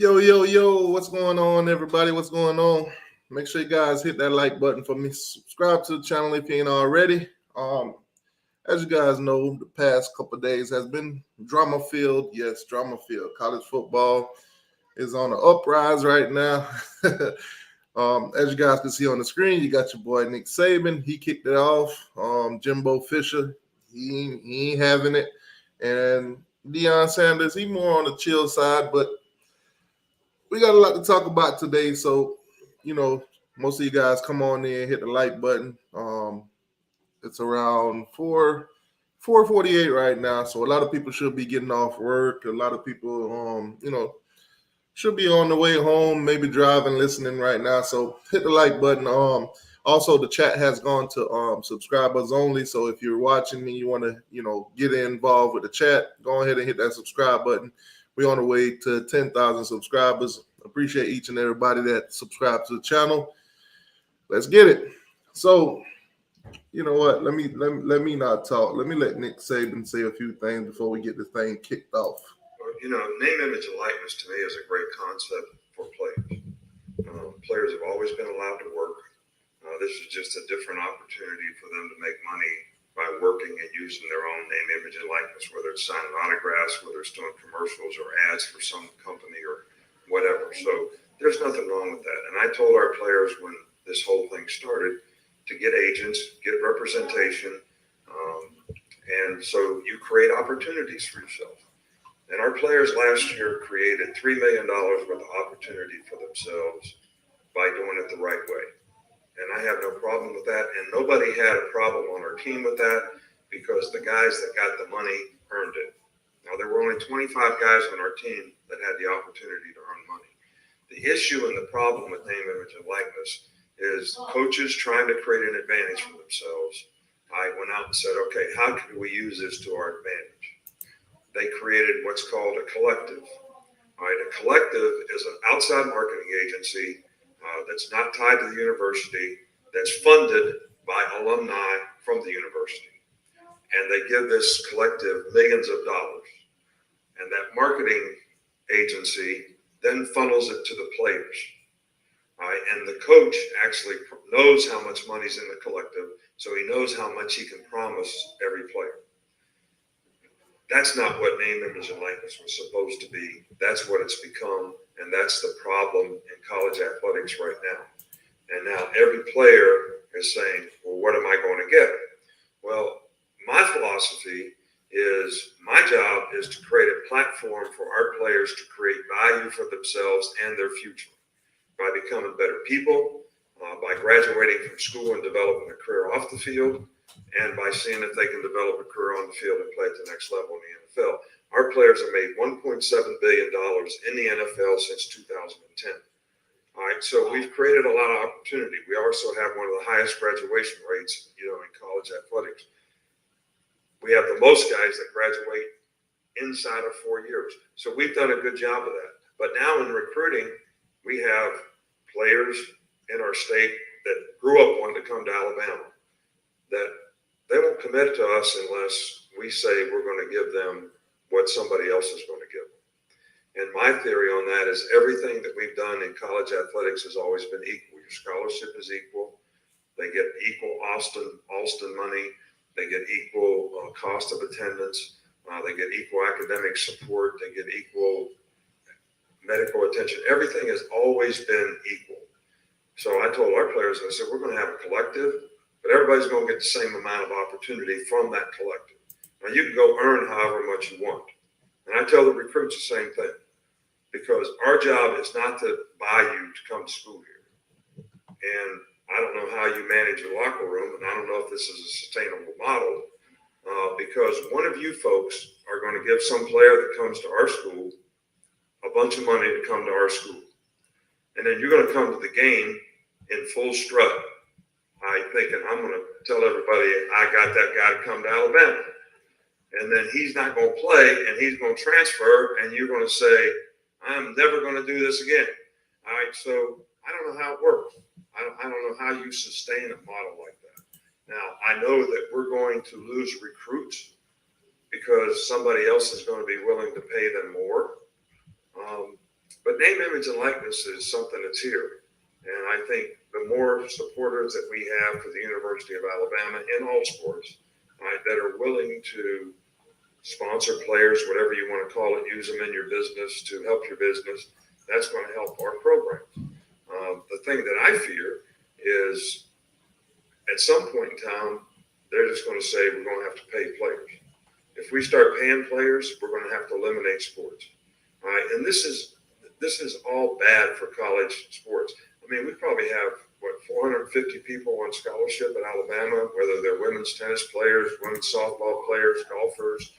Yo, yo, yo, what's going on, everybody? What's going on? Make sure you guys hit that like button for me. Subscribe to the channel if you ain't already. As you guys know, the past couple of days has been drama filled. Yes, drama filled. College football is on the uprise right now. As you guys can see on the screen, you got your boy Nick Saban. He kicked it off. Jimbo Fisher, he ain't having it. And Deion Sanders, he more on the chill side, but we got a lot to talk about today. So, most of you guys come on in, hit the like button. It's around 4:48 right now. So a lot of people should be getting off work. A lot of people should be on the way home, maybe driving, listening right now. So hit the like button. Also the chat has gone to subscribers only. So if you're watching me, you want to, get involved with the chat, go ahead and hit that subscribe button. We're on the way to 10,000 subscribers. Appreciate each and everybody that subscribes to the channel. Let's get it. So, you know what? Let me not talk. Let me let Nick Saban say a few things before we get this thing kicked off. Well, name, image, and likeness to me is a great concept for players. Players have always been allowed to work. This is just a different opportunity for them to make money by working and using their own name, image, and likeness, whether it's signing autographs, whether it's doing commercials or ads for some company or whatever. So there's nothing wrong with that. And I told our players when this whole thing started to get agents, get representation, and so you create opportunities for yourself. And our players last year created $3 million worth of opportunity for themselves by doing it the right way. And I have no problem with that. And nobody had a problem on our team with that because the guys that got the money earned it. Now, there were only 25 guys on our team that had the opportunity to earn money. The issue and the problem with name, image, and likeness is coaches trying to create an advantage for themselves. I went out and said, okay, how can we use this to our advantage? They created what's called a collective. All right, a collective is an outside marketing agency that's not tied to the university, that's funded by alumni from the university. And they give this collective millions of dollars. And that marketing agency then funnels it to the players. All right, and the coach actually knows how much money's in the collective, so he knows how much he can promise every player. That's not what name, image, and likeness was supposed to be. That's what it's become, and that's the problem in college athletics right now. And now every player is saying, well, what am I going to get? Well, my philosophy is my job is to create a platform for our players to create value for themselves and their future by becoming better people, by graduating from school and developing a career off the field, and by seeing if they can develop a career on the field and play at the next level in the NFL. Our players have made $1.7 billion in the NFL since 2010. All right, so we've created a lot of opportunity. We also have one of the highest graduation rates, in college athletics. We have the most guys that graduate inside of 4 years. So we've done a good job of that. But now in recruiting, we have players in our state that grew up wanting to come to Alabama that they won't commit to us unless we say we're going to give them what somebody else is going to give them. And my theory on that is everything that we've done in college athletics has always been equal. Your scholarship is equal. They get equal Alston money. They get equal cost of attendance. They get equal academic support. They get equal medical attention. Everything has always been equal. So I told our players, I said, we're going to have a collective, but everybody's going to get the same amount of opportunity from that collective. Now, you can go earn however much you want. And I tell the recruits the same thing, because our job is not to buy you to come to school here. And I don't know how you manage your locker room, and I don't know if this is a sustainable model, because one of you folks are going to give some player that comes to our school a bunch of money to come to our school. And then you're going to come to the game in full strut. Thinking, I'm going to tell everybody I got that guy to come to Alabama. And then he's not going to play, and he's going to transfer, and you're going to say, I'm never going to do this again. All right, so I don't know how it works. I don't know how you sustain a model like that. Now, I know that we're going to lose recruits because somebody else is going to be willing to pay them more. But name, image, and likeness is something that's here. And I think the more supporters that we have for the University of Alabama in all sports, right, that are willing to sponsor players, whatever you want to call it, use them in your business to help your business, that's going to help our program. The thing that I fear is at some point in time, they're just going to say we're going to have to pay players. If we start paying players, we're going to have to eliminate sports. All right, and this is all bad for college sports. I mean, we probably have 450 people on scholarship at Alabama, whether they're women's tennis players, women's softball players, golfers,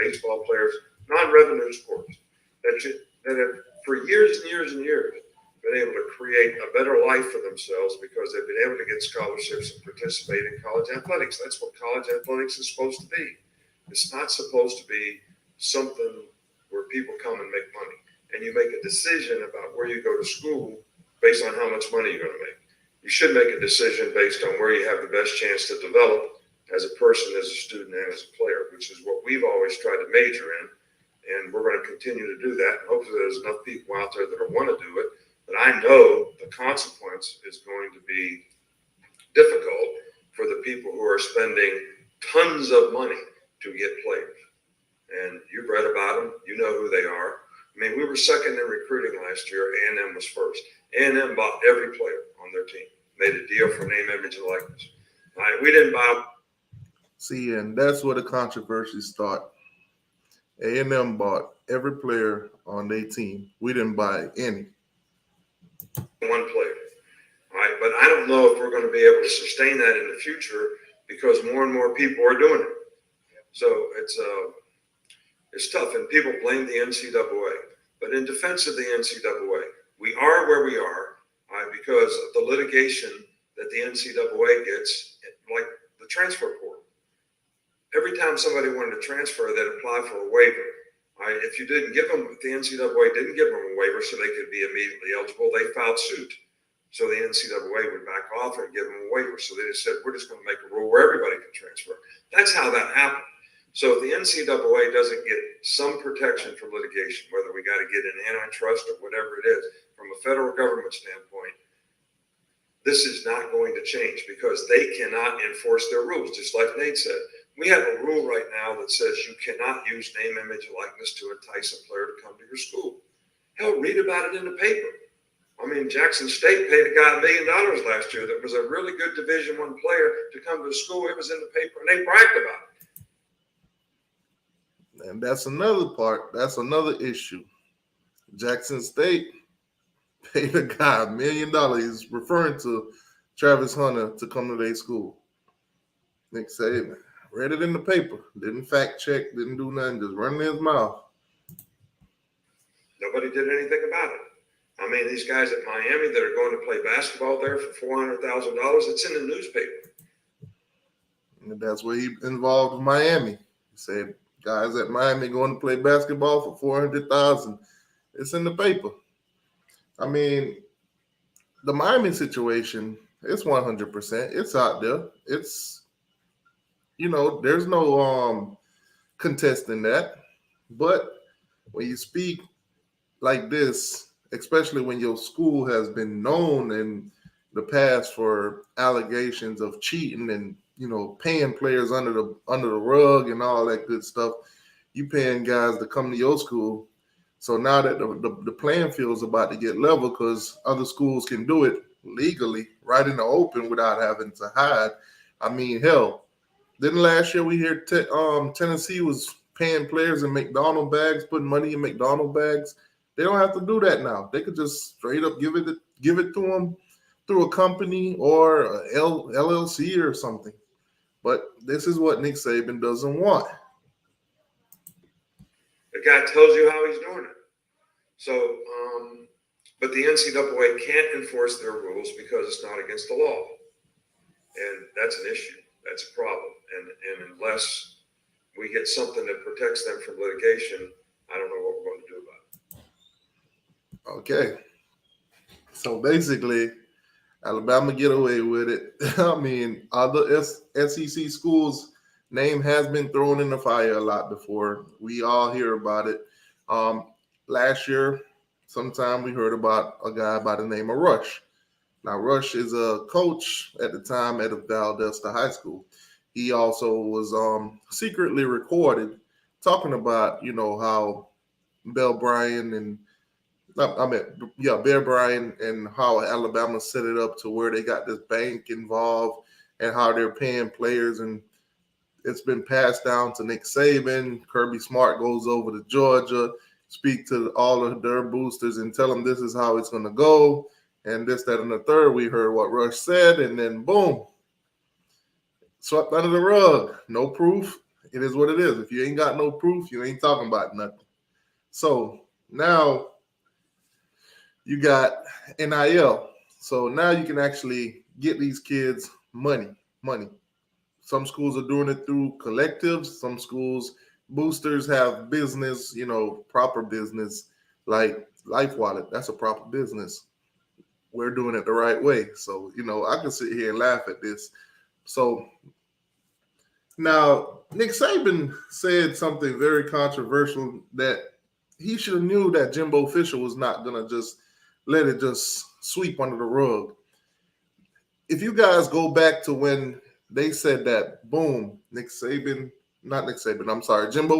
baseball players, non-revenue sports that have for years and years and years been able to create a better life for themselves because they've been able to get scholarships and participate in college athletics. That's what college athletics is supposed to be. It's not supposed to be something where people come and make money and you make a decision about where you go to school based on how much money you're going to make. You should make a decision based on where you have the best chance to develop as a person, as a student, and as a player, which is what we've always tried to major in. And we're going to continue to do that. And hopefully there's enough people out there that want to do it. But I know the consequence is going to be difficult for the people who are spending tons of money to get players. And you've read about them. You know who they are. I mean, we were second in recruiting last year. A&M was first. A&M bought every player on their team, made a deal for name, image, and likeness. All right, we didn't buy. See, and that's where the controversy start. A&M bought every player on their team. We didn't buy any. One player. All right, but I don't know if we're going to be able to sustain that in the future because more and more people are doing it. So it's tough, and people blame the NCAA. But in defense of the NCAA, we are where we are because of the litigation that the NCAA gets, like the transfer portal. Every time somebody wanted to transfer, they'd apply for a waiver. All right, if you didn't give them, if the NCAA didn't give them a waiver so they could be immediately eligible, they filed suit. So the NCAA would back off and give them a waiver. So they just said, we're just going to make a rule where everybody can transfer. That's how that happened. So if the NCAA doesn't get some protection from litigation, whether we got to get an antitrust or whatever it is, from a federal government standpoint, this is not going to change because they cannot enforce their rules. Just like Nate said, we have a rule right now that says you cannot use name, image, and likeness to entice a player to come to your school. Hell, read about it in the paper. I mean, Jackson State paid a guy $1 million last year that was a really good Division I player to come to the school. It was in the paper, and they bragged about it. And that's another part. That's another issue. Jackson State paid a guy $1 million. He's referring to Travis Hunter to come to their school. Nick Saban read it in the paper, didn't fact check, didn't do nothing, just running his mouth. Nobody did anything about it. I mean, these guys at Miami that are going to play basketball there for $400,000, it's in the newspaper. And that's where he involved with Miami. He said, guys at Miami going to play basketball for $400,000. It's in the paper. I mean, the Miami situation, it's 100%. It's out there. It's, there's no contesting that. But when you speak like this, especially when your school has been known in the past for allegations of cheating and, paying players under the rug and all that good stuff, you paying guys to come to your school. So now that the playing field is about to get level because other schools can do it legally right in the open without having to hide. I mean, hell, didn't last year we hear Tennessee was paying players in McDonald bags, putting money in McDonald bags? They don't have to do that now. They could just straight up give it to them through a company or a LLC or something. But this is what Nick Saban doesn't want. The guy tells you how he's doing it. So, but the NCAA can't enforce their rules because it's not against the law. And that's an issue. That's a problem. And unless we get something that protects them from litigation, I don't know what we're going to do about it. Okay. So basically, Alabama get away with it. I mean, other SEC schools' name has been thrown in the fire a lot before. We all hear about it. Last year, sometime we heard about a guy by the name of Rush. Now, Rush is a coach at the time at Valdosta High School. He also was secretly recorded talking about, how Bear Bryant and Bear Bryant and how Alabama set it up to where they got this bank involved and how they're paying players, and it's been passed down to Nick Saban. Kirby Smart goes over to Georgia, speak to all of their boosters and tell them this is how it's going to go. And this, that, and the third, we heard what Rush said, and then boom, swept under the rug. No proof. It is what it is. If you ain't got no proof, you ain't talking about nothing. So now you got NIL. So now you can actually get these kids money. Some schools are doing it through collectives. Some schools, boosters have business, proper business, like Life Wallet. That's a proper business. We're doing it the right way. So, I can sit here and laugh at this. So now Nick Saban said something very controversial that he should have knew that Jimbo Fisher was not going to just let it just sweep under the rug. If you guys go back to when they said that, boom, Jimbo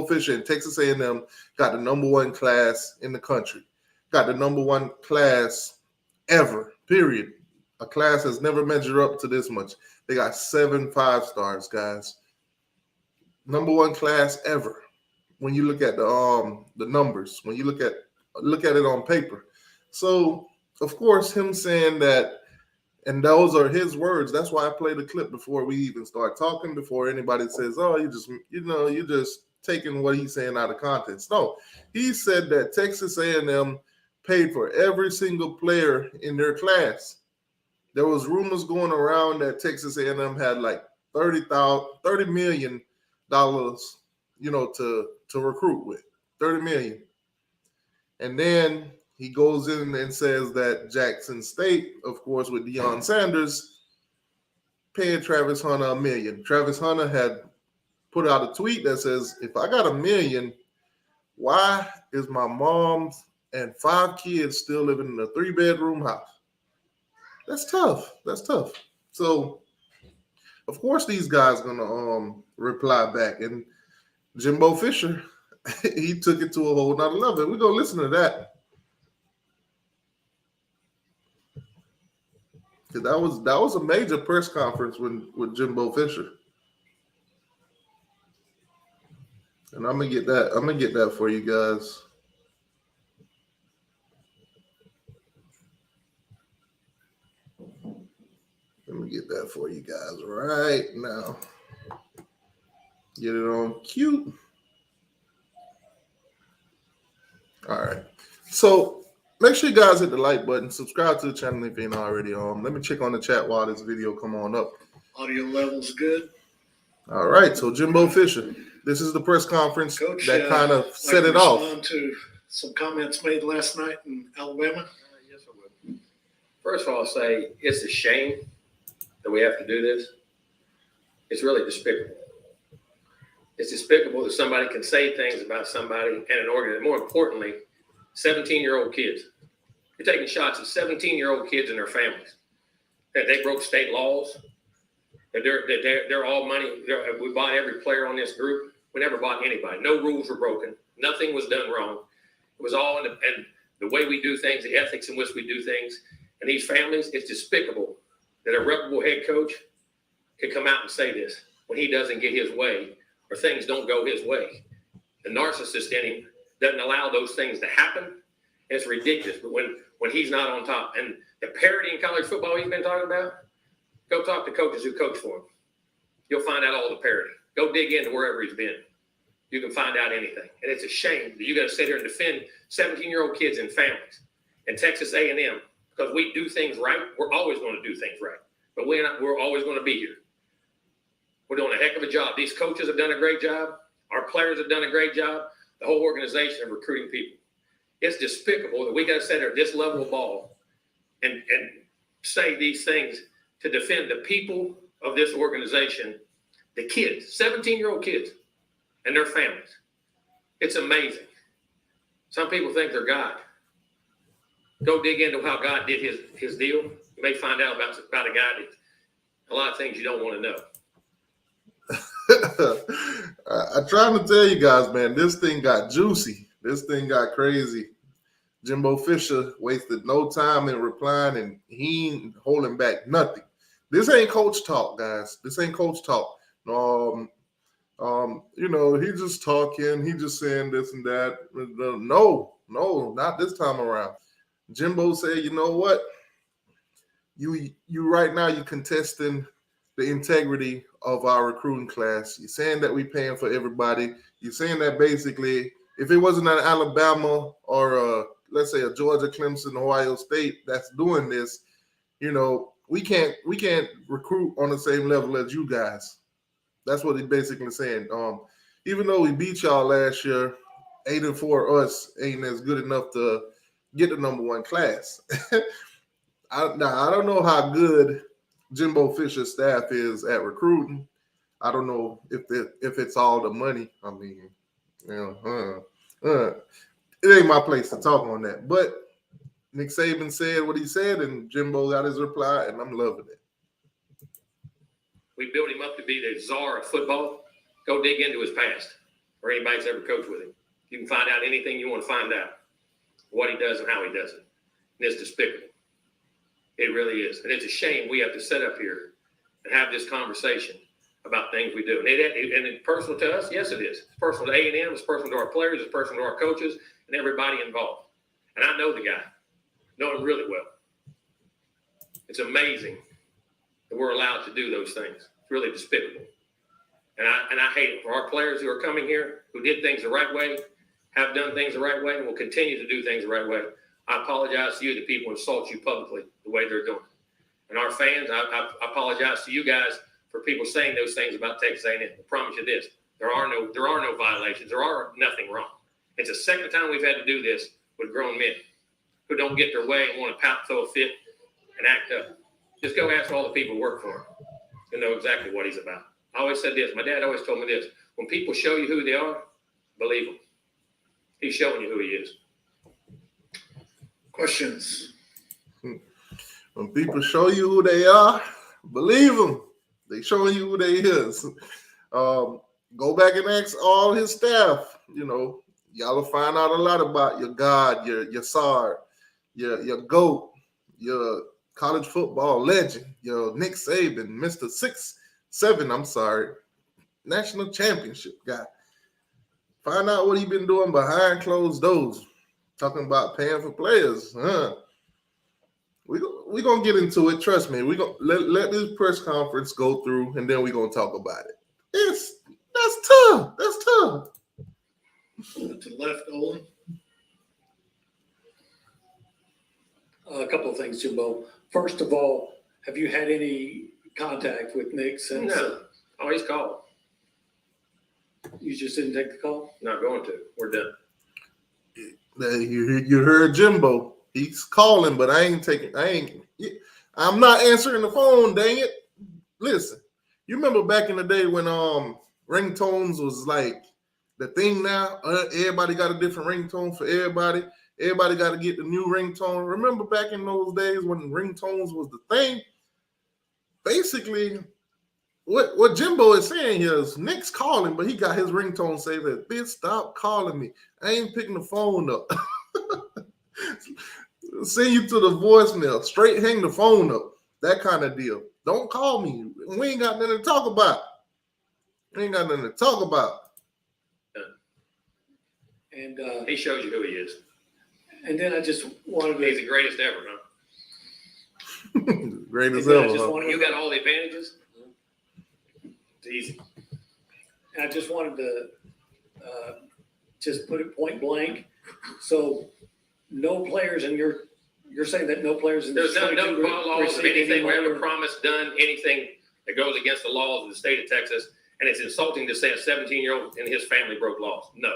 Fisher and Texas A&M got the number one class in the country, got the number one class ever, period. A class has never measured up to this much. They got 7 5-stars, guys. Number one class ever. When you look at the numbers, when you look at it on paper. So, of course, him saying that, and those are his words. That's why I play the clip before we even start talking, before anybody says, oh, you're just taking what he's saying out of context. No, he said that Texas A&M paid for every single player in their class. There was rumors going around that Texas A&M had like $30 million, to recruit with. $30 million. And then he goes in and says that Jackson State, of course, with Deion Sanders, paying Travis Hunter $1 million. Travis Hunter had put out a tweet that says, if I got $1 million, why is my mom and 5 kids still living in a 3-bedroom house? That's tough. So, of course, these guys are going to reply back. And Jimbo Fisher, he took it to a whole nother level. We're going to listen to that. That was a major press conference with Jimbo Fisher. And I'm gonna get that for you guys. Let me get that for you guys right now. Get it on cue. All right. So make sure you guys hit the like button. Subscribe to the channel if you ain't already on. Let me check on the chat while this video come on up. Audio levels good. All right. So Jimbo Fisher, this is the press conference Coach, that kind of set it off. Respond to some comments made last night in Alabama. Yes, I would. First of all, I'll say it's a shame that we have to do this. It's really despicable. It's despicable that somebody can say things about somebody and an organization. More importantly, 17-year-old kids. You're taking shots at 17-year-old kids and their families. That they broke state laws. That they're all money. We bought every player on this group. We never bought anybody. No rules were broken. Nothing was done wrong. It was all in the way we do things, the ethics in which we do things. And these families, it's despicable that a reputable head coach could come out and say this when he doesn't get his way or things don't go his way. The narcissist in him doesn't allow those things to happen. It's ridiculous. But when he's not on top, and the parity in college football he's been talking about, go talk to coaches who coach for him. You'll find out all the parity. Go dig into wherever he's been. You can find out anything. And it's a shame that you got to sit here and defend 17-year-old kids and families in Texas A&M because we do things right. We're always going to do things right. But we're always going to be here. We're doing a heck of a job. These coaches have done a great job. Our players have done a great job. The whole organization of recruiting people. It's despicable that we got to sit there at this level of ball and say these things to defend the people of this organization, the kids, 17-year-old kids and their families. It's amazing. Some people think they're God. Go dig into how God did his deal. You may find out about a guy that a lot of things you don't want to know. I'm trying to tell you guys, man, this thing got juicy. This thing got crazy. Jimbo Fisher wasted no time in replying, and he ain't holding back nothing. This ain't coach talk, guys. This ain't coach talk. He just talking. He just saying this and that. No, not this time around. Jimbo said, you know what? You right now, you contesting the integrity of our recruiting class. You're saying that we paying for everybody. You're saying that basically, if it wasn't an Alabama or let's say a Georgia, Clemson, Ohio State that's doing this, we can't recruit on the same level as you guys. That's what he's basically saying. Even though we beat y'all last year, 8-4 us ain't as good enough to get the number one class. I don't know how good Jimbo Fisher's staff is at recruiting. I don't know if it's all the money. I mean, it ain't my place to talk on that. But Nick Saban said what he said, and Jimbo got his reply, and I'm loving it. We built him up to be the czar of football. Go dig into his past, or anybody's ever coached with him. You can find out anything you want to find out, what he does and how he does it. And it's despicable. It really is. And it's a shame we have to sit up here and have this conversation about things we do. And it's personal to us? Yes, it is. It's personal to A&M. It's personal to our players. It's personal to our coaches and everybody involved. And I know the guy. Know him really well. It's amazing that we're allowed to do those things. It's really despicable. And I hate it for our players who are coming here, who did things the right way, have done things the right way, and will continue to do things the right way. I apologize to you, the people who insult you publicly the way they're doing. And our fans, I apologize to you guys for people saying those things about Texas A&M. I promise you this: there are no violations. There are nothing wrong. It's the second time we've had to do this with grown men who don't get their way and want to pout, throw a fit, and act up. Just go ask all the people who work for him and know exactly what he's about. I always said this. My dad always told me this: when people show you who they are, believe them. He's showing you who he is. Questions? When people show you who they are, believe them. They showing you who they is. Go back and ask all his staff. Y'all will find out a lot about your God, your SAR, your GOAT, your college football legend, your Nick Saban, Mr. 6'7", national championship guy. Find out what he been doing behind closed doors. Talking about paying for players. We gonna get into it. Trust me. We gonna let this press conference go through, and then we gonna talk about it. That's tough. That's tough. To the left, Olin. A couple of things, Jimbo. First of all, have you had any contact with Nick since? No. Oh, he's called. You just didn't take the call? Not going to. We're done. You heard Jimbo. He's calling, but I'm not answering the phone, dang it. Listen, you remember back in the day when ringtones was like the thing now? Everybody got a different ringtone for everybody. Everybody got to get the new ringtone. Remember back in those days when ringtones was the thing? Basically, what Jimbo is saying here is Nick's calling, but he got his ringtone say that, bitch, stop calling me. I ain't picking the phone up. Send you to the voicemail. Straight hang the phone up. That kind of deal. Don't call me. We ain't got nothing to talk about. And He shows you who he is. and then I just wanted He's to. the greatest ever, huh? Great as and then I ever. just Huh? wanted You got all the advantages. It's easy. I just wanted to just put it point blank. So no players in you're saying that no players in There's no 22 bylaws of received anything we any ever money? promised, done anything that goes against the laws of the state of Texas. And it's insulting to say a 17-year-old and his family broke laws. No.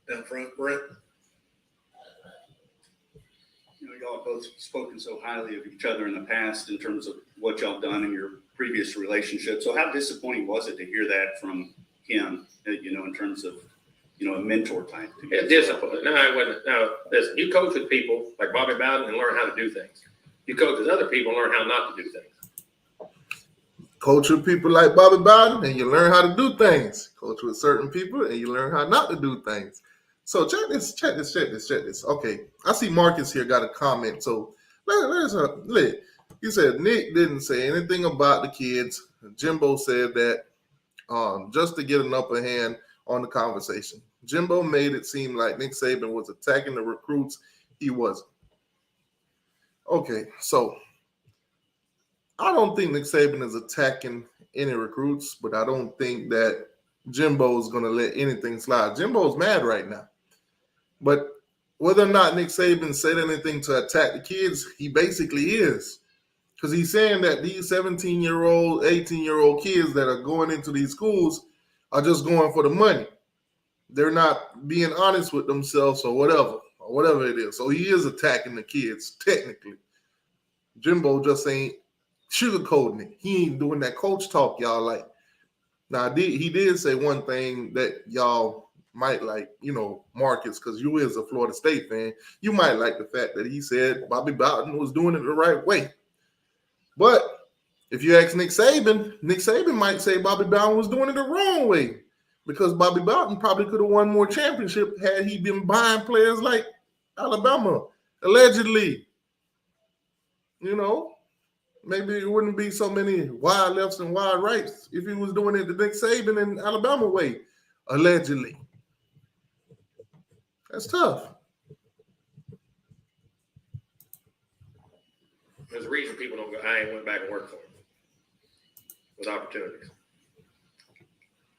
Down front, Brent. Y'all have both spoken so highly of each other in the past in terms of what y'all done in your previous relationship. So how disappointing was it to hear that from him, in terms of a mentor type. to you It's as well. discipline. No, it wasn't. No, listen, you coach with people like Bobby Bowden and learn how to do things. You coach with other people and learn how not to do things. Coach with people like Bobby Bowden, and you learn how to do things. Coach with certain people, and you learn how not to do things. So check this. Okay, I see Marcus here got a comment. So he said Nick didn't say anything about the kids. Jimbo said that just to get an upper hand on the conversation. Jimbo made it seem like Nick Saban was attacking the recruits. He wasn't. Okay, so I don't think Nick Saban is attacking any recruits, but I don't think that Jimbo is going to let anything slide. Jimbo's mad right now. But whether or not Nick Saban said anything to attack the kids, he basically is. Because he's saying that these 17-year-old, 18-year-old kids that are going into these schools are just going for the money. They're not being honest with themselves or whatever it is. So he is attacking the kids, technically. Jimbo just ain't sugarcoating it. He ain't doing that coach talk y'all like. Now, he did say one thing that y'all might like, Marcus, because you is a Florida State fan. You might like the fact that he said Bobby Bowden was doing it the right way. But if you ask Nick Saban might say Bobby Bowden was doing it the wrong way, because Bobby Bowden probably could have won more championship had he been buying players like Alabama, allegedly. Maybe it wouldn't be so many wide lefts and wide rights if he was doing it the Nick Saban and Alabama way, allegedly. That's tough. There's a reason people don't go. I ain't went back and worked for him with opportunities.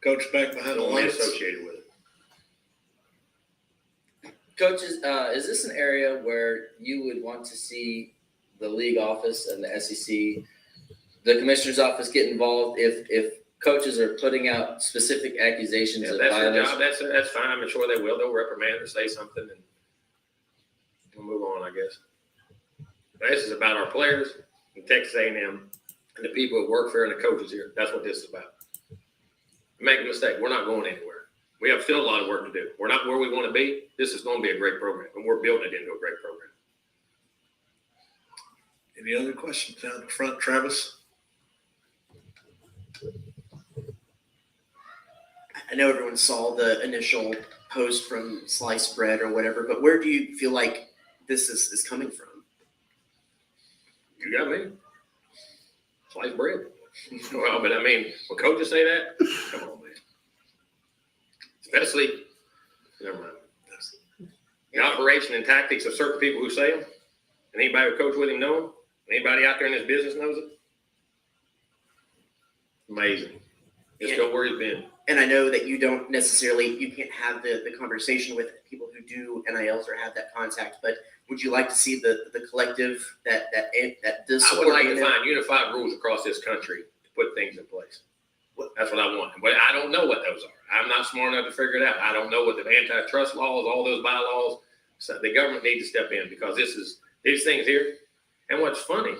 Coach back behind the Don't be lights. associated with it. Coaches, is this an area where you would want to see the league office and the SEC, the commissioner's office get involved if coaches are putting out specific accusations Yeah, of that's their violation? job. That's fine. I'm sure they will. They'll reprimand or say something, and we'll move on, I guess. This is about our players and Texas A&M and the people who work for and the coaches here. That's what this is about. Make a mistake. We're not going anywhere. We have still a lot of work to do. We're not where we want to be. This is going to be a great program, and we're building it into a great program. Any other questions down the front, Travis? I know everyone saw the initial post from Sliced Bread or whatever, but where do you feel like this is coming from? You got me. Sliced bread. Well, but I mean, when coaches say that, come on, man. Especially, never mind. The operation and tactics of certain people who say them, and anybody who coach with him know them, anybody out there in this business knows it. Amazing. Just go where he's been. And I know that you can't have the conversation with people who do NILs or have that contact, but would you like to see the collective that does I support would like to A&M? find unified rules across this country to put things in place. That's what I want. But I don't know what those are. I'm not smart enough to figure it out. I don't know what the antitrust laws, all those bylaws. So the government needs to step in because these things here. And what's funny,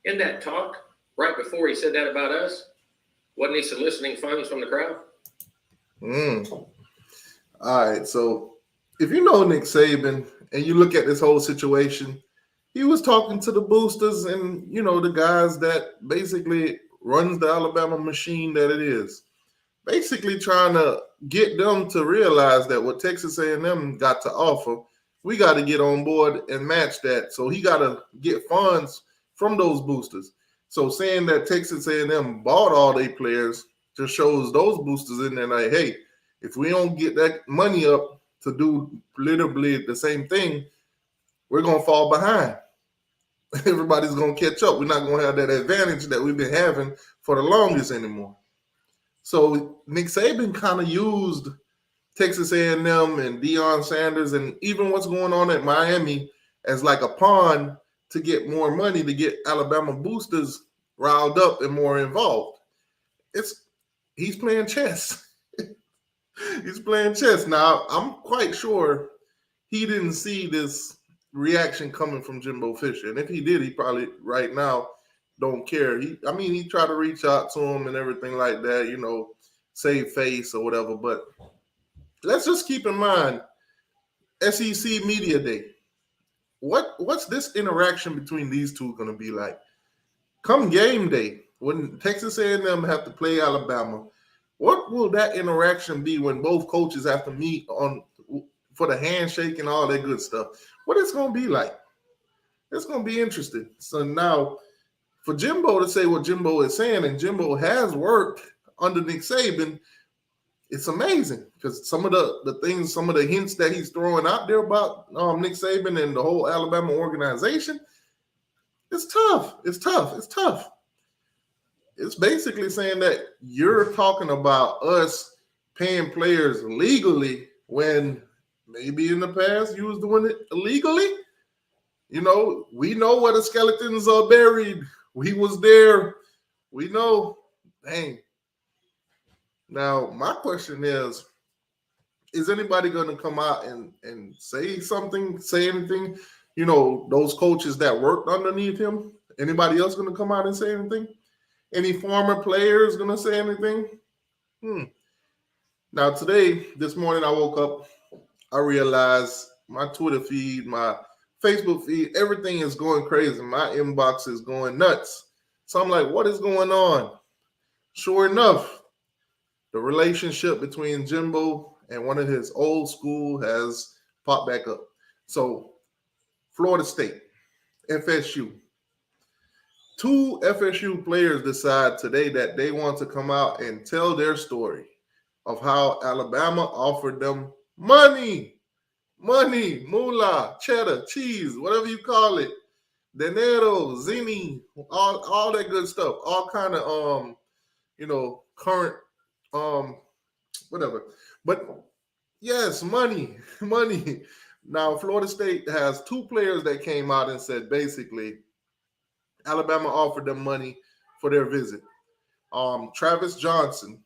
in that talk, right before he said that about us, wasn't he soliciting funds from the crowd? All right. So if you know Nick Saban and you look at this whole situation, he was talking to the boosters and, the guys that basically runs the Alabama machine that it is. Basically trying to get them to realize that what Texas A&M got to offer, we got to get on board and match that. So he got to get funds from those boosters. So saying that Texas A&M bought all their players just shows those boosters in there like, hey, if we don't get that money up to do literally the same thing, we're going to fall behind. Everybody's going to catch up. We're not going to have that advantage that we've been having for the longest anymore. So Nick Saban kind of used Texas A&M and Deion Sanders and even what's going on at Miami as like a pawn to get more money, to get Alabama boosters riled up and more involved. He's playing chess. He's playing chess. Now, I'm quite sure he didn't see this reaction coming from Jimbo Fisher. And if he did, he probably right now don't care. He tried to reach out to him and everything like that, save face or whatever. But let's just keep in mind SEC Media Day. What's this interaction between these two going to be like? Come game day, when Texas A&M have to play Alabama, what will that interaction be when both coaches have to meet for the handshake and all that good stuff? What it's going to be like? It's going to be interesting. So now, for Jimbo to say what Jimbo is saying, and Jimbo has worked under Nick Saban, it's amazing because some of the things, some of the hints that he's throwing out there about Nick Saban and the whole Alabama organization, it's tough. It's tough. It's tough. It's basically saying that you're talking about us paying players legally when maybe in the past you was doing it illegally. You know, we know where the skeletons are buried. We was there. We know. Dang. Now, my question is anybody going to come out and say something, say anything? You know, those coaches that worked underneath him, anybody else going to come out and say anything? Any former players going to say anything? Now, this morning I woke up, I realized my Twitter feed, my Facebook feed, everything is going crazy. My inbox is going nuts. So I'm like, what is going on? Sure enough, the relationship between Jimbo and one of his old school has popped back up. So, Florida State, FSU. 2 FSU players decide today that they want to come out and tell their story of how Alabama offered them money, moolah, cheddar, cheese, whatever you call it, dinero, zini, all that good stuff, all kind of current whatever. But yes, money. Now, Florida State has 2 players that came out and said basically Alabama offered them money for their visit. Travis Johnson,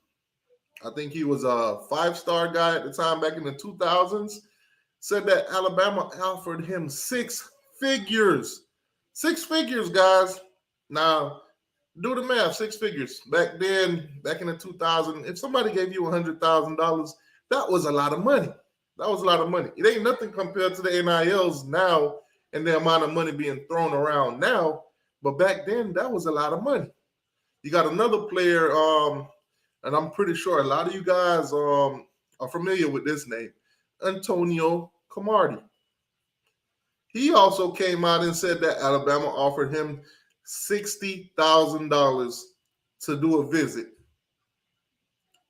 I think he was a 5-star guy at the time back in the 2000s, said that Alabama offered him 6 figures. 6 figures, guys. Now, do the math, 6 figures. Back then, back in the 2000s, if somebody gave you $100,000, that was a lot of money. That was a lot of money. It ain't nothing compared to the NILs now and the amount of money being thrown around now. But back then, that was a lot of money. You got another player, and I'm pretty sure a lot of you guys are familiar with this name, Antonio Cromarti. He also came out and said that Alabama offered him $60,000 to do a visit.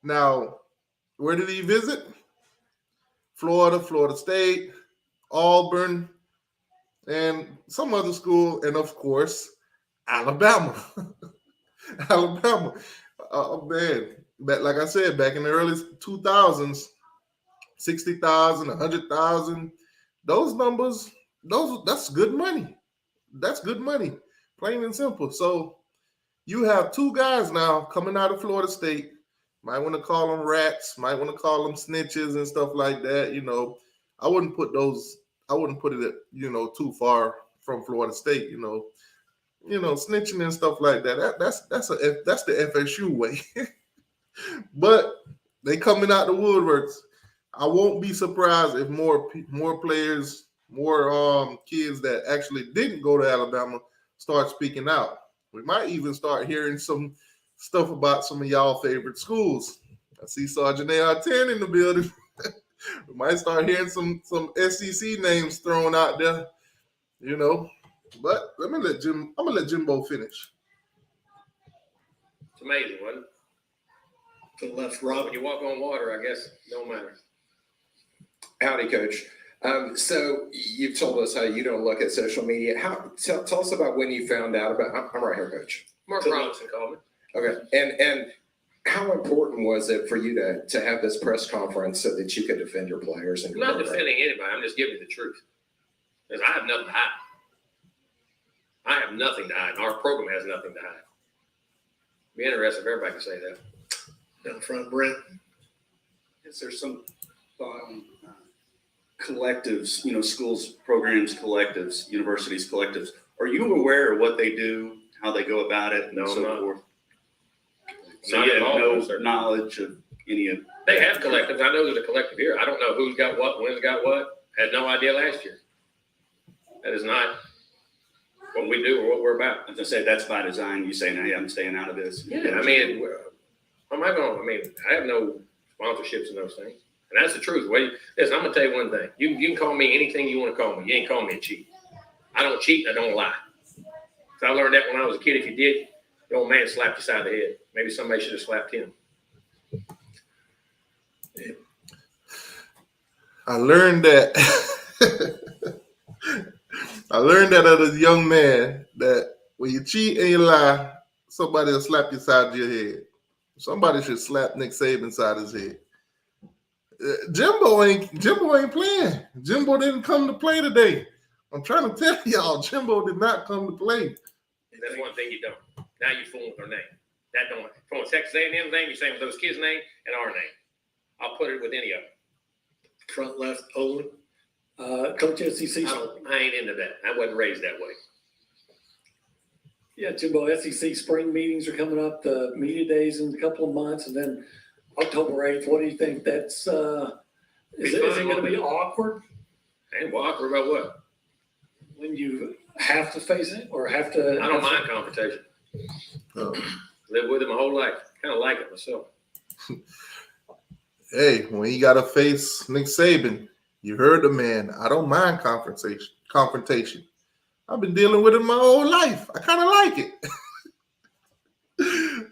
Now, where did he visit? Florida, Florida State, Auburn, and some other school, and of course, Alabama. Alabama. Man, but like I said, back in the early 2000s, 60,000, 100,000, those numbers, that's good money. That's good money, plain and simple. So you have 2 guys now coming out of Florida State. Might want to call them rats, might want to call them snitches and stuff like that. You know, I wouldn't put it, too far from Florida State, snitching and stuff like that. That's the FSU way. But they coming out the woodworks. I won't be surprised if more players, more kids that actually didn't go to Alabama start speaking out. We might even start hearing some stuff about some of y'all favorite schools. I see Sergeant AR-10 in the building. We might start hearing some SEC names thrown out there, But I'm gonna let Jimbo finish. It's amazing, wasn't it? To the left, Rob. When you walk on water, I guess it don't matter. Howdy, Coach. So you've told us how you don't look at social media. Tell us about when you found out about. I'm right here, Coach. Mark Robinson called me. Okay, and how important was it for you to have this press conference so that you could defend your players? And I'm not defending anybody. I'm just giving you the truth. Because I have nothing to hide. I have nothing to hide. And our program has nothing to hide. Be interested if everybody can say that. Down front, Brent. Is there some thought on collectives, schools, programs, collectives, universities, collectives? Are you aware of what they do, how they go about it, and No, so I'm not. forth? So Not you at have all, no sir. knowledge of any of? They have collectives. I know there's a collective here. I don't know who's got what, when's got what. Had no idea last year. That is not what we do or what we're about. As I said, that's by design. You saying, hey, I'm staying out of this. Yeah, I mean, how am I going? I mean, I have no sponsorships and those things, and that's the truth. Wait, listen, I'm gonna tell you one thing. You can call me anything you want to call me. You ain't calling me a cheat. I don't cheat. I don't lie. So I learned that when I was a kid. If you did, the old man slapped you side of the head. Maybe somebody should have slapped him. I learned that. I learned that as a young man that when you cheat and you lie, somebody will slap you side of your head. Somebody should slap Nick Saban side his head. Jimbo ain't playing. Jimbo didn't come to play today. I'm trying to tell y'all, Jimbo did not come to play. That's one thing you don't. Now you're fooling with their name. That don't. From a Texas A&M name, you're saying with those kids' name and our name. I'll put it with any of them. Front left, Olin. Coach SEC. I ain't into that. I wasn't raised that way. Yeah, Jimbo, SEC spring meetings are coming up, the media days in a couple of months, and then October 8th. What do you think? That's is it going to be awkward? And awkward about what? When you have to face it or have to? I don't mind confrontation. Lived with it my whole life. Kind of like it myself. Hey, when you got to face Nick Saban, you heard the man. I don't mind confrontation. I've been dealing with it my whole life. I kind of like it.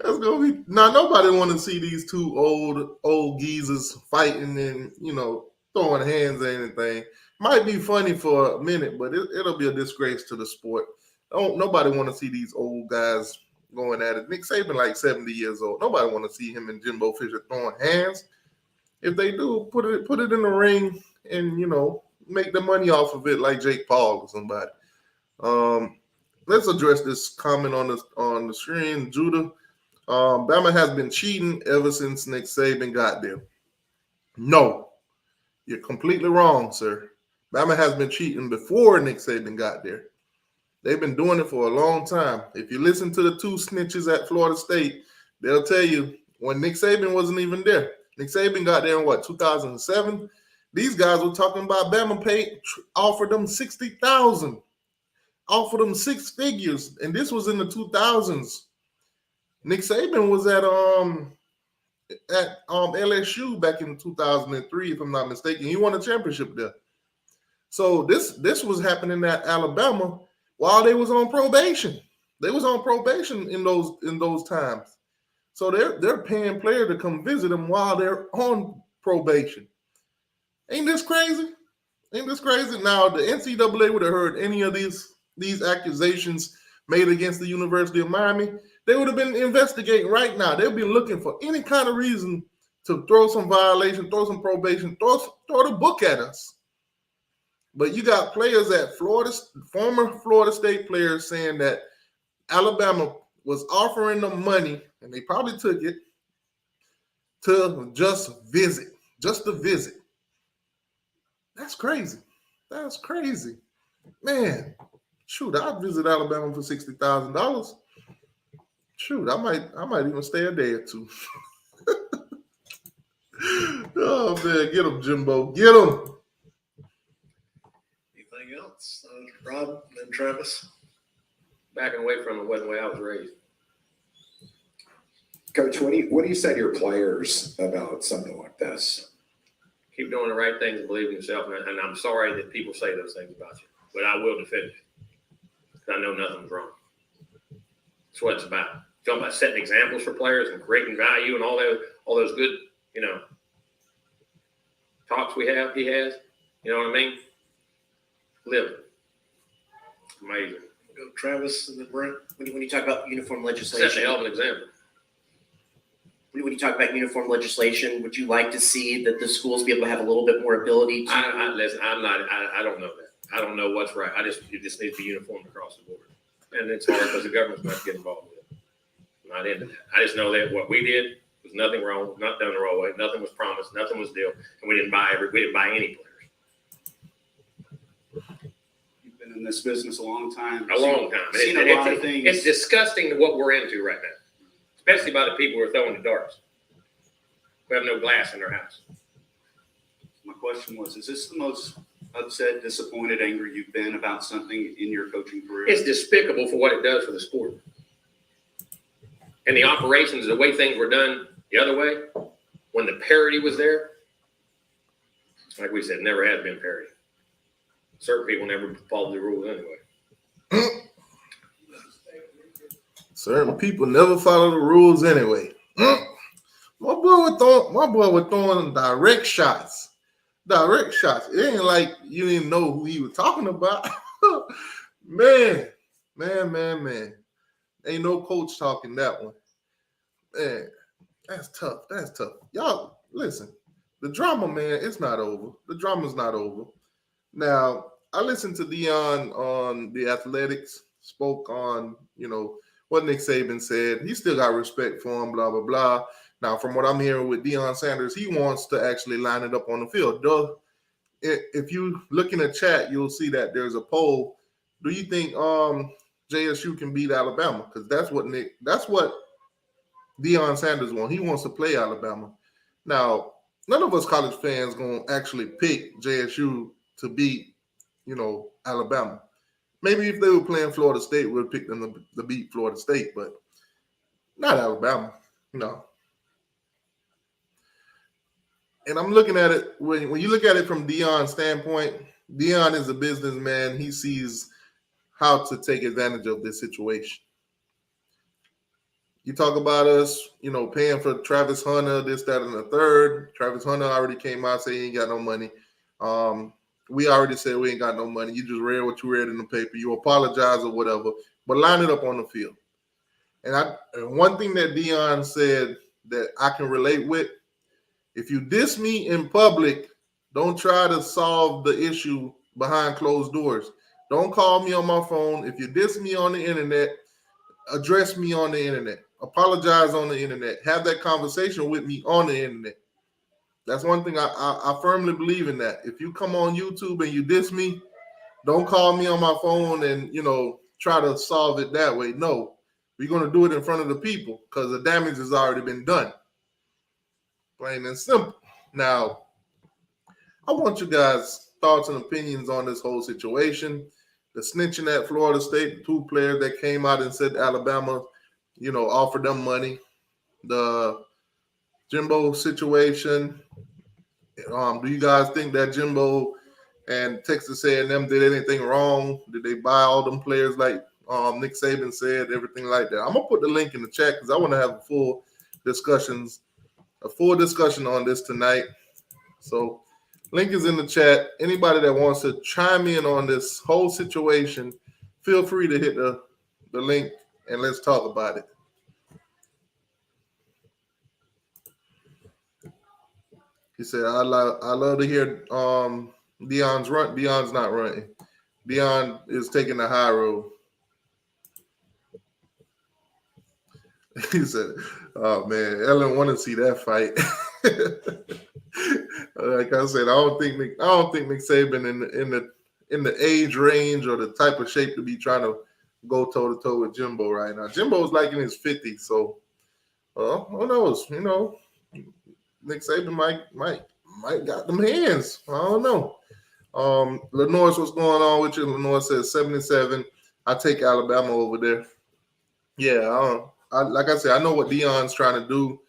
That's gonna be now. Nobody want to see these two old geezers fighting and throwing hands or anything. Might be funny for a minute, but it'll be a disgrace to the sport. Nobody want to see these old guys going at it. Nick Saban like 70 years old. Nobody want to see him and Jimbo Fisher throwing hands. If they do, put it in the ring and make the money off of it like Jake Paul or somebody. Let's address this comment on the screen. Judah, Bama has been cheating ever since Nick Saban got there. No, you're completely wrong, sir. Bama has been cheating before Nick Saban got there. They've been doing it for a long time. If you listen to the two snitches at Florida State, they'll tell you when Nick Saban wasn't even there. Nick Saban got there in 2007? These guys were talking about Bama offered them $60,000, offered them six figures, and this was in the 2000s. Nick Saban was at LSU back in 2003, if I'm not mistaken. He won a championship there. So this was happening at Alabama while they was on probation. They was on probation in those times. So they're paying players to come visit them while they're on probation. Ain't this crazy? Ain't this crazy? Now the NCAA would have heard any of these accusations made against the University of Miami. They would have been investigating right now. They'd be looking for any kind of reason to throw some violation, throw some probation, throw the book at us. But you got players at former Florida State players saying that Alabama was offering them money, and they probably took it, to just to visit. That's crazy. That's crazy. Man, shoot, I'd visit Alabama for $60,000. Shoot, I might even stay a day or two. Oh, man, get him, Jimbo. Get him. Anything else? Rob, then Travis. Backing away from it wasn't the way I was raised. Coach, what do you say to your players about something like this? Keep doing the right things and believe in yourself. And I'm sorry that people say those things about you, but I will defend you because I know nothing's wrong. That's what it's about. Talking about setting examples for players and creating value and all those good, talks he has. You know what I mean? Live it. Amazing. Go Travis and then Brent. When you talk about uniform Set a legislation, hell of an example. when you talk about uniform legislation, would you like to see that the schools be able to have a little bit more ability to? Listen, I don't know that. I don't know what's right. It just needs to be uniform across the board. And it's hard because the government's not getting involved with it. I'm not into that. I just know that what we did was nothing wrong, not done the wrong way. Nothing was promised, nothing was deal, and we didn't buy any players. You've been in this business a long time. A long time. Seen a lot of things. It's disgusting what we're into right now, especially by the people who are throwing the darts. who have no glass in their house. My question was, is this the most upset, disappointed, angry you've been about something in your coaching career? It's despicable for what it does for the sport. And the operations, the way things were done the other way, when the parity was there, like we said, never has been parity. Certain people never follow the rules anyway. Certain people never follow the rules anyway. My boy was throwing direct shots. Direct shots. It ain't like you didn't know who he was talking about. Man. Ain't no coach talking that one. Man, that's tough. Y'all, listen. The drama, man, it's not over. The drama's not over. Now, I listened to Deion on The Athletics, spoke on, what Nick Saban said. He still got respect for him, blah, blah, blah. Now, from what I'm hearing with Deion Sanders, he wants to actually line it up on the field. If you look in the chat, you'll see that there's a poll. Do you think JSU can beat Alabama? Because that's what Deion Sanders wants. He wants to play Alabama. Now, none of us college fans going to actually pick JSU to beat, Alabama. Maybe if they were playing Florida State, we'd pick them to beat Florida State, but not Alabama. No. And I'm looking at it, when you look at it from Deion's standpoint, Deion is a businessman. He sees how to take advantage of this situation. You talk about us, paying for Travis Hunter, this, that, and the third. Travis Hunter already came out saying he ain't got no money. We already said we ain't got no money. You just read what you read in the paper. You apologize or whatever, but line it up on the field. And one thing that Deion said that I can relate with, if you diss me in public, don't try to solve the issue behind closed doors. Don't call me on my phone. If you diss me on the internet, address me on the internet. Apologize on the internet. Have that conversation with me on the internet. That's one thing I firmly believe in that. If you come on YouTube and you diss me, don't call me on my phone and, try to solve it that way. No, we're going to do it in front of the people because the damage has already been done. Plain and simple. Now, I want you guys' thoughts and opinions on this whole situation. The snitching at Florida State, the two players that came out and said Alabama, offered them money. The Jimbo situation. Do you guys think that Jimbo and Texas A&M did anything wrong? Did they buy all them players like Nick Saban said, everything like that? I'm going to put the link in the chat because I want to have a full discussion on this tonight. So link is in the chat. Anybody that wants to chime in on this whole situation, feel free to hit the link and let's talk about it. He said, I love to hear Deion's run. Deion's not running. Deion is taking the high road. He said, oh, man, Ellen want to see that fight. Like I said, I don't think Nick Saban in the age range or the type of shape to be trying to go toe-to-toe with Jimbo right now. Jimbo's like in his 50s, so who knows? Nick Saban might got them hands. I don't know. Lenore, what's going on with you? Lenore says 77. I take Alabama over there. Yeah, like I said, I know what Deion's trying to do.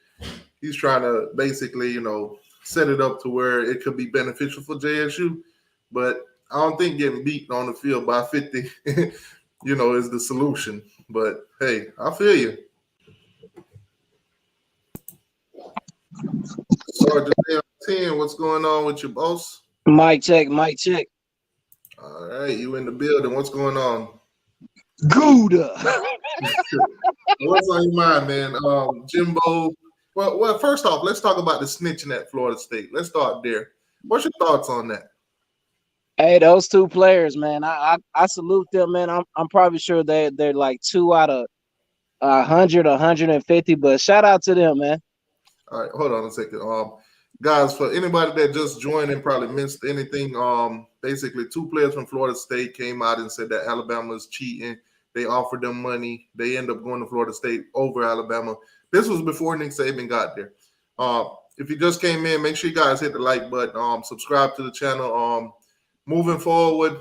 He's trying to basically, set it up to where it could be beneficial for JSU. But I don't think getting beaten on the field by 50, is the solution. But hey, I feel you. Sergeant 10, what's going on with your boss? Mic check. All right, you in the building. What's going on? Gouda. What's on your mind, man? Jimbo. Well, first off, let's talk about the snitching at Florida State. Let's start there. What's your thoughts on that? Hey, those two players, man. I salute them, man. I'm probably sure they're like 2 out of 100, 150, but shout out to them, man. All right, hold on a second. Guys, for anybody that just joined and probably missed anything, basically 2 players from Florida State came out and said that Alabama's cheating. They offered them money. They end up going to Florida State over Alabama. This was before Nick Saban got there. if you just came in, make sure you guys hit the like button. Subscribe to the channel. Moving forward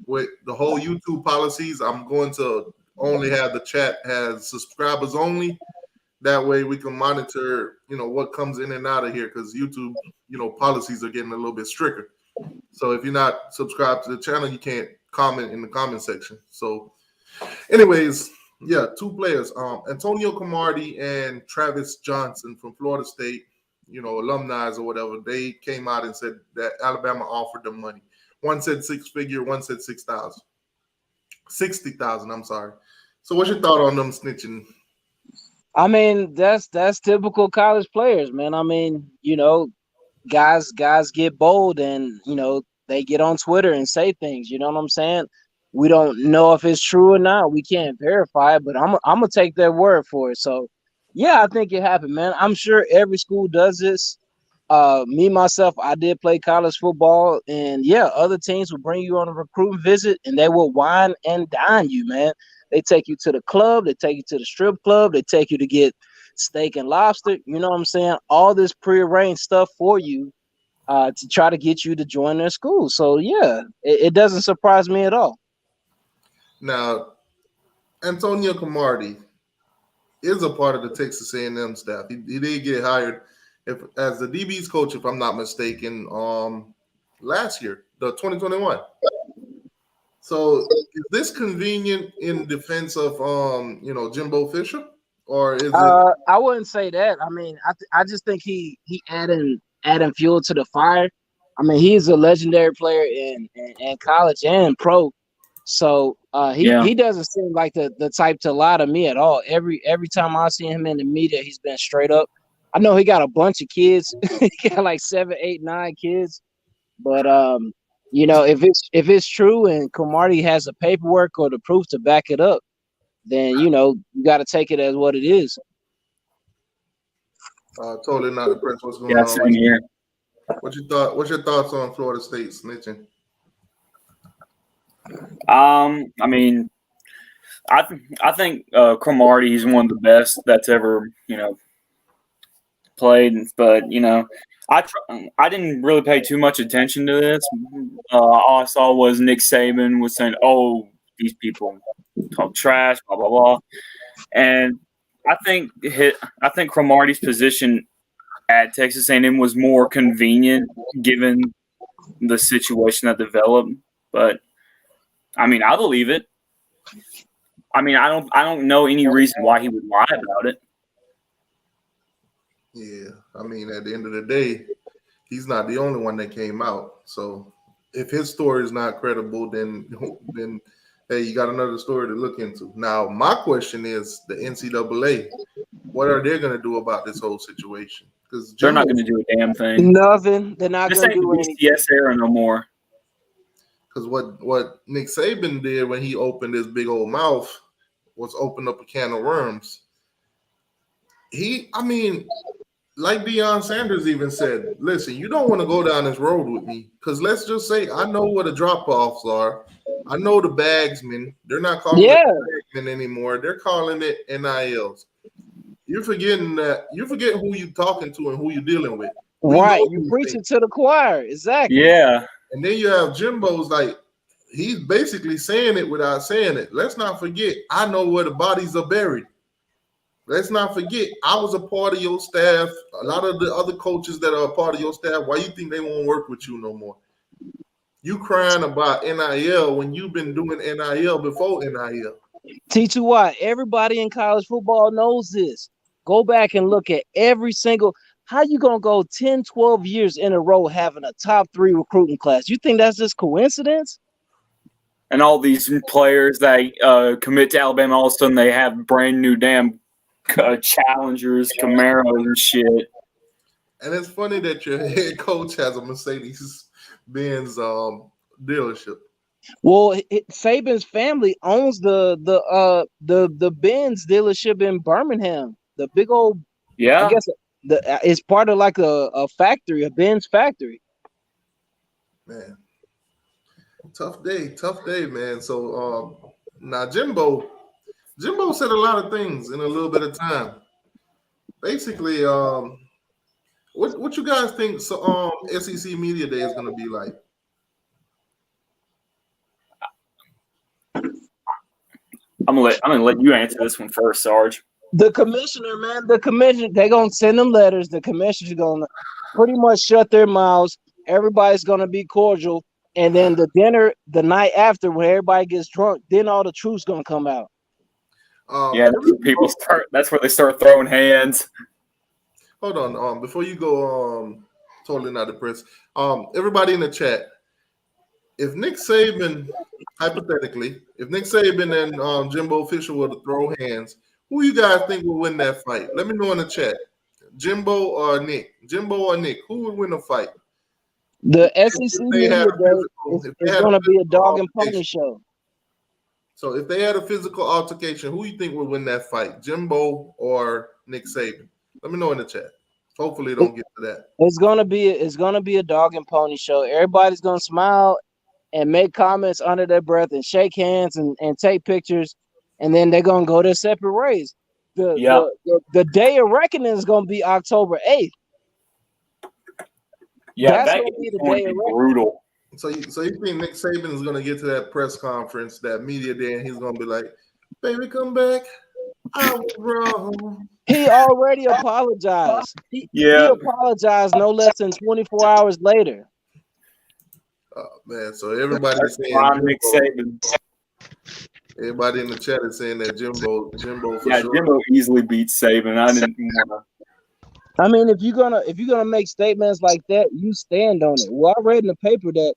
with the whole YouTube policies, I'm going to only have the chat has subscribers only. That way we can monitor, what comes in and out of here, because YouTube, policies are getting a little bit stricter. So if you're not subscribed to the channel, you can't comment in the comment section. So anyways, yeah, two players, Antonio Cromarti and Travis Johnson from Florida State, alumni or whatever, they came out and said that Alabama offered them money. One said six-figure, one said 60,000, I'm sorry. So what's your thought on them snitching? I mean, that's typical college players, man. I mean, guys get bold and, they get on Twitter and say things, you know what I'm saying? We don't know if it's true or not. We can't verify it, but I'm gonna take their word for it. So yeah, I think it happened, man. I'm sure every school does this. Me, myself, I did play college football, and yeah, other teams will bring you on a recruiting visit and they will wine and dine you, man. They take you to the club, they take you to the strip club, they take you to get steak and lobster, you know what I'm saying? All this prearranged stuff for you to try to get you to join their school. So yeah, it doesn't surprise me at all. Now, Antonio Cromarti is a part of the Texas A&M staff. He did get hired as the DB's coach, if I'm not mistaken, last year, the 2021. So is this convenient in defense of Jimbo Fisher, or is it? I wouldn't say that. I mean, I just think he adding fuel to the fire. I mean, he's a legendary player in college and pro. So he doesn't seem like the type to lie to me at all. Every time I see him in the media, he's been straight up. I know he got a bunch of kids. He got like 7, 8, 9 kids. But if it's true and Cromarti has the paperwork or the proof to back it up, then you got to take it as what it is. Totally not impressed. What's going Yeah, on? same here. What's your thoughts on Florida State snitching? I mean, I think Cromarti is one of the best that's ever played, but I didn't really pay too much attention to this. All I saw was Nick Saban was saying, "Oh, these people talk trash, blah blah blah," and I think Cromarti's position at Texas A&M was more convenient given the situation that developed. But I mean, I believe it. I mean, I don't know any reason why he would lie about it. Yeah, I mean, at the end of the day, he's not the only one that came out. So if his story is not credible, then hey, you got another story to look into. Now, my question is the NCAA. What are they going to do about this whole situation? Because They're not going to do a damn thing. Nothing. They're not This going to ain't do the anything. BCS era no more. Because what Nick Saban did when he opened his big old mouth was open up a can of worms. Like Deion Sanders even said, listen, you don't want to go down this road with me because let's just say I know what the drop-offs are. I know the bagsmen. They're not calling it bagsmen anymore. They're calling it NILs. You're forgetting who you're talking to and who you're dealing with. Right. You're preaching to the choir. Exactly. Yeah. And then you have Jimbo's like, he's basically saying it without saying it. Let's not forget, I know where the bodies are buried. Let's not forget, I was a part of your staff. A lot of the other coaches that are a part of your staff, why you think they won't work with you no more? You crying about NIL when you've been doing NIL before NIL. Teach you why. Everybody in college football knows this. Go back and look at every single – how you going to go 10, 12 years in a row having a top 3 recruiting class? You think that's just coincidence? And all these players that commit to Alabama, all of a sudden they have brand new damn Challengers, Camaros, and shit. And it's funny that your head coach has a Mercedes-Benz dealership. Well, Saban's family owns the Benz dealership in Birmingham. The big old, yeah. I guess it's part of like a factory, a Benz factory. Man, tough day, man. So now Jimbo said a lot of things in a little bit of time. Basically, what What you guys think? So SEC Media Day is gonna be like? I'm gonna let you answer this one first, Sarge. The commissioner, man, they're gonna send them letters. The commissioner's gonna pretty much shut their mouths. Everybody's gonna be cordial, and then the dinner the night after, when everybody gets drunk, then all the truth's gonna come out. Yeah, that's where they start throwing hands. Hold on. Before you go, totally not depressed. Everybody in the chat, if Nick Saban, hypothetically, if Nick Saban and Jimbo Fisher were to throw hands, who you guys think will win that fight? Let me know in the chat. Jimbo or Nick? Jimbo or Nick? Who would win the fight? The SEC Media Day is going to be a dog and pony show. So if they had a physical altercation, who you think would win that fight? Jimbo or Nick Saban? Let me know in the chat. Hopefully, don't get to that. It's gonna be a dog and pony show. Everybody's gonna smile and make comments under their breath and shake hands and take pictures, and then they're gonna go their separate ways. The day of reckoning is gonna be October 8th. Yeah, that's gonna be the day of reckoning. Brutal. So you think Nick Saban is gonna get to that press conference, that media day, and he's gonna be like, "Baby, come back. I was wrong." He already apologized. He apologized no less than 24 hours later. Oh man, so everybody's saying Nick Saban. Everybody in the chat is saying that Jimbo for sure. Jimbo easily beats Saban. I mean, if you're gonna make statements like that, you stand on it. Well, I read in the paper that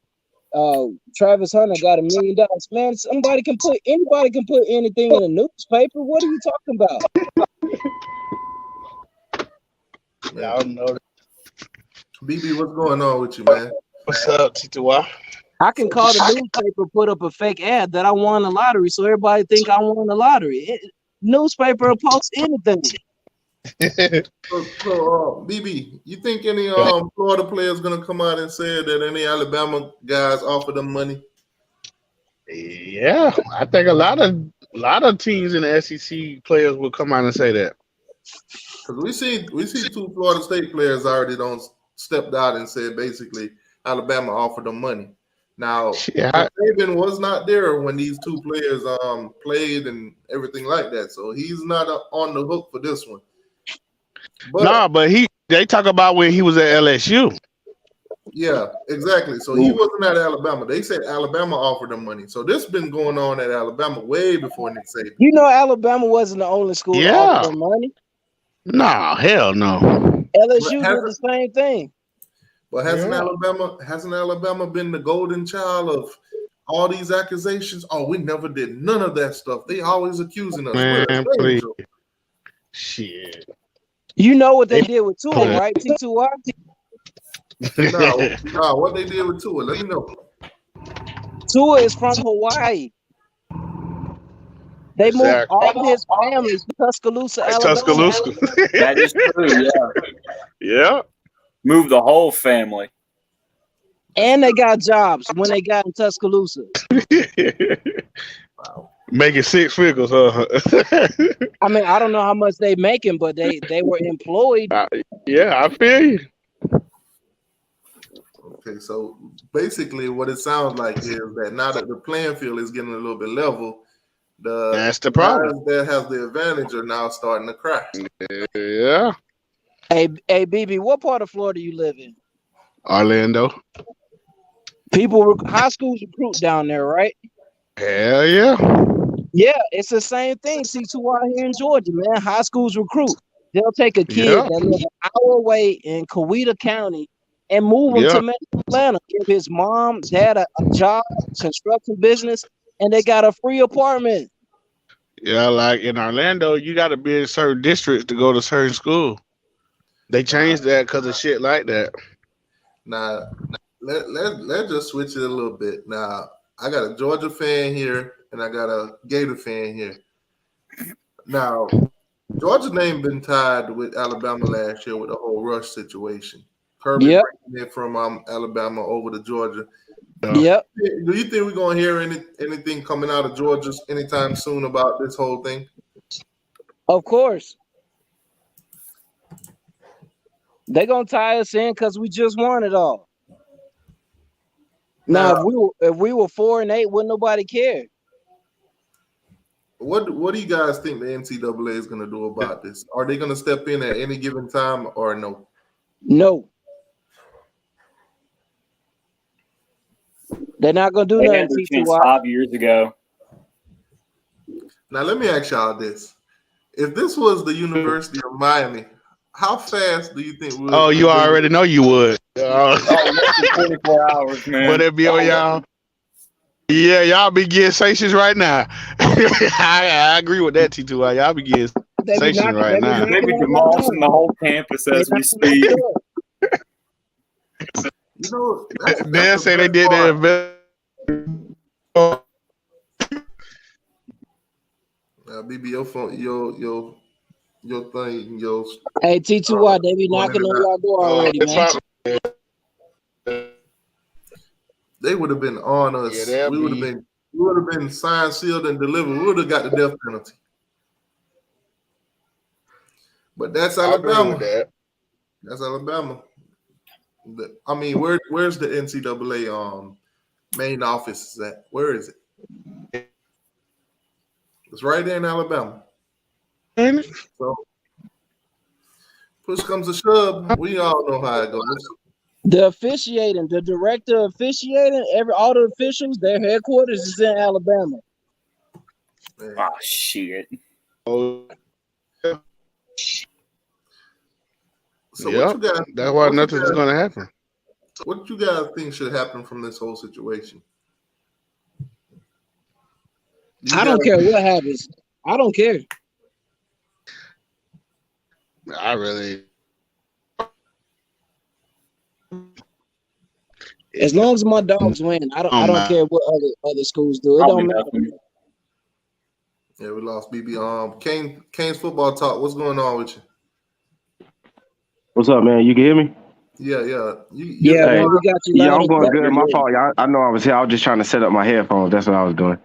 Travis Hunter got $1 million. Man, anybody can put anything in a newspaper. What are you talking about? Yeah, I don't know. BB, what's going on with you, man? What's up, T2Y? I can call the newspaper, put up a fake ad that I won the lottery, so everybody think I won the lottery. Newspaper will post anything. So, BB, you think any Florida players gonna come out and say that any Alabama guys offer them money? Yeah, I think a lot of teams in the SEC players will come out and say that. Because we see two Florida State players already stepped out and said basically Alabama offered them money. Now, Saban was not there when these two players played and everything like that, so he's not on the hook for this one. But they talk about when he was at LSU. Yeah, exactly. So he wasn't at Alabama. They said Alabama offered them money. So this been going on at Alabama way before Nick Saban. You know, Alabama wasn't the only school to offer them money. No, hell no. LSU did the same thing. But hasn't Alabama been the golden child of all these accusations? Oh, we never did none of that stuff. They always accusing us. Man, please. Shit. You know what they did with Tua, right? T2Y? No, what they did with Tua? Let me know. Tua is from Hawaii. They moved all of his family to Tuscaloosa, Alabama. Tuscaloosa. That is true, yeah. Yeah. Moved the whole family. And they got jobs when they got in Tuscaloosa. Wow. Making 6 figures, huh? I mean, I don't know how much they making, but they were employed. Yeah, I feel you. Okay, so basically what it sounds like is that now that the playing field is getting a little bit level, that's the problem. Guys that have the advantage are now starting to cry. Yeah. Hey, BB, what part of Florida you live in? Orlando. High schools recruit down there, right? Hell yeah. Yeah, it's the same thing. C2Y here in Georgia, man. High schools recruit. They'll take a kid that lives an hour away in Coweta County and move him to Atlanta. Give his mom, dad a job, construction business, and they got a free apartment. Yeah, like in Orlando, you got to be in certain districts to go to certain school. They changed that because of shit like that. Now, let's just switch it a little bit. Now, I got a Georgia fan here, and I got a Gator fan here. Now, Georgia's name been tied with Alabama last year with the whole Rush situation. Kirby bringing it from Alabama over to Georgia. Yep. Do you think we're going to hear anything coming out of Georgia anytime soon about this whole thing? Of course. They gonna tie us in because we just won it all. Now, if we were 4-8, wouldn't nobody care? What do you guys think the NCAA is going to do about this? Are they going to step in at any given time or no? No. They're not gonna do They nothing. had their chance T2Y. 5 years ago. Now let me ask y'all this: if this was the University of Miami, how fast do you think we would? Oh, you already know you would. Less than 24 hours, man. Would it be on y'all? Yeah, y'all be getting sanctions right now. I agree with that, T2Y. Y'all be getting sanctions right now. They be demolishing the whole campus as we speak. You know, They say they did that. BB, your phone, your thing, your. Hey, T2Y, they be knocking on your door already, man. They would have been on us. Yeah, we would have been signed, sealed, and delivered. We would have got the death penalty. But that's Alabama. That's Alabama. I mean, where's the NCAA main office at? Where is it? It's right there in Alabama. So push comes to shove, we all know how it goes. The officiating, the director officiating, all the officials, their headquarters is in Alabama. Man. Oh shit. So Yeah, what you guys? that's why nothing's gonna happen. What you guys think should happen from this whole situation? I don't care what happens. I don't care. I really. As long as my dogs win, I don't care what other schools do. It don't matter. Yeah, we lost BB. Kane's football talk. What's going on with you? What's up, man? You can hear me? Yeah. Man, we got you. Yeah, I'm going good. My fault. I know I was here. I was just trying to set up my headphones. That's what I was doing.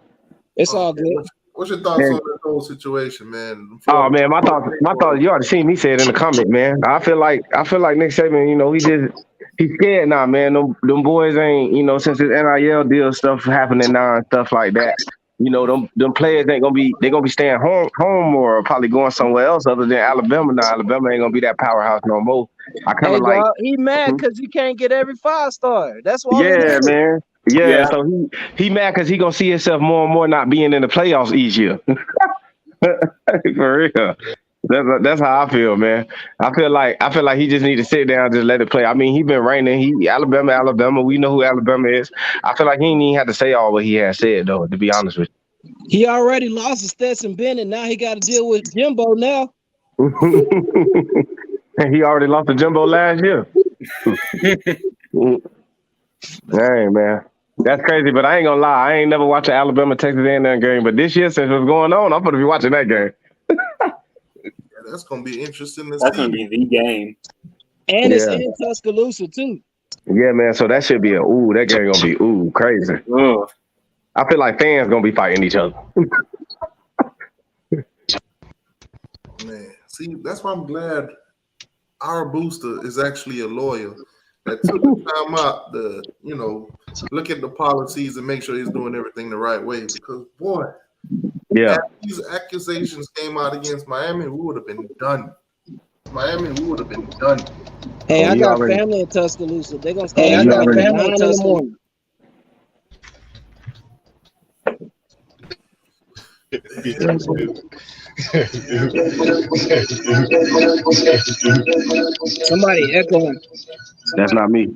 It's all good. What's your thoughts on this whole situation, man? Oh man, my thoughts. You already seen me say it in the comment, man. I feel like Nick Saban. You know, he's scared now, man. Them boys ain't. You know, since this NIL deal stuff happening now and stuff like that. You know, them players ain't gonna be. They gonna be staying home or probably going somewhere else other than Alabama. Now Alabama ain't gonna be that powerhouse no more. I kind of dog, he mad because he can't get every 5-star. That's why. Yeah, man. Yeah, so he mad because he gonna see himself more and more not being in the playoffs each year. For real. That's how I feel, man. I feel like he just need to sit down and just let it play. I mean, he been reigning. Alabama. We know who Alabama is. I feel like he ain't even had to say all what he has said though. To be honest with you, he already lost to Stetson Bennett. Now he got to deal with Jimbo now. And he already lost to Jimbo last year. Dang, man. That's crazy, but I ain't gonna lie. I ain't never watched an Alabama Texas A&M game, but this year since what's going on, I'm gonna be watching that game. That's gonna be interesting. That's gonna be the game, and it's in Tuscaloosa too. Yeah, man. So that should be that game gonna be crazy. I feel like fans gonna be fighting each other. Man, see, that's why I'm glad our booster is actually a lawyer that took the time out to, look at the policies and make sure he's doing everything the right way. Because, boy, if these accusations came out against Miami, we would have been done. Hey, I got family in Tuscaloosa. They're going to stay. I got family in Tuscaloosa. Somebody echoing. That's not me.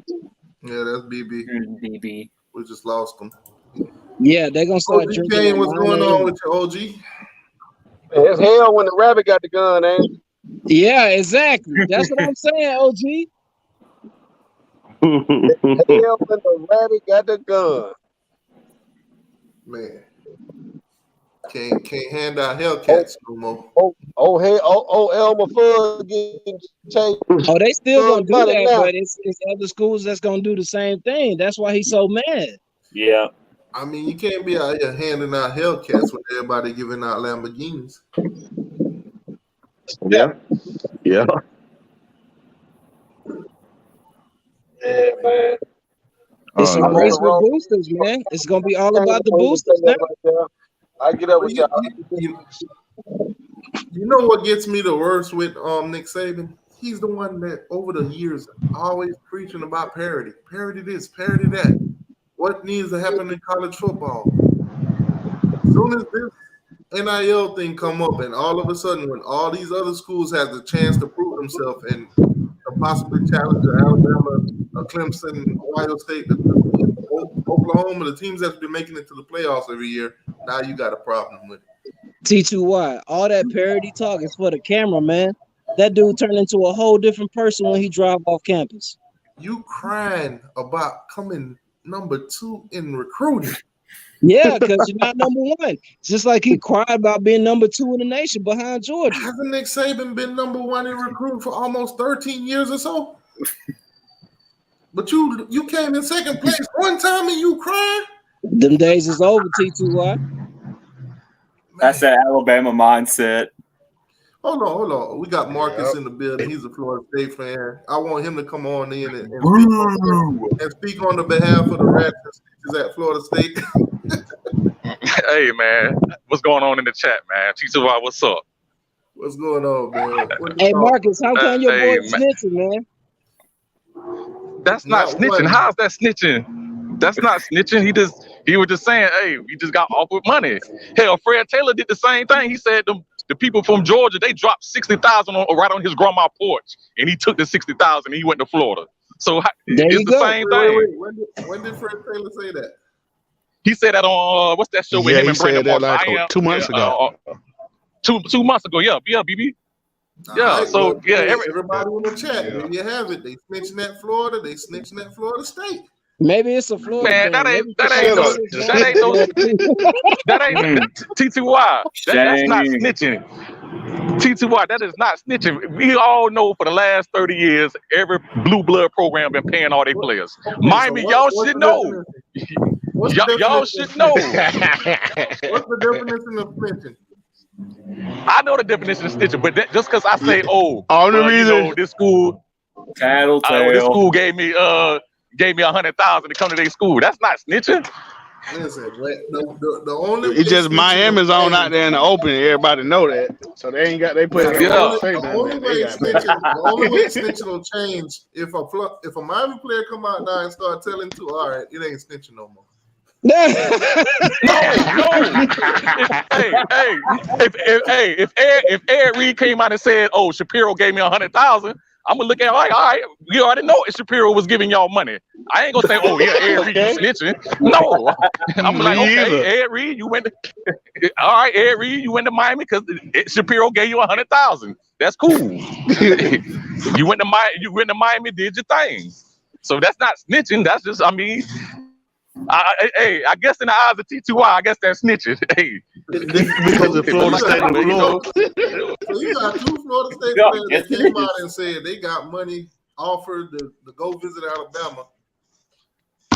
Yeah, that's BB. We just lost him. Yeah, they're gonna start OG drinking. Kane, what's going on with your OG? It's hell when the rabbit got the gun, ain't it? Yeah, exactly. That's what I'm saying, OG. Hell when the rabbit got the gun. Man. Can't hand out Hellcats no more. Elmer Fudd getting changed. Oh, they still gonna do that, now. But it's other schools that's gonna do the same thing. That's why he's so mad. Yeah. I mean, you can't be out here handing out Hellcats with everybody giving out Lamborghinis. Yeah. man. It's a I'm in race the with wrong. boosters, man. It's gonna be all about the boosters now. I get up But with y'all. you know what gets me the worst with Nick Saban? He's the one that over the years always preaching about parity. Parity this, parity that. What needs to happen in college football? As soon as this NIL thing come up, and all of a sudden, when all these other schools have the chance to prove themselves and possibly challenge Alabama, Clemson, Ohio State, Oklahoma, the teams that's been making it to the playoffs every year, now you got a problem with it. T2Y, all that parody talk is for the camera, man. That dude turned into a whole different person when he drive off campus. You crying about coming number 2 in recruiting. Yeah, because you're not number 1. Just like he cried about being number 2 in the nation behind Georgia. Hasn't Nick Saban been number 1 in recruiting for almost 13 years or so? But you came in second place one time and you cried? Them days is over, T2Y. That's that Alabama mindset. Hold on. We got Marcus in the building. He's a Florida State fan. I want him to come on in and speak on the behalf of the Rats at Florida State. Hey, man. What's going on in the chat, man? T2Y, what's up? What's going on, man? Hey, Marcus, how come your boy man. snitching, man? That's not snitching. How's that snitching? That's not snitching. He was just saying, hey, we just got offered money. Hell, Fred Taylor did the same thing. He said the people from Georgia, they dropped $60,000 right on his grandma's porch, and he took the $60,000 and he went to Florida. So it's the same thing. When did Fred Taylor say that? He said that on what's that show with him and Brandon Marshall? Like 2 months ago. 2 months ago, yeah, BB. Yeah, right, so well, yeah, everybody in the chat, there you have it. They snitching at Florida, they snitching at Florida State. Maybe it's a Florida man, thing. that ain't T2Y. That's not snitching. T2Y, that is not snitching. We all know for the last 30 years, every blue blood program been paying all their players. Miami, y'all should know. Y'all should know. What's the definition of snitching? I know the definition of snitching, but just because I say, this school, Tattletale. this school gave me $100,000 to come to their school. That's not snitching. Listen, the only it's just Miami's on out there in the open. Everybody know that, so they ain't got. They put it. The only way snitching will change if a Miami player come out now and start telling to, all right, it ain't snitching no more. No. If Ed Reed came out and said, "Oh, Shapiro gave me $100,000," I'm gonna look at it like, all right, we already know Shapiro was giving y'all money. I ain't gonna say, "Oh yeah, Ed Reed, you snitching." No, I'm like, okay, Ed Reed, you went to, all right, Ed Reed, you went to Miami because Shapiro gave you $100,000. That's cool. You went to Miami, did your thing. So that's not snitching. That's just, I mean. I guess in the eyes of T2Y, I guess that's snitching. Hey, because of Florida State, So you got 2 Florida State players that came out and said they got money offered to go visit Alabama.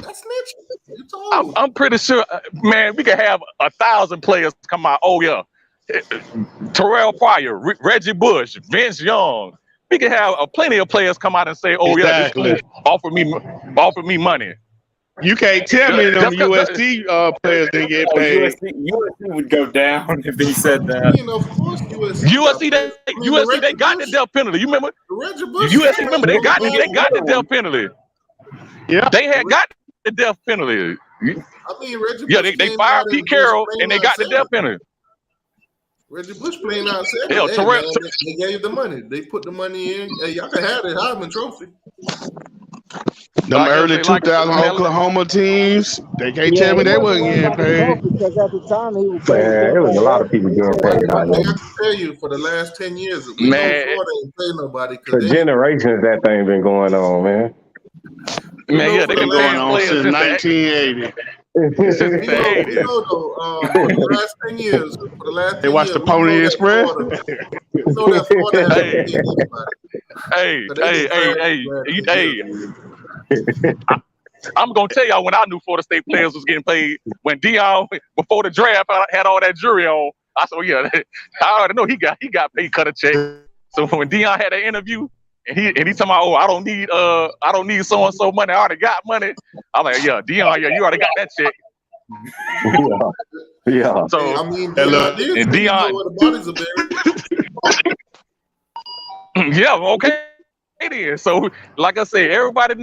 That's snitching. You told. I'm pretty sure, man. We could have 1,000 players come out. Oh yeah, Terrell Pryor, Reggie Bush, Vince Young. We could have plenty of players come out and say, "Oh yeah, this school offered me money." You can't tell me them USC players didn't get paid. USC would go down if he said that. I mean, of course, USC they got the death penalty. You remember? USC, remember they got the death penalty. Yeah, they had got the death penalty. I mean, Reggie Bush they fired Pete Carroll and they got the death penalty. Reggie Bush playing out said, they gave the money. They put the money in. Hey, y'all can have the Heisman Trophy. Them early 2000 Oklahoma teams, they can't tell me they wasn't getting paid. Because at the time he was there was a lot of people getting paid. I can tell you for the last 10 years, we know Florida ain't pay nobody. For generations, that thing been going on, man. Man, yeah, they been going on since 1980. For the last 10 years, they watched the Pony Express. I'm gonna tell y'all when I knew Florida State players was getting paid. When Deion before the draft had all that jury on, I said, "Yeah, I already know he got paid, cut a check." So when Deion had that interview, and he talking about, oh, I don't need so and so money. I already got money. I'm like, yeah, Deion, yeah, you already got that check. Yeah. So I mean, Hello. and you know Deion, where the bodies are buried. yeah, okay. It is. So, like I said, everybody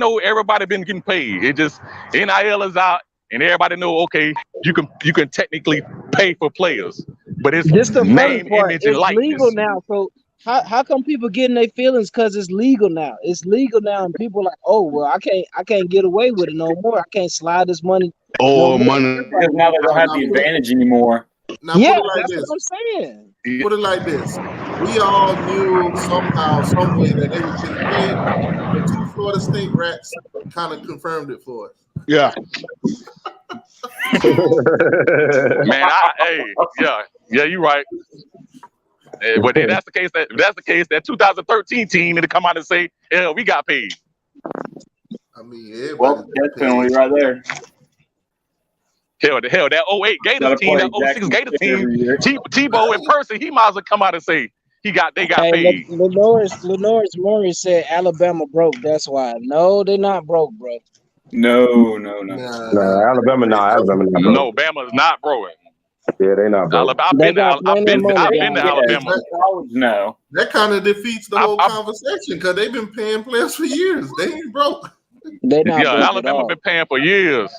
been getting paid. It just NIL is out, and everybody know. Okay, you can technically pay for players, but it's This the funny name, part. image, and It's legal likeness. now. So how come people getting their feelings? Because it's legal now. It's legal now, and people like, oh well, I can't get away with it no more. I can't slide this money no Or more. money. Because now they don't have the advantage anymore. Now Yeah, put it like that's this. what I'm saying. Put it like this. We all knew somehow, some way that they was getting paid, but 2 Florida State rats kind of confirmed it for us. Yeah. Man, yeah, you're right. But if that's the case, that 2013 team need to come out and say, yeah, we got paid. I mean, Well, death penalty right there. Hell, that 08 Gators team, that 06 Gators team, Tebow in person, he might as well come out and say they got Hey, paid. Lenoris Murray said Alabama broke. That's why. No, they're not broke, bro. No. No, Alabama not. No, Bama's not broke. Yeah, they not broke. I've They been got to plenty of money. Alabama. No. That kind of defeats the whole conversation because they've been paying players for years. They ain't broke. They not Yeah, broke Alabama at all. been paying for years.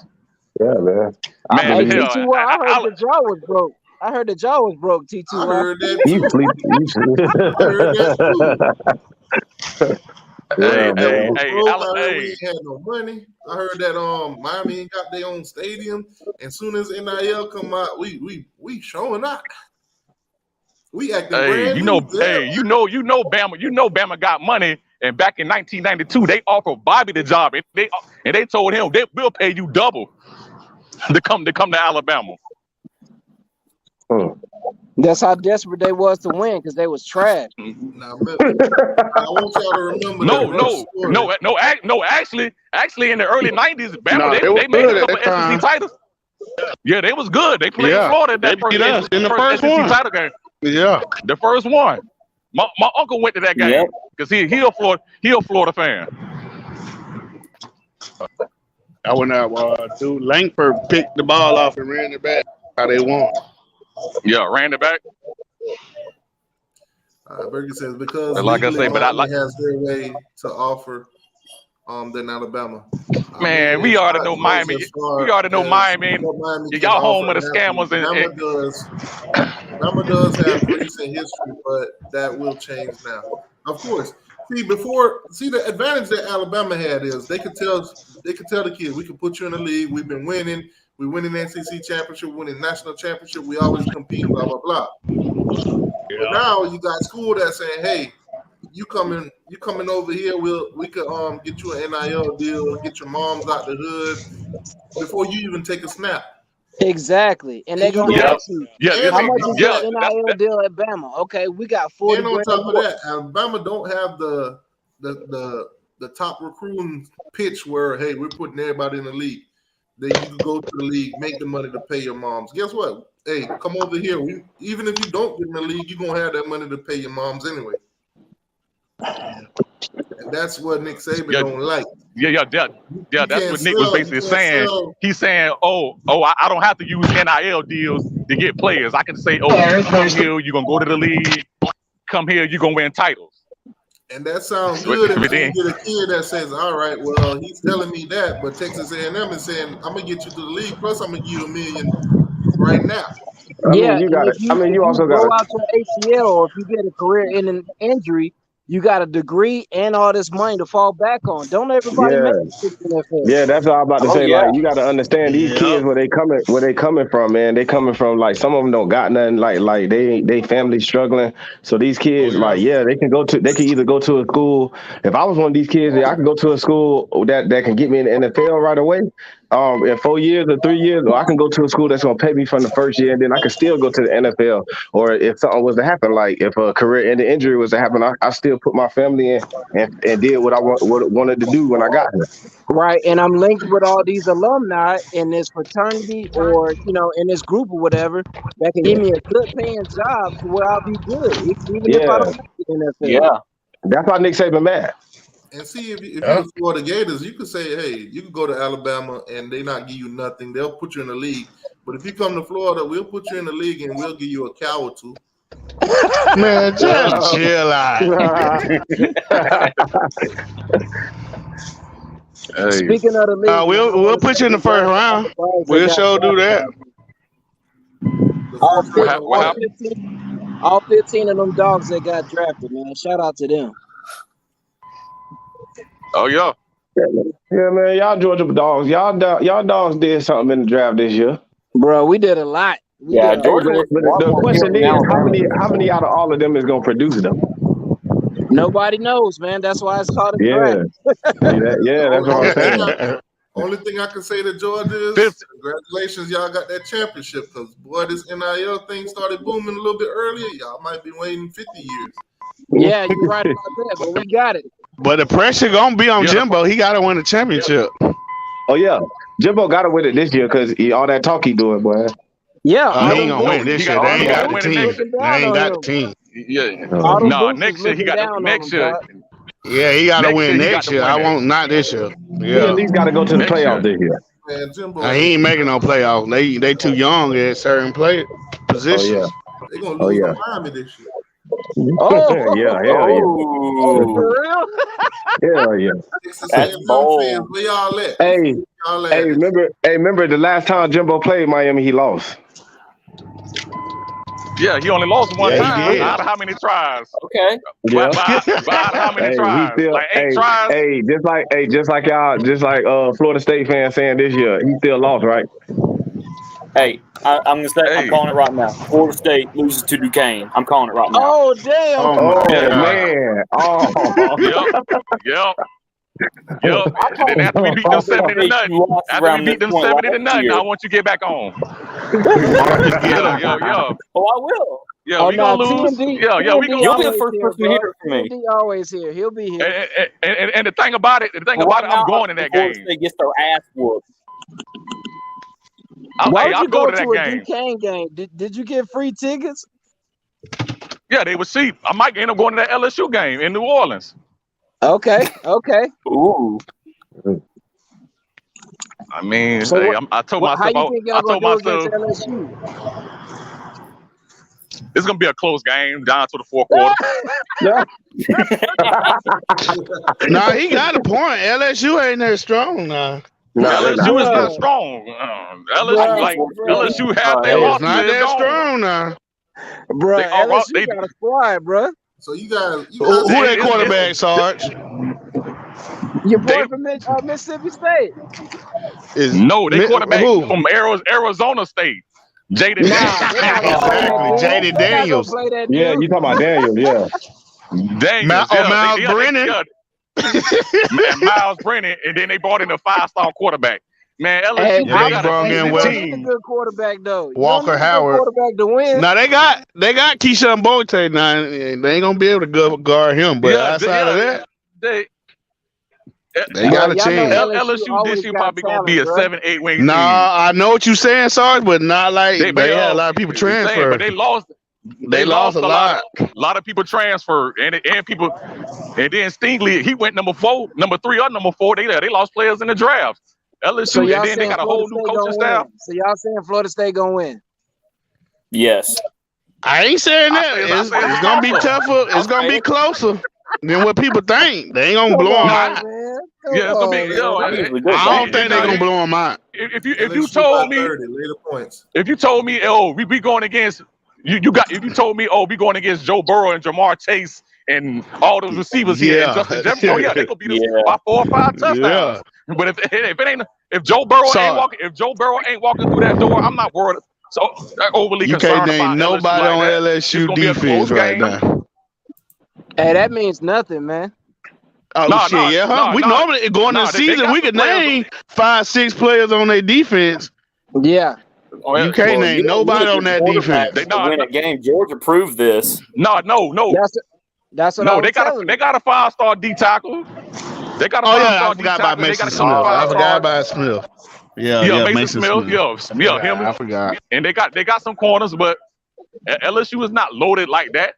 Yeah, man. Hey, Man, T2, hell, I heard the jaw was broke. I heard the jaw was broke, T2. I heard that You too. sleep. I heard that too. Hey, Yeah, man. I heard we ain't had no money. I heard that Miami ain't got their own stadium. And soon as NIL come out, we showing up. We acting brand new. Bama got money. And back in 1992, they offered Bobby the job, and they told him we'll pay you double to come to Alabama. That's how desperate they was to win because they was trash. Now, I want y'all to remember Actually, in the early 90s, Bama they made a couple SEC titles. Yeah, they was good. They played Florida that first SEC title game. Yeah, the first one. My uncle went to that game because he a Florida fan. I went out. Dude, Langford picked the ball off and ran it back. How they won. Yeah, ran it back. Berger says because like I say, but Miami has their way to offer than Alabama. Man, we already know Miami. We already know Miami. Y'all home of the scammers. Alabama does have recent history, but that will change now. Of course. The advantage that Alabama had is they could tell the kids, we can put you in the league. We've been winning. We win an SEC championship, winning national championship. We always compete, blah, blah, blah. Yeah. But now you got school that's saying, hey, you coming over here, we could get you an NIL deal, get your moms out the hood before you even take a snap. Exactly. And they're gonna ask you, how much is your NIL deal at Bama? Okay, we got 40 And on grand top of more. that, Alabama don't have the top recruiting pitch where, hey, we're putting everybody in the league. Then you can go to the league, make the money to pay your moms. Guess what? Hey, come over here. Even if you don't get in the league, you're going to have that money to pay your moms anyway. And that's what Nick Saban don't like. That's what Nick was basically saying. He's saying, I don't have to use NIL deals to get players. I can say, come here, you're going to go to the league. Come here, you're going to win titles. And that sounds good if you get a kid that says, all right, well, he's telling me that, but Texas A&M is saying, I'm going to get you to the league, plus I'm going to give you $1 million right now. You also got to out your ACL, or if you get a career-ending injury, you got a degree and all this money to fall back on. Don't everybody make it? Yeah, that's what I'm about to say. Like, you got to understand these kids where they coming from, man. They coming from, like, some of them don't got nothing. Like they family struggling. So these kids, they can either go to a school. If I was one of these kids, I could go to a school that can get me in the NFL right away. In 4 years or 3 years, or I can go to a school that's gonna pay me from the first year, and then I can still go to the NFL. Or if something was to happen, like if a career-ending injury was to happen, I still put my family in and did what I wanted to do when I got here. Right, and I'm linked with all these alumni in this fraternity, or in this group or whatever, that can give me a good paying job to where I'll be good, even if I don't make it in the NFL. Yeah. That's why Nick Saban mad. And see, if you're for the Gators, you could say, hey, you can go to Alabama and they not give you nothing. They'll put you in the league. But if you come to Florida, we'll put you in the league and we'll give you a cow or two. Man, just chill out. Speaking of the league, we'll put you in the first round. We'll sure do that. All 15 of them dogs that got drafted, man. Shout out to them. Oh yeah. Yeah, man. Y'all Georgia dogs. Y'all dogs did something in the draft this year. Bro, we did a lot. Georgia. The question is, how many out of all of them is gonna produce them? Nobody knows, man. That's why it's called a draft. Yeah, that's what I'm saying. Only thing I can say to Georgia is congratulations, y'all got that championship. Because boy, this NIL thing started booming a little bit earlier. Y'all might be waiting 50 years. Yeah, you're right about that, but we got it. But the pressure gonna be on Jimbo. He gotta win the championship. Oh yeah, Jimbo gotta win it this year because all that talk he doing, boy. Yeah, he ain't gonna win this year. They ain't got the team. They ain't got the team. Yeah, no, next year he got next year. Yeah, he gotta win next year. I want not this year. Yeah, he at least gotta go to the playoff this year. Man, Jimbo, he ain't making no playoff. They too young at certain positions. They're gonna lose to Miami this year. Oh, yeah. Oh, for real? Yeah. That's bold. Where y'all at? Hey, remember the last time Jimbo played Miami, he lost. Yeah, he only lost one time he did. out of how many tries? Okay. Yeah. But out of how many tries? Like 8 tries? Just like y'all, Florida State fans saying this year, he still lost, right? Hey, I'm gonna say I'm calling it right now. Florida State loses to Duquesne. I'm calling it right now. Oh damn! Oh man! Yep. And then after we beat them 70 to nothing, I want you to get back on. Yo. Oh, I will. Yeah, we gonna lose. TND, We gonna. You'll be the first person to hear it from me. TND always here. He'll be here. And the thing about it, I'm going in that game. They get their ass whooped. Why would you go to a game. Duquesne game? Did you get free tickets? Yeah, they were cheap. I might end up going to that LSU game in New Orleans. Okay. Ooh. I mean, So I told myself, it's gonna be a close game down to the fourth quarter. Nah, he got a point. LSU ain't that strong now. LSU is not strong. LSU have their losses. It's not that strong now. Bro, LSU got a squad, bro. So you guys who that quarterback, Sarge? Your boy from Mississippi State. They quarterback from Arizona State. Jaden Jaden Daniels. Yeah, you talking about Daniels, yeah. Miles Brennan. Miles Brennan, and then they brought in a 5-star quarterback. Man, LSU brought in a good quarterback though. Walker Howard. Quarterback to win. Now they got Keyshawn Bolte now. They ain't gonna be able to guard him, but outside of that, they got a chance. LSU this year probably gonna be a 7-8 win team. I know what you're saying, Sarge, but not like they had a lot of people transfer. But they lost. They lost a lot. A lot of people transferred, and then Stingley, he went number 4, number 3, or number 4. They lost players in the draft. LSU, and then they got a whole new coaching staff. So y'all saying Florida State gonna win? Yes. I ain't saying that. It's gonna be tougher. It's gonna be closer than what people think. They ain't gonna blow them out. Yeah, it's gonna be. I don't think they're gonna blow them out. If you told me, oh, we going against if you told me, oh, we going against Joe Burrow and Jamar Chase and all those receivers here, and Justin Jefferson, they gonna beat us by 4 or 5 touchdowns. Yeah. But if Joe Burrow ain't walking through that door, I'm not worried. So overly you concerned can't name nobody on LSU defense right now. Hey, that means nothing, man. Oh shit, we normally going in the season we could name 5-6 players on their defense. Yeah. You can't name nobody on that defense. They win a game. Georgia proved this. No. That's what they got a 5-star D tackle. They got a 5-star D tackle. I forgot about Mason Smith. I forgot about Smith. Yeah, Mason Smith. Yeah, him. I forgot. And they got some corners, but LSU is not loaded like that.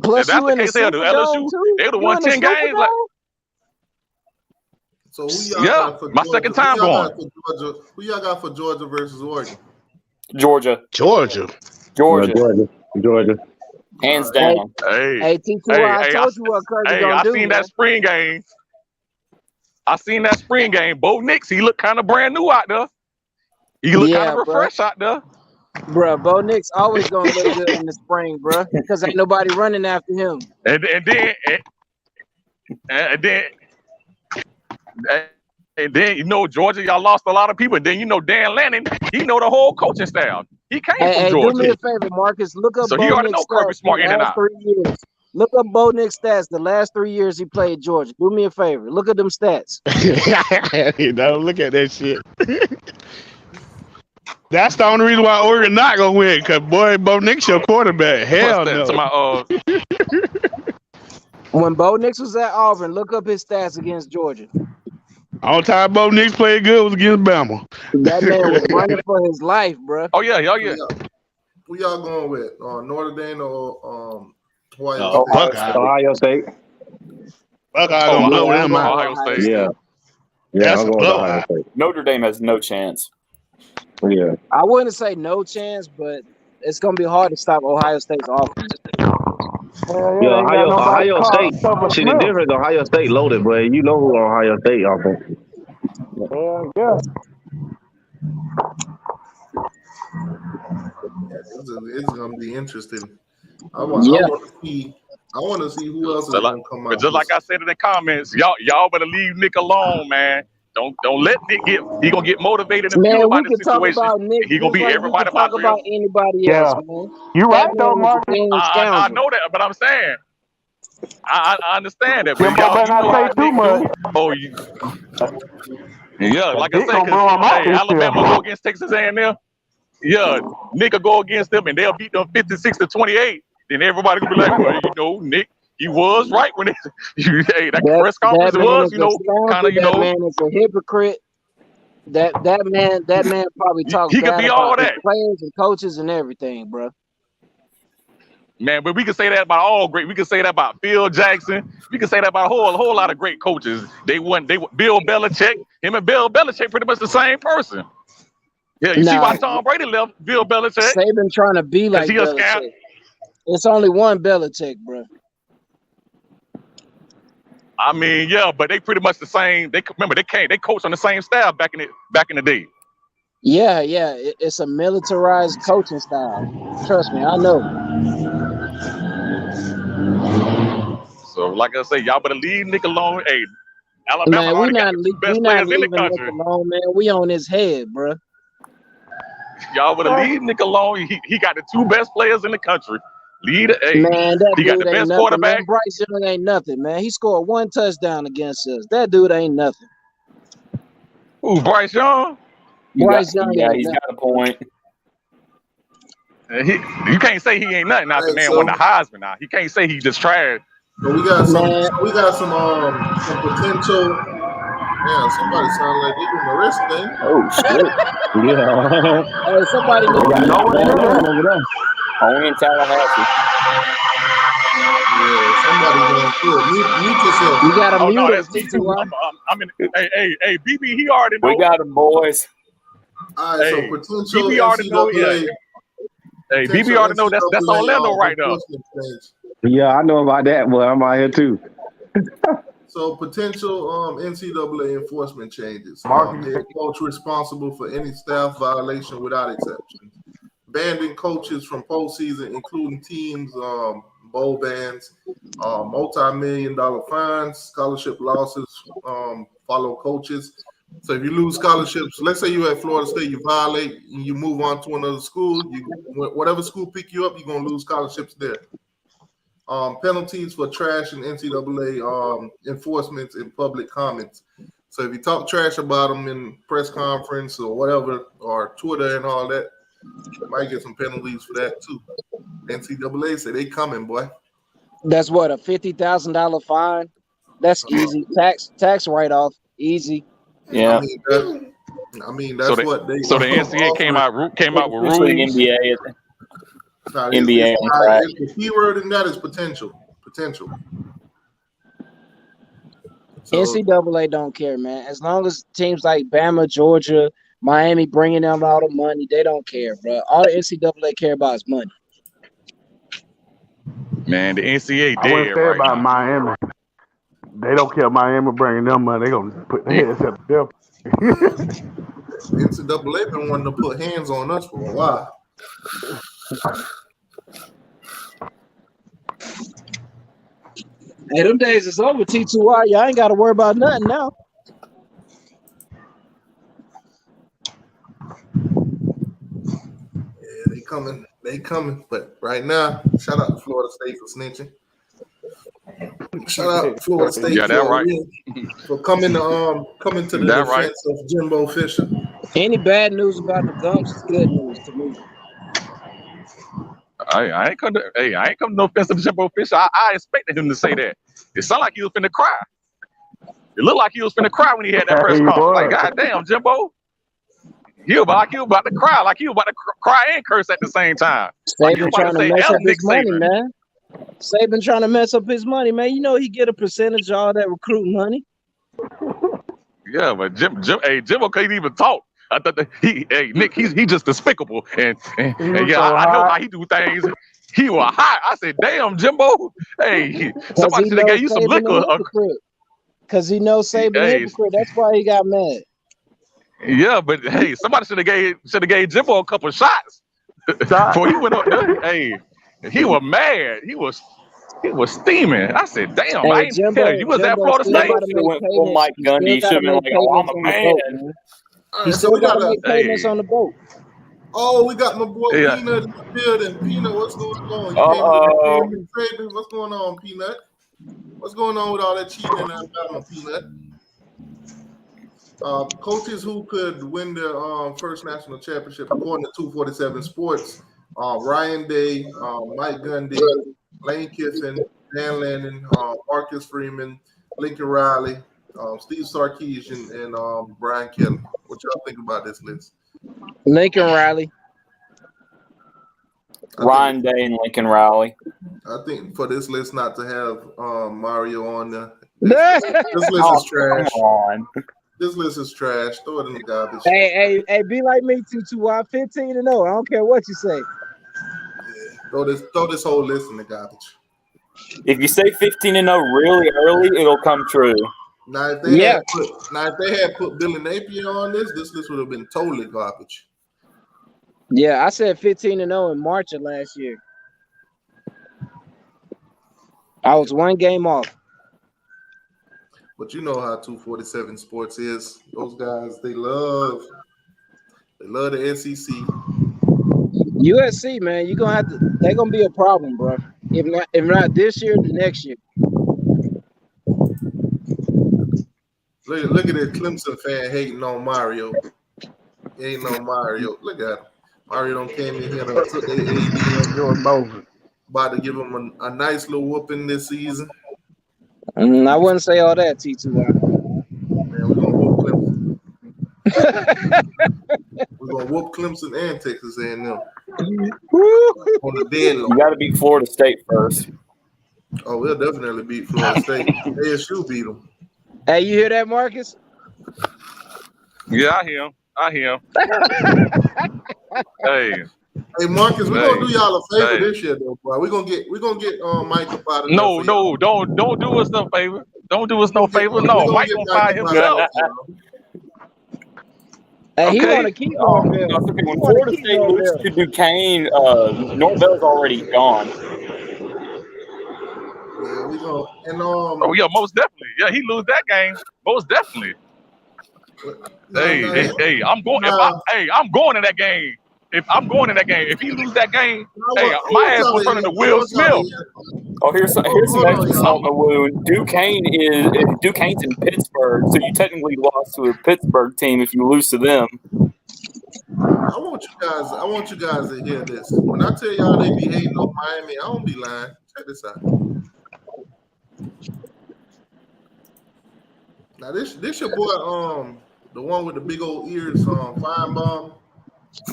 Plus, that's you the in the case, hell, the Superdome LSU, too. they would have You won in the 10 games. Like, Superdome? So who y'all yeah, got for my Georgia? second Who time y'all going. got for Georgia? Who y'all got for Georgia versus Oregon? Georgia. Georgia. Georgia. Georgia. Hands Hey, down. Hey, hey, T2, I told you what Kirby gonna I do, seen man. that spring game. Bo Nix, he looked kind of brand new out there. He looked kind of Yeah, bro. refreshed out there. Bruh, Bo Nix always gonna look good in the spring, bruh, because ain't nobody running after him. And then you know Georgia, y'all lost a lot of people. And then you know Dan Lanning, he know the whole coaching staff. He came from Hey, do Georgia, me a favor, Marcus. Look up so he Bo already Nix know Kirby stats the Smart in and last out. 3 years. Look up Bo Nix stats the last 3 years he played Georgia. Do me a favor. Look at them stats. Don't look at that shit. That's the only reason why Oregon not gonna win, cause boy, Bo Nix your quarterback. Hell What's that? no. To my When Bo Nix was at Auburn, look up his stats against Georgia. All time Bo Nix played good was against Bama. That man was running for his life, bro. Oh yeah. Who y'all going with? Notre Dame or Ohio Oh, State? Ohio State. Buckeye gonna blow them out. Ohio State. Yeah, That's I'm a going with Ohio blowout. State. Notre Dame has no chance. Yeah. I wouldn't say no chance, but it's gonna be hard to stop Ohio State's offense. Yeah, Ohio State. See, the difference, Ohio State loaded, but you know who Ohio State offense. Yeah. It's gonna be interesting. I want to see who else is gonna come out. Just like I said in the comments, y'all better leave Nick alone, man. Don't let Nick he gonna get motivated and fueled Man, by we the could talk situation. about Nick He gonna just beat like we everybody could talk about about anybody Yeah. else, man. You That right though, man is Mark. a damn I scoundrel. know that, but I'm saying I understand that, but Jimbo y'all, better you know not how say too Nick much. do. Oh, yeah, like I Dick say, gonna because blow him out hey, this Alabama year. go against Texas A&M. Yeah, Nick will go against them and they'll beat them 56-28. Then everybody gonna be like, well, you know, Nick, he was right when that press conference That man was, is a scoundrel. That man is a hypocrite. That man probably talks he could bad be about all his that. players and coaches and everything, bro. Man, but we can say that about all great. We can say that about Phil Jackson. We can say that about a whole lot of great coaches. Bill Belichick. Him and Bill Belichick pretty much the same person. Yeah, you see why Tom Brady left Bill Belichick? Saban trying to be like he a scout. Belichick. It's only one Belichick, bro. I mean, yeah, but they pretty much the same. They coached on the same staff back in the day. Yeah, it's a militarized coaching style. Trust me, I know. So, like I say, y'all better leave Nick alone. Hey, Alabama Man, we already got not the two best leaving players in the Nick country. alone, man. We on his head, bro. Y'all better leave Nick alone. He got the two best players in the country. Man, that he got dude the ain't best nothing, quarterback. man. Bryce Young ain't nothing, man. He scored 1 touchdown against us. That dude ain't nothing. Ooh, Bryce Young? Bryce Young ain't he's nothing. got a point. You can't say he ain't nothing. Now the man won the Heisman. Now he can't say he just tried. But we got some potential. Yeah, somebody sound like they doing the wrist thing. Oh shit! Yeah. Hey, somebody need to over there. Only in Tallahassee. Yeah, somebody going through it. Mute yourself. You gotta mute no, it, that's me too. T2. I'm in. Hey, BB, he already know. We got him, boys. All right, so Hey, potential BB already know. NCAA. Hey, BB already know that's Orlando right there. Yeah, I know about that, boy. I'm out here too. So potential NCAA enforcement changes. Head coach responsible for any staff violation without exception. Banning coaches from postseason, including teams, bowl bans, multi-million-dollar fines, scholarship losses follow coaches. So if you lose scholarships, let's say you're at Florida State, you violate and you move on to another school, whatever school pick you up, you're gonna lose scholarships there. Penalties for trash and NCAA enforcements in public comments. So if you talk trash about them in press conference or whatever, or Twitter and all that, you might get some penalties for that too. NCAA say they coming, boy. That's what, a $50,000 fine? That's easy. Tax write-off, easy. Yeah. I mean that's what they. So the NCAA came out with Especially rules. the NBA. NBA on track. The key word in that is potential. Potential. So, NCAA don't care, man. As long as teams like Bama, Georgia, Miami bringing them all the money, they don't care, bro. All the NCAA care about is money. Man, the NCAA I wouldn't dead say right about now. Miami. They don't care Miami bringing them money. They gonna put their hands up there. NCAA been wanting to put hands on us for a while. Hey, them days is over, T2Y. Y'all ain't got to worry about nothing now. Yeah, they coming. But right now, shout out to Florida State for snitching. Shout out to Florida State for coming to the defense of Jimbo Fisher. Any bad news about the Gumps is good news to me. I ain't come to no offense to Jimbo Fisher. I expected him to say that. It sounded like he was finna cry. It looked like he was finna cry when he had that press conference. Like, God damn, Jimbo. He was about to cry, like he was about to cry and curse at the same time. Like Saban trying to mess up his money, man. Saban trying to mess up his money, man. You know he get a percentage of all that recruiting money. Yeah, but Jimbo couldn't even talk. I thought that Nick, he's just despicable, and yeah, I know how he do things. He was hot. I said, "Damn, Jimbo! Hey, somebody should have gave you some liquor." Because he knows Saban hypocrite. That's why he got mad. Yeah, but hey, somebody should have gave Jimbo a couple shots before he went up there. Hey, he was mad. He was steaming. I said, "Damn, Hey, I ain't Jimbo, tell you. You was at Florida State." Went full Mike Gundy. He should have been like, "Oh, I'm a man." He still got to make payments on the boat. Oh, we got my boy Peanut in the building. Peanut, what's going on? What's going on, Peanut? What's going on with all that cheating in Alabama, Peanut? Coaches who could win their first national championship, according to 247 Sports, Ryan Day, Mike Gundy, Lane Kiffin, Dan Lannon, Marcus Freeman, Lincoln Riley, Steve Sarkisian, and Brian Kelly. What y'all think about this list? Lincoln Riley. Ryan Day and Lincoln Riley. I think for this list not to have Mario on there, this list is trash. Come on. This list is trash. Throw it in the garbage. Hey, be like me, 2-2. 15-0. I don't care what you say. Yeah. Throw this whole list in the garbage. If you say 15-0 really early, it'll come true. Now, if they had put Billy Napier on this list would have been totally garbage. Yeah, I said 15-0 in March of last year. I was one game off. But you know how 247 Sports is. Those guys, they love the SEC. USC, man, they're gonna be a problem, bro. If not this year, the next year. Look at that Clemson fan hating on Mario. Hating on Mario. Look at him. Mario don't came in here and took their AD. About to give him a nice little whooping this season. I wouldn't say all that, T2. Man, we're gonna whoop Clemson. We're gonna whoop Clemson and Texas A&M on the deadline. You got to beat Florida State first. Oh, we'll definitely beat Florida State. ASU beat them. Hey, you hear that, Marcus? Yeah, I hear him. Hey, Marcus, we're gonna do y'all a favor this year, though, bro. We're gonna get Mike up out of No, don't do us no favor. Don't do us no favor. No, Mike gonna fire himself. Hey, he want to keep Norvell. When Florida State loses to Duquesne, Norvell's already gone. Yeah, we go. And oh yeah, most definitely. Yeah, he lose that game. Most definitely. Hey, I'm going. I'm going to that game. If I'm going in that game, if he lose that game, my ass will turn into Will Smith. Oh, here's some extra salt in the wound. Duquesne's in Pittsburgh, so you technically lost to a Pittsburgh team if you lose to them. I want you guys to hear this. When I tell y'all they be hating on Miami, I don't be lying. Check this out. Now this your boy, the one with the big old ears, Feinbaum.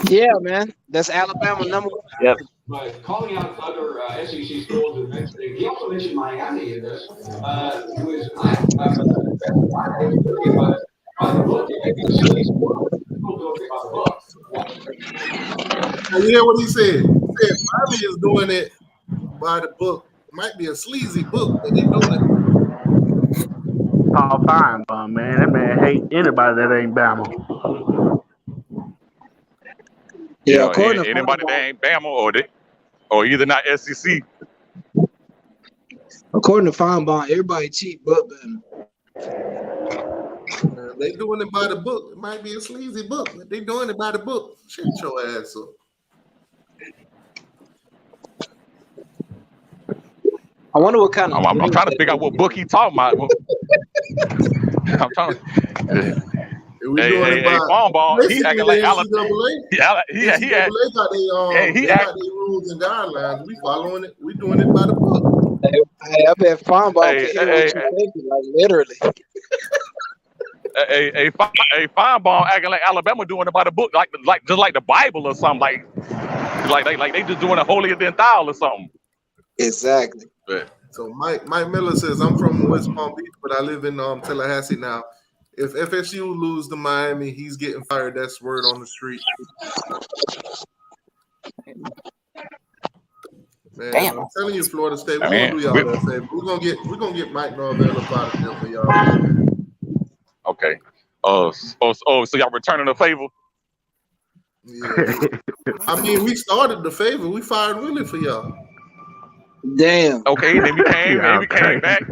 Yeah, man. That's Alabama #1. Yep. But calling out other SEC schools and things, he also mentioned Miami in this. Who is by the book? You hear what he said? He said Miami is doing it by the book. Might be a sleazy book, but they doing it. Paul Feinbaum, man. That man hate anybody that ain't Bama. Yeah, anybody that ain't Bama or either not SEC. According to Feinbaum, everybody cheat but Bama. They doing it by the book. It might be a sleazy book, but they doing it by the book. Shut your ass up. I wonder what kind of. I'm trying to figure out what book he talking about. I'm trying. Hey, Feinbaum, he acting like Alabama. He got their rules and guidelines. We following it. We doing it by the book. Hey, I bet Feinbaum can hear what you're thinking, like literally. Hey, Feinbaum acting like Alabama doing it by the book, like just like the Bible or something, like they just doing it holier than thou or something. Exactly. But, so Mike Miller says, I'm from West Palm Beach, but I live in Tallahassee now. If FSU lose to Miami, he's getting fired. That's word on the street. Man, damn. I'm telling you, Florida State, we're gonna do y'all that favor. We're gonna get Mike Norvell up out of there for y'all. Okay. So y'all returning the favor? Yeah. I mean, we started the favor. We fired Willie for y'all. Damn. Okay, then we came back.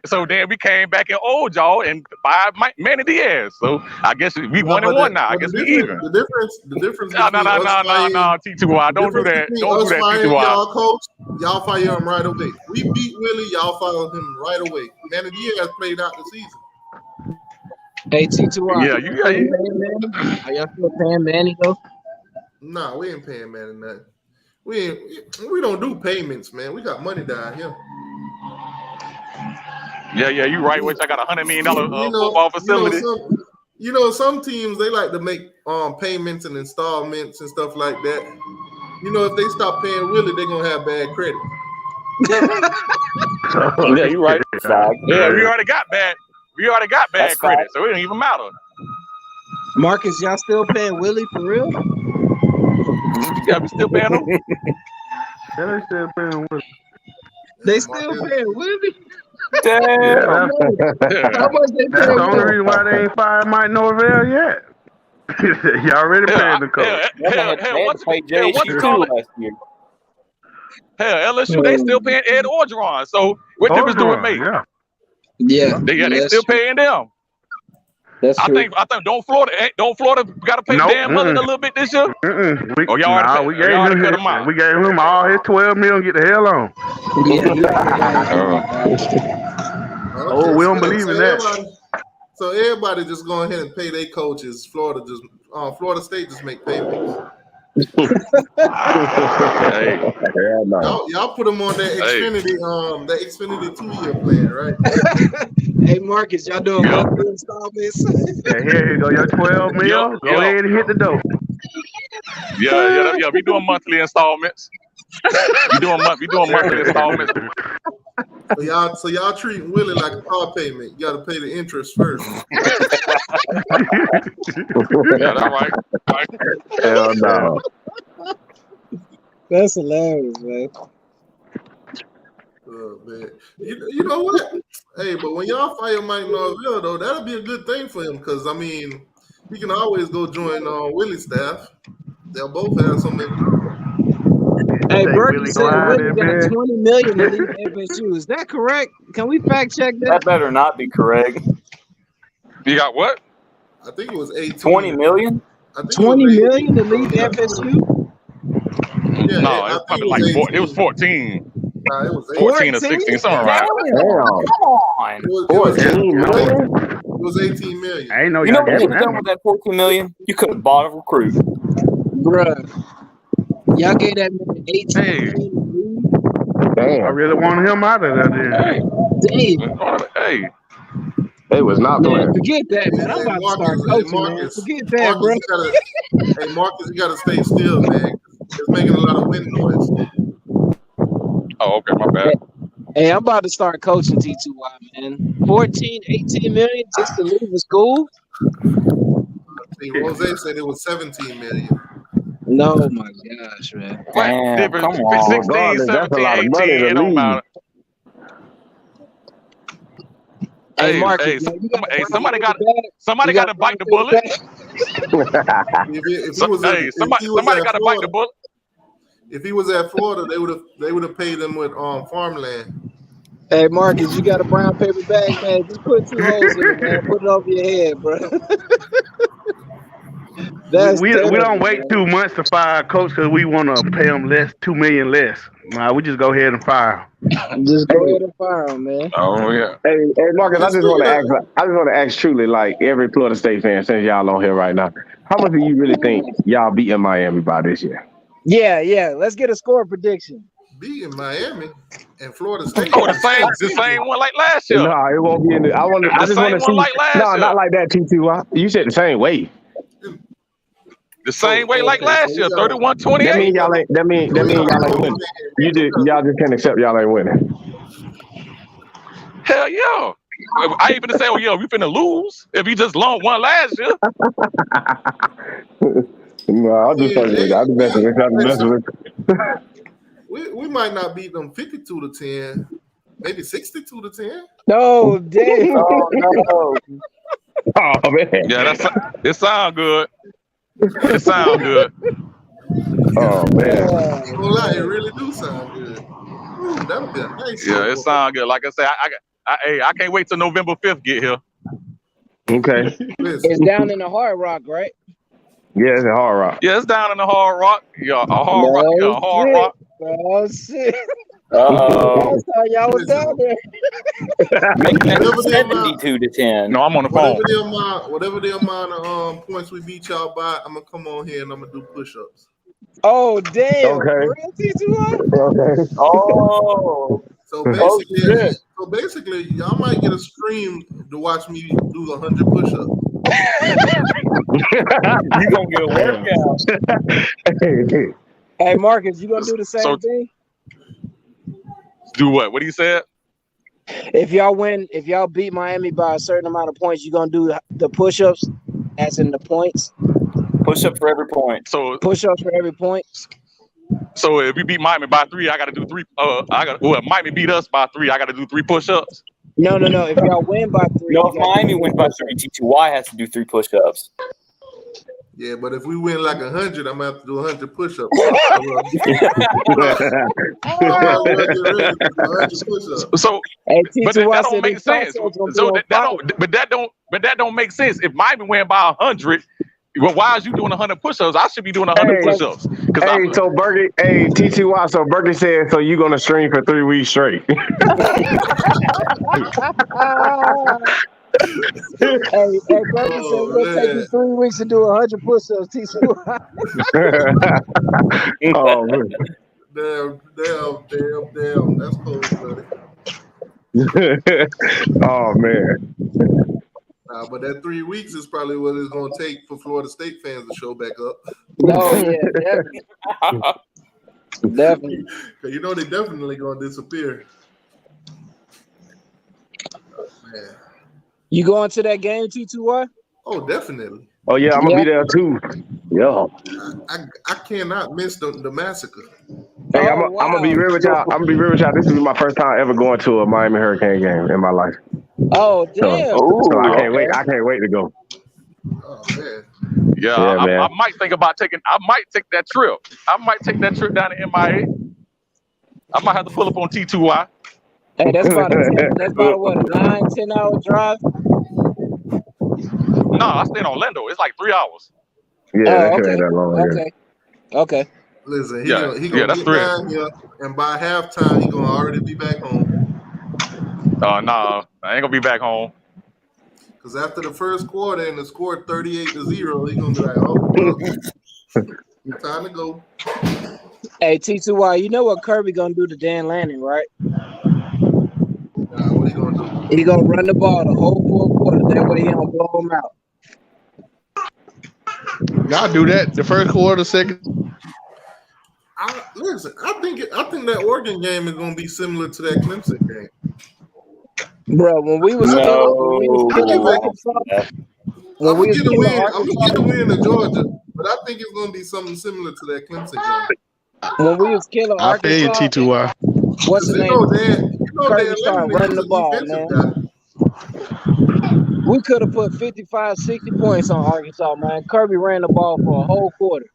So then we came back and owed y'all and fired Manny Diaz. So I guess we 1-1 now. I guess we even. The difference. No, T2Y. Don't do that. Don't do that, T2Y. Y'all coach, y'all fire him right away. We beat Willie, y'all fire him right away. Manny Diaz played out the season. Hey, T2Y. Yeah, you got it. Are y'all still paying Manny though? Nah, we ain't paying Manny nothing. We don't do payments, man. We got money down here. Yeah, you right. Which I got $100 million football facility. Some teams they like to make payments and installments and stuff like that. If they stop paying Willie, they're gonna have bad credit. Yeah, you right. Yeah, we already got bad credit, so it don't even matter. Marcus, y'all still paying Willie for real? Yeah, we still paying him. Yeah, they still paying Willie. They still paying Willie? Damn. Yeah, How much they that's paying the only reason why they ain't fired Mike Norvell yet. Y'all already paying the coach. What's it called? Hell, LSU, they still paying Ed Orgeron. So what difference do it make? Yeah, they still paying them. That's true. I think don't Florida got to pay Dan Mullen a little bit this year? We gave him all his $12 million. Get the hell on. Okay, we don't believe in that. So everybody just go ahead and pay their coaches. Florida State just make payments. Y'all put them on that Xfinity 2-year plan, right? Hey Marcus, y'all doing monthly installments? Here you go, your $12 million. Go ahead and hit the door. Yeah. We doing monthly installments. We doing monthly installments. So y'all treating Willie like a car payment. You got to pay the interest first. Yeah, that's right. Hell no. That's hilarious, man. Oh, man. You know what? Hey, but when y'all fire Mike Norvell, though, that'll be a good thing for him because, I mean, he can always go join Willie's staff. They'll both have something. Hey, Berkey said Willie got $20 million to leave FSU. Is that correct? Can we fact check that? That better not be correct. You got what? I think it was 18. 20 million? $20 million to leave FSU? Yeah, no, it was probably like 14. It was 14. Nah, it was 14 or 16, something right. Come on. It was 18 million. I ain't know you know what you could have done with that 14 million? You could have bought a recruit. Bruh. Y'all gave that man 18 million. Damn. I really wanted him out of there then. Damn. Hey. They was not playing. Forget that, man. I'm about to start coaching, man. Forget that, bro. Marcus, you gotta stay still, man. It's making a lot of wind noise. Oh, okay, my bad. Hey, I'm about to start coaching T2Y, man. 14, 18 million just to leave the school? See, Rose said it was 17 million. No, my gosh, man. Damn, come on. 16, Regardless, that's a 17, lot of money 18, to it don't leave. matter. Hey, Hey, Marcus, hey, man, you got a brown somebody paper got bag? to bite the bullet. If he was at, if he was Somebody at got to bite the Florida, bullet. if he was at Florida, they would have paid him with farmland. Hey, Marcus, you got a brown paper bag, man? Just put 2 holes in it, man. Put it over your head, bro. That's We terrible, don't wait man. 2 months to fire a coach because we want to pay him less, $2 million less. Nah, we just go ahead and fire him. Just go ahead and fire him, man. Oh yeah. Hey, Marcus, I just want to ask truly, like every Florida State fan, since y'all on here right now, how much do you really think y'all beating Miami by this year? Yeah. Let's get a score prediction. Beating Miami and Florida State. Oh, the same one like last year. No, it won't be in the. I just want to see. Like last No, year. not like that, T2Y. You said the same way. The same way like last year, 31-28. That mean y'all ain't. That mean y'all ain't winning. Y'all just can't accept y'all ain't winning. Hell yeah. I ain't finna say, oh yeah, we finna lose if you just won last year. No, I'll just fucking with you. I'll just messing with you. We might not beat them 52-10, maybe 62-10. No, damn. Oh man. Yeah, it sound good. It sound good. Oh man. Ain't gonna lie, it really do sound good. Ooh, that would be a nice. Yeah, it sound good. Like I say, I can't wait till November 5th get here. Okay. It's down in the Hard Rock, right? Yeah, it's a Hard Rock. Yeah, it's down in the Hard Rock. Yeah, a Hard Rock. Yeah, a Hard Rock. Oh shit. Uh-oh. That's how y'all was down there. Making that 72-10. No, I'm on the phone. Whatever the amount of points we beat y'all by, I'm gonna come on here and I'm gonna do push-ups. Oh damn. Okay. Real T2Y? Okay. Oh. So basically, y'all might get a stream to watch me do 100 push-ups. You gonna get a workout. Hey Marcus, you gonna do the same thing? Do what? What do you say? If y'all beat Miami by a certain amount of points, you gonna do the push-ups, as in the points. Push up for every point. So push-ups for every point. So if we beat Miami by 3, I gotta do 3. Miami beat us by 3, I gotta do 3 push-ups. No. If y'all win by 3, no. If Miami wins by 3, T2Y has to do 3 push-ups. Yeah, but if we win like 100, I'm gonna have to do 100 push-ups. So, but that don't make sense. So that don't make sense. If Miami win by 100, well, why is you doing 100 push-ups? I should be doing 100 push-ups. So Bergie, T2Y. So Bergie said, so you gonna stream for 3 weeks straight? Bergie said it's gonna take you 3 weeks to do 100 push-ups. T2Y. Oh man. Damn. That's cold, buddy. Oh man. But that 3 weeks is probably what it's going to take for Florida State fans to show back up. Oh, yeah, definitely. Because you know they're definitely going to disappear. Oh, man. You going to that game, T2Y? Oh, definitely. Oh, yeah, I'm going to be there, too. Yeah. I cannot miss the massacre. Hey, I'm gonna be real with y'all. This is my first time ever going to a Miami Hurricane game in my life. Oh damn! So I can't wait. I can't wait to go. Oh man. Yeah, man. I might think about taking. I might take that trip. I might take that trip down to MIA. I might have to pull up on T2Y. Hey, that's about a what, a 9-10 hour drive? No, I stay in Orlando. It's like 3 hours. Yeah, that ain't that long. Okay. Listen, he gonna that's get 3. down here, and by halftime, he gonna already be back home. Nah, I ain't gonna be back home. Because after the first quarter and the score 38-0, he gonna be like, "Oh, it's time to go." Hey, T2Y, you know what Kirby gonna do to Dan Lanning, right? What he gonna do? He gonna run the ball the whole 4th quarter. That way he don't blow him out. Y'all do that the first quarter, second. Listen, I think that Oregon game is going to be similar to that Clemson game. Bro, when we was I'm gonna get a win in Georgia, but I think it's gonna be something similar to that Clemson game. When we was killing I feel you, Arkansas, T2Y. what's his name? Kirby started running the ball, man. We could have put 55, 60 points on Arkansas, man. Kirby ran the ball for a whole quarter.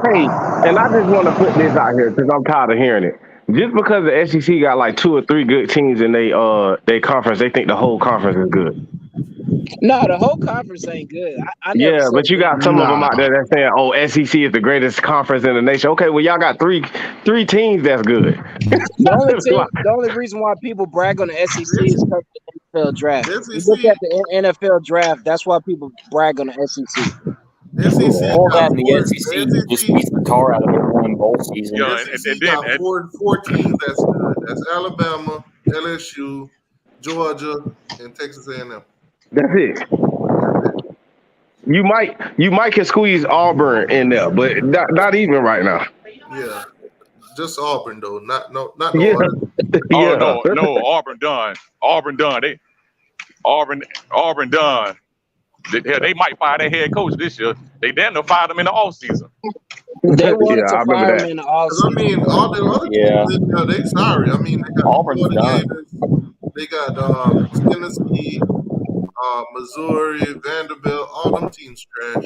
Hey, and I just want to put this out here because I'm tired of hearing it. Just because the SEC got like 2 or 3 good teams in they conference, they think the whole conference is good. No, the whole conference ain't good. I never Yeah, said but you got some of them out there that saying, "Oh, SEC is the greatest conference in the nation." Okay, well, y'all got three teams that's good. The only reason why people brag on the SEC is because of the NFL draft. You look at the NFL draft, that's why people brag on the SEC. All that in the SEC just beats the tar out of everyone in bowl season. Yeah, SEC got four teams that's good. That's Alabama, LSU, Georgia, and Texas A&M. That's it. You might can squeeze Auburn in there, but not even right now. Yeah, just Auburn though, not no Yeah. other. Oh no, Auburn done. Auburn done. Auburn done. They might fire their head coach this year. They damn near fired him in the offseason. They wanted to fire him in the offseason. I mean, all the other teams in there, they sorry. I mean, they got Auburn's done. They got Tennessee, Missouri, Vanderbilt. All them teams trash.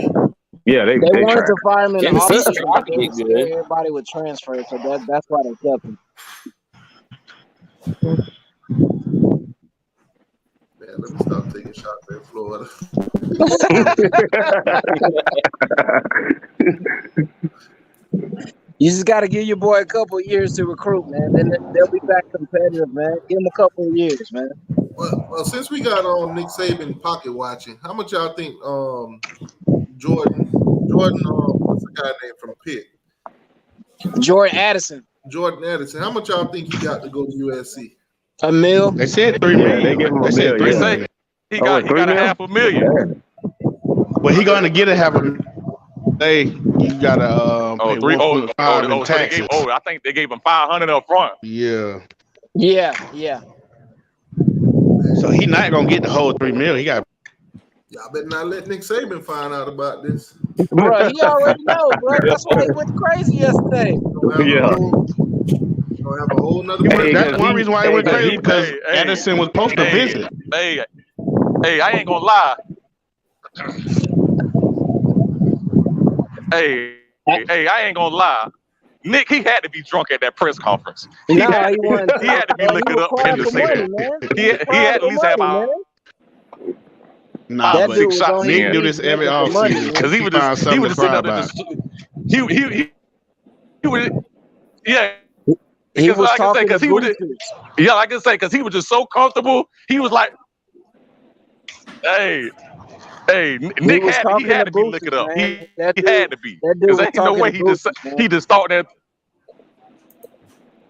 Yeah, they wanted to fire him in the Tennessee's offseason. trying to get good. Everybody would transfer, so that's why they kept him. Man, let me stop taking shots at Florida. You just got to give your boy a couple of years to recruit, man. Then they'll be back competitive, man. Give him a couple of years, man. Well, since we got on Nick Saban pocket watching, how much y'all think Jordan, what's the guy name from Pitt? Jordan Addison. How much y'all think he got to go to USC? $1 million. They said $3 million. They give him $1 million. They say he got a $500,000. Well, he going to get a $500,000. You got to pay 1.5 in taxes. I think they gave him $500 up front. Yeah. Yeah. So he not gonna get the whole $3 million. He got. Y'all better not let Nick Saban find out about this. Bro, he already knows, bro. That's why he went crazy yesterday. Gonna have a whole nother. That's one reason why he went crazy because Anderson was supposed to visit. Hey, I ain't gonna lie. Hey, I ain't gonna lie. Nick, he had to be drunk at that press conference. He had to be looking up and to say that. He had at least have our. Nah, but six shots Nick in. do this every offseason Because he was just sitting up there. He was He was like talking because he was like I say because he was just so comfortable. He was like, hey, Nick he had to be looking up. He had to be because ain't no way he just thought that.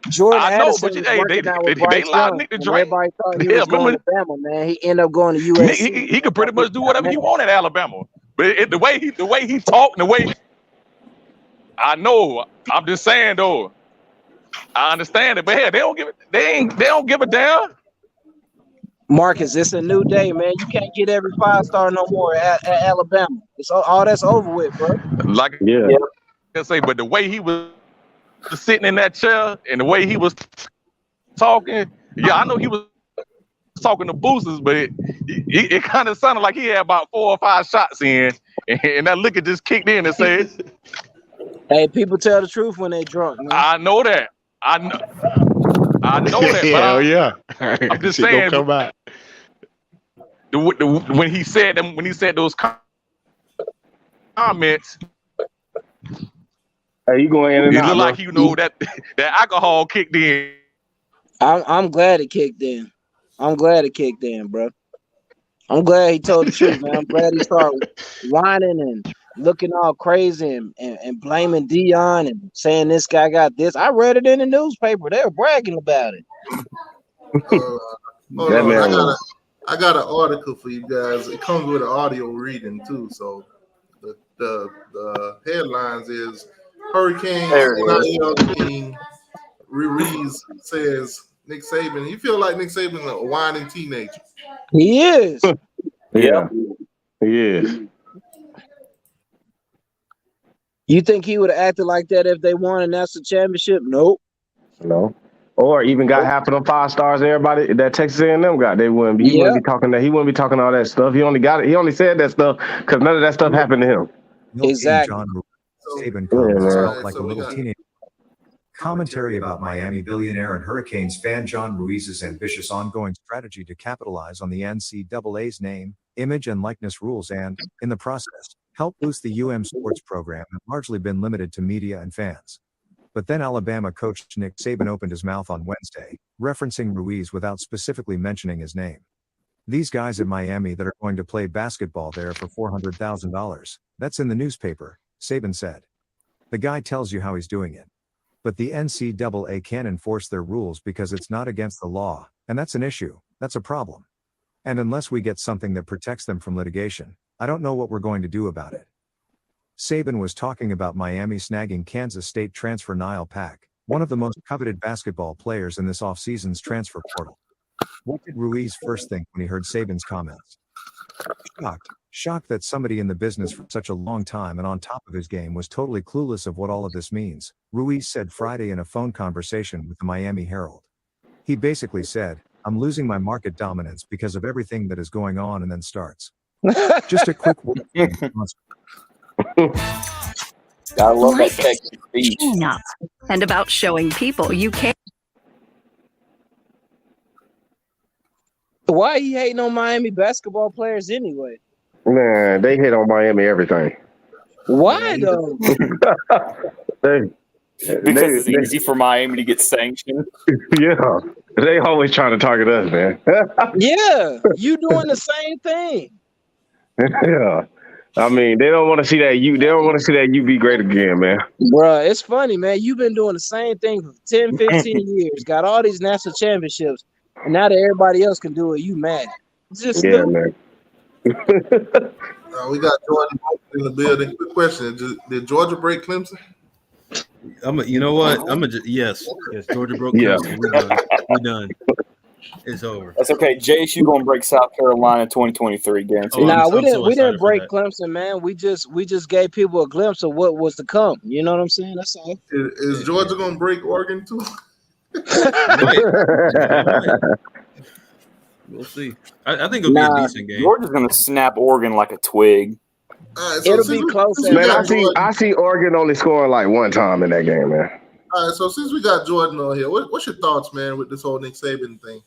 Jordan I know, Addison but was they working out with Bryce allowed Young, Nick to and drink. everybody thought he was going to Alabama, man. He ended up going to USC. He could pretty much do whatever he wanted at Alabama. But the way he talked, and the way I know, I'm just saying though, I understand it. But hey, they don't give a damn. Marcus, it's a new day, man. You can't get every 5-star no more at Alabama. It's all that's over with, bro. Like I say, but the way he was sitting in that chair and the way he was talking, I know he was talking to boosters, but it kind of sounded like he had about 4 or 5 shots in, and that liquor just kicked in and said, "Hey, people tell the truth when they drunk, man." I know that. I know that. But I'm just saying. Come back. When he said those comments, you going in and out? It looked like that alcohol kicked in. I'm glad it kicked in. I'm glad it kicked in, bro. I'm glad he told the truth, man. I'm glad he started whining and looking all crazy and blaming Deion and saying this guy got this. I read it in the newspaper. They were bragging about it. I got an article for you guys. It comes with an audio reading too. So the headlines is Hurricanes There it is. NIL King Ruiz says Nick Saban. You feel like Nick Saban's a whining teenager. He is. Yeah, he is. You think he would have acted like that if they won a national championship? Nope. No. Or even got half of them 5 stars everybody that Texas A&M got. They wouldn't be. He wouldn't be talking that. He wouldn't be talking all that stuff. He only said that stuff because none of that stuff happened to him. Exactly. John Saban comments felt like so a little teenager. Commentary about Miami billionaire and Hurricanes fan John Ruiz's ambitious ongoing strategy to capitalize on the NCAA's name, image, and likeness rules and, in the process, help boost the UM sports program have largely been limited to media and fans. But then Alabama coach Nick Saban opened his mouth on Wednesday, referencing Ruiz without specifically mentioning his name. These guys at Miami that are going to play basketball there for $400,000, that's in the newspaper, Saban said. The guy tells you how he's doing it. But the NCAA can't enforce their rules because it's not against the law, and that's an issue, that's a problem. And unless we get something that protects them from litigation, I don't know what we're going to do about it. Saban was talking about Miami snagging Kansas State transfer Niall Pack, one of the most coveted basketball players in this offseason's transfer portal. What did Ruiz first think when he heard Saban's comments? Shocked that somebody in the business for such a long time and on top of his game was totally clueless of what all of this means, Ruiz said Friday in a phone conversation with the Miami Herald. He basically said, I'm losing my market dominance because of everything that is going on, and then starts. Just a quick word. I love that Texas speech. And about showing people you care. Why he hating on Miami basketball players anyway? Man, they hit on Miami everything. Why though? Because it's easy for Miami to get sanctioned. Yeah, they always trying to target us, man. Yeah, you doing the same thing. Yeah, I mean, they don't want to see that you. They don't want to see that you be great again, man. Bruh, it's funny, man. You've been doing the same thing for 10, 15 years. Got all these national championships, and now that everybody else can do it, you mad? It's just stupid. Man. We got Jordan in the building. Quick question: did Georgia break Clemson? You know what? Yes. Georgia broke Clemson. We're done. It's over. That's okay. JSU gonna break South Carolina 2023, guaranteed. Nah, we didn't break Clemson, man. We just gave people a glimpse of what was to come. You know what I'm saying? That's all. Is Georgia gonna break Oregon too? We'll see. I think it'll be a decent game. Georgia's gonna snap Oregon like a twig. It'll be close. Man, I see Oregon only scoring like one time in that game, man. All right, so since we got Jordan on here, what's your thoughts, man, with this whole Nick Saban thing?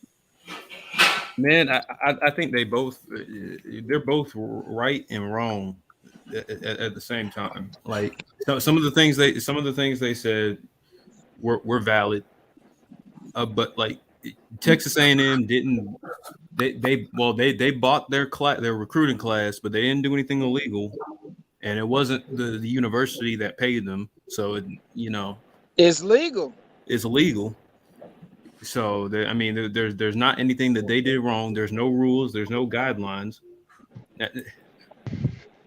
Man, I think they're both right and wrong at the same time. Like some of the things they said were valid, but like Texas A&M didn't. They bought their recruiting class, but they didn't do anything illegal, and it wasn't the university that paid them. So it's legal. It's illegal. So there's not anything that they did wrong. There's no rules. There's no guidelines.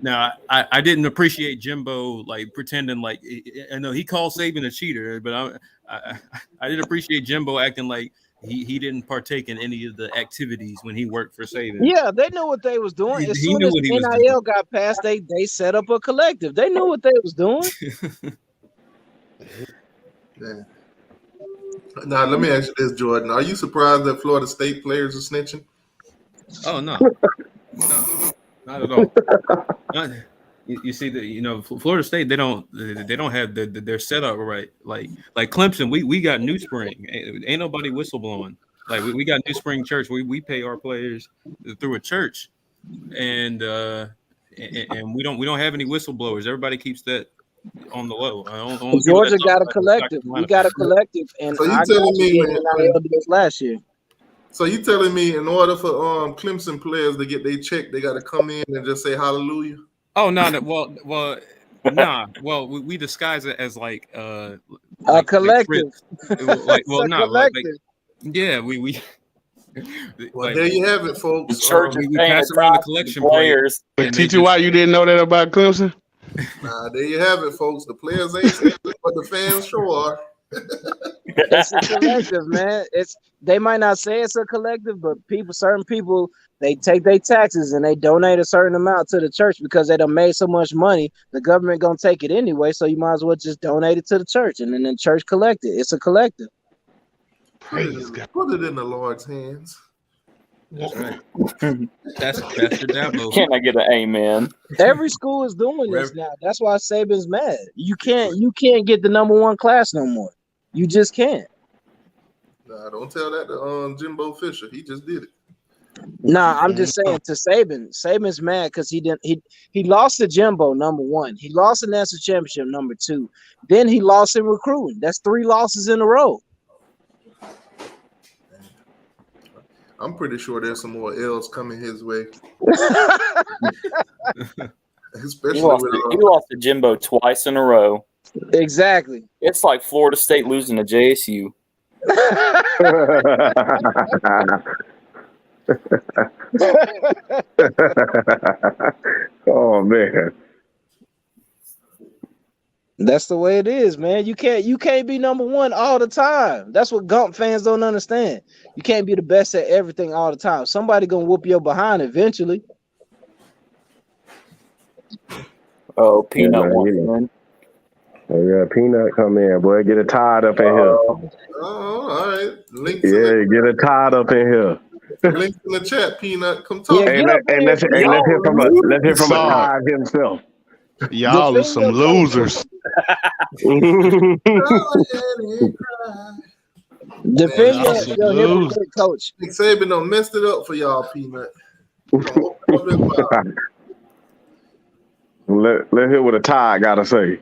Now I didn't appreciate Jimbo like pretending like I know he called Saban a cheater, but I didn't appreciate Jimbo acting like he didn't partake in any of the activities when he worked for Saban. Yeah, they knew what they was doing. As He soon knew as what he was NIL got passed, they set up a collective. They knew what they was doing. Yeah. Now let me ask you this, Jordan: are you surprised that Florida State players are snitching? Oh no, not at all. You see that Florida State they don't have their setup right. Like Clemson, we got New Spring. Ain't nobody whistleblowing. Like we got New Spring Church. We pay our players through a church, and we don't have any whistleblowers. Everybody keeps that on the low. Georgia got a collective. We got a collective, and so I telling me NIL deals last year. So you telling me in order for Clemson players to get their check, they got to come in and just say hallelujah? Oh no! Well, we disguise it as like a collective. Yeah, we. Well, there you have it, folks. The church we pass around the collection players. But TTY, you didn't know that about Clemson? Nah, there you have it, folks. The players ain't saying it, but the fans sure are. It's a collective, man. They might not say it's a collective, but certain people, they take their taxes and they donate a certain amount to the church because they done made so much money. The government gonna take it anyway, so you might as well just donate it to the church, and then the church collect it. It's a collective. Praise God. Put it in the Lord's hands. That's right. That's Pastor Dabo. Can I get an amen? Every school is doing this now. That's why Saban's mad. You can't get the number one class no more. You just can't. Nah, don't tell that to Jimbo Fisher. He just did it. Nah, I'm just saying to Saban. Saban's mad because he lost to Jimbo, number one. He lost the national championship, number two. Then he lost in recruiting. That's 3 losses in a row. I'm pretty sure there's some more L's coming his way. Especially He lost to Jimbo twice in a row. Exactly. It's like Florida State losing to JSU. Oh man. That's the way it is, man. You can't be number one all the time. That's what Gump fans don't understand. You can't be the best at everything all the time. Somebody gonna whoop your behind eventually. Oh, Peanut one. Oh yeah, Peanut come in, boy. Get it tied up in here. Oh, all right. Links get it tied up in here. Links in the chat, Peanut. Come talk. And let's hear from a Tide himself. Y'all are some losers. Defend your hypocrite coach. Nick Saban done messed it up for y'all, Peanut. Let's hear what a Tide gotta say.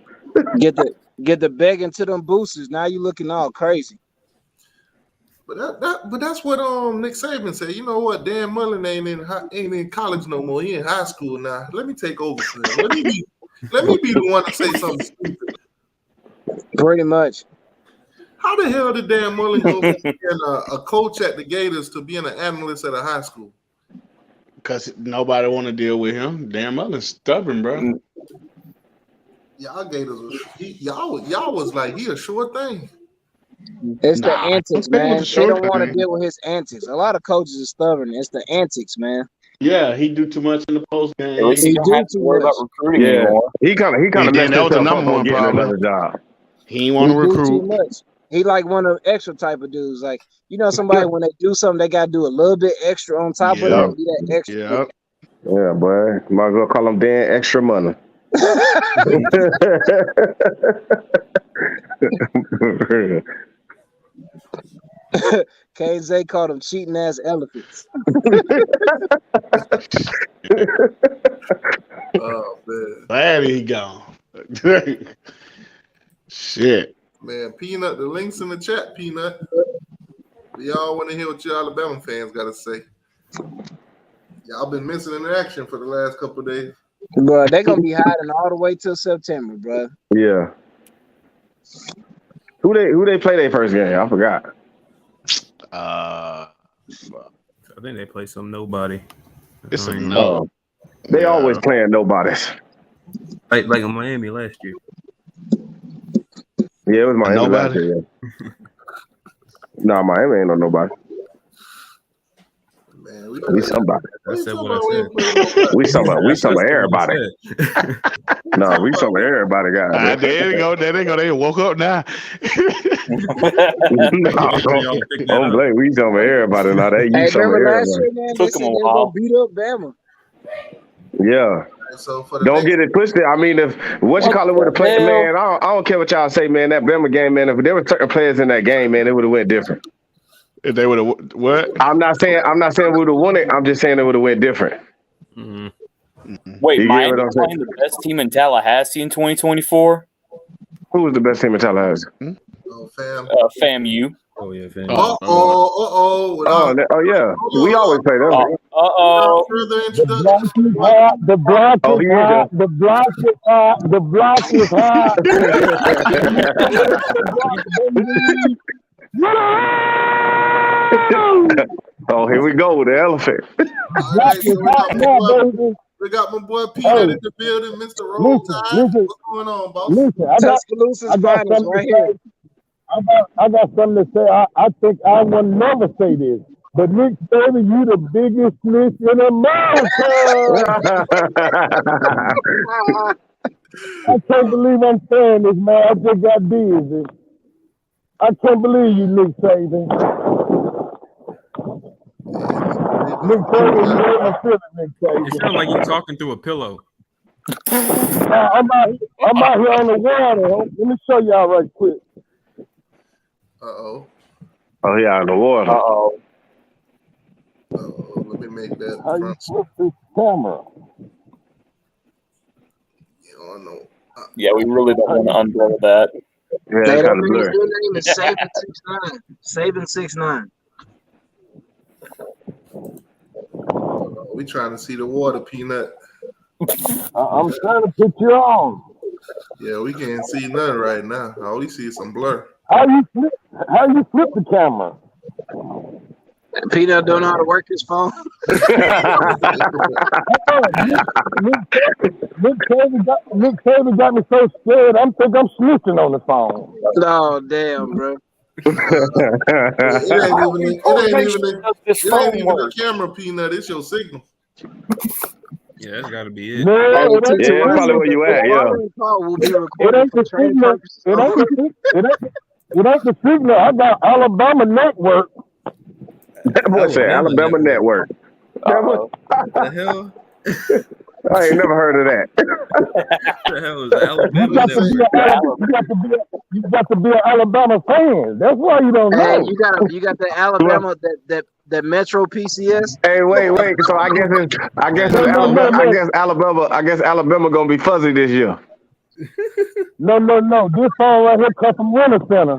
Get the begging to them boosters. Now you looking all crazy. But that's what Nick Saban said. You know what? Dan Mullen ain't in college no more. He in high school now. Let me take over for him. Let me be the one to say something stupid. Pretty much. How the hell did Dan Mullen go from being a coach at the Gators to being an analyst at a high school? Because nobody want to deal with him. Dan Mullen's stubborn, bro. Y'all Gators y'all was like, he a sure thing. It's the antics, man. They don't want to deal with his antics. A lot of coaches are stubborn. It's the antics, man. Yeah, he do too much in the post game. He do too much about recruiting anymore. He kind of messed that was the himself number up one on getting problem. another job. He ain't want to recruit. Too much. He like one of the extra type of dudes. Like, you know, somebody when they do something, they gotta do a little bit extra on top of that. Be that extra. Yeah, boy. Might as well call him Dan Extra Money. KZ called them cheating ass elephants. Oh man. Glad he gone. Shit. Man, Peanut, the links in the chat, Peanut. Y'all want to hear what you Alabama fans got to say. Y'all been missing in action for the last couple of days. Bro, they're going to be hiding all the way till September, bro. Yeah. Who they play their first game? I forgot. I think they play some nobody. It's a no. They always playing nobodies. Like in Miami last year. Yeah, it was Miami last Nobody? year. Yeah. No, Miami ain't no nobody. Man, We somebody. I said what I said. We some everybody. No, we some everybody guys. There they go. They woke up now. Don't blame. We some everybody now. They Hey, you some remember last everybody. year, man? They said they were going to beat up Bama. Yeah. So for the Don't get it twisted. I mean, if what you call it would have played, man, I don't care what y'all say, man. That Bama game, man. If there were certain players in that game, man, it would have went different. If they would have what? I'm not saying we would have won it. I'm just saying it would have went different. Wait, You get Miami what I'm saying? playing the best team in Tallahassee in 2024? Who was the best team in Tallahassee? Oh, fam. FAMU. Oh yeah, fam. Oh yeah. We always play them. Further introduction. The block Oh, is here you hot. go. The block is hot. The block is hot. Oh, here we go with the elephant. All right, so we're gonna move up. We got my boy Peter Hey, in the building, Mr. Roll Tide. listen, What's going on, boss? listen. Tuscaloosa's I got finals something right to here. say. I got something to say. I think I will never say this, but Nick Saban, you the biggest snitch in America. I can't believe I'm saying this, man. I just got busy. I can't believe you, Nick Saban. Nick Saban, you ain't my feeling, Nick Saban. It sounds like you're talking through a pillow. I'm out here on the water. Let me show y'all right quick. Uh-oh. Oh, yeah, the water. Uh-oh. Let me make that. How you flip this camera? Yeah, I know. Yeah, we really don't want to unblur that. Yeah, Hey, it's that kind of nigga's blurry. new name is Saban 69. Saban 69. We trying to see the water, Peanut. I'm trying to put you on. Yeah, we can't see nothing right now. All we see is some blur. How you flip the camera? Peanut don't know how to work his phone. Nick Saban got me so scared. I'm snitching on the phone. Oh damn, bro. It ain't even the camera, Peanut. It's your signal. Yeah, that's got to be it. No, Yeah, that's probably where you at, yeah. It ain't the signal. It ain't the signal. I got Alabama Network. That boy said Alabama Network. What the hell? I ain't never heard of that. What the hell is Alabama Network? You got to be an Alabama fan. That's why you don't know. Hey, you got the Alabama that Metro PCS. Hey, wait. So I guess Alabama gonna be fuzzy this year. No. This phone right here comes from Winter Center.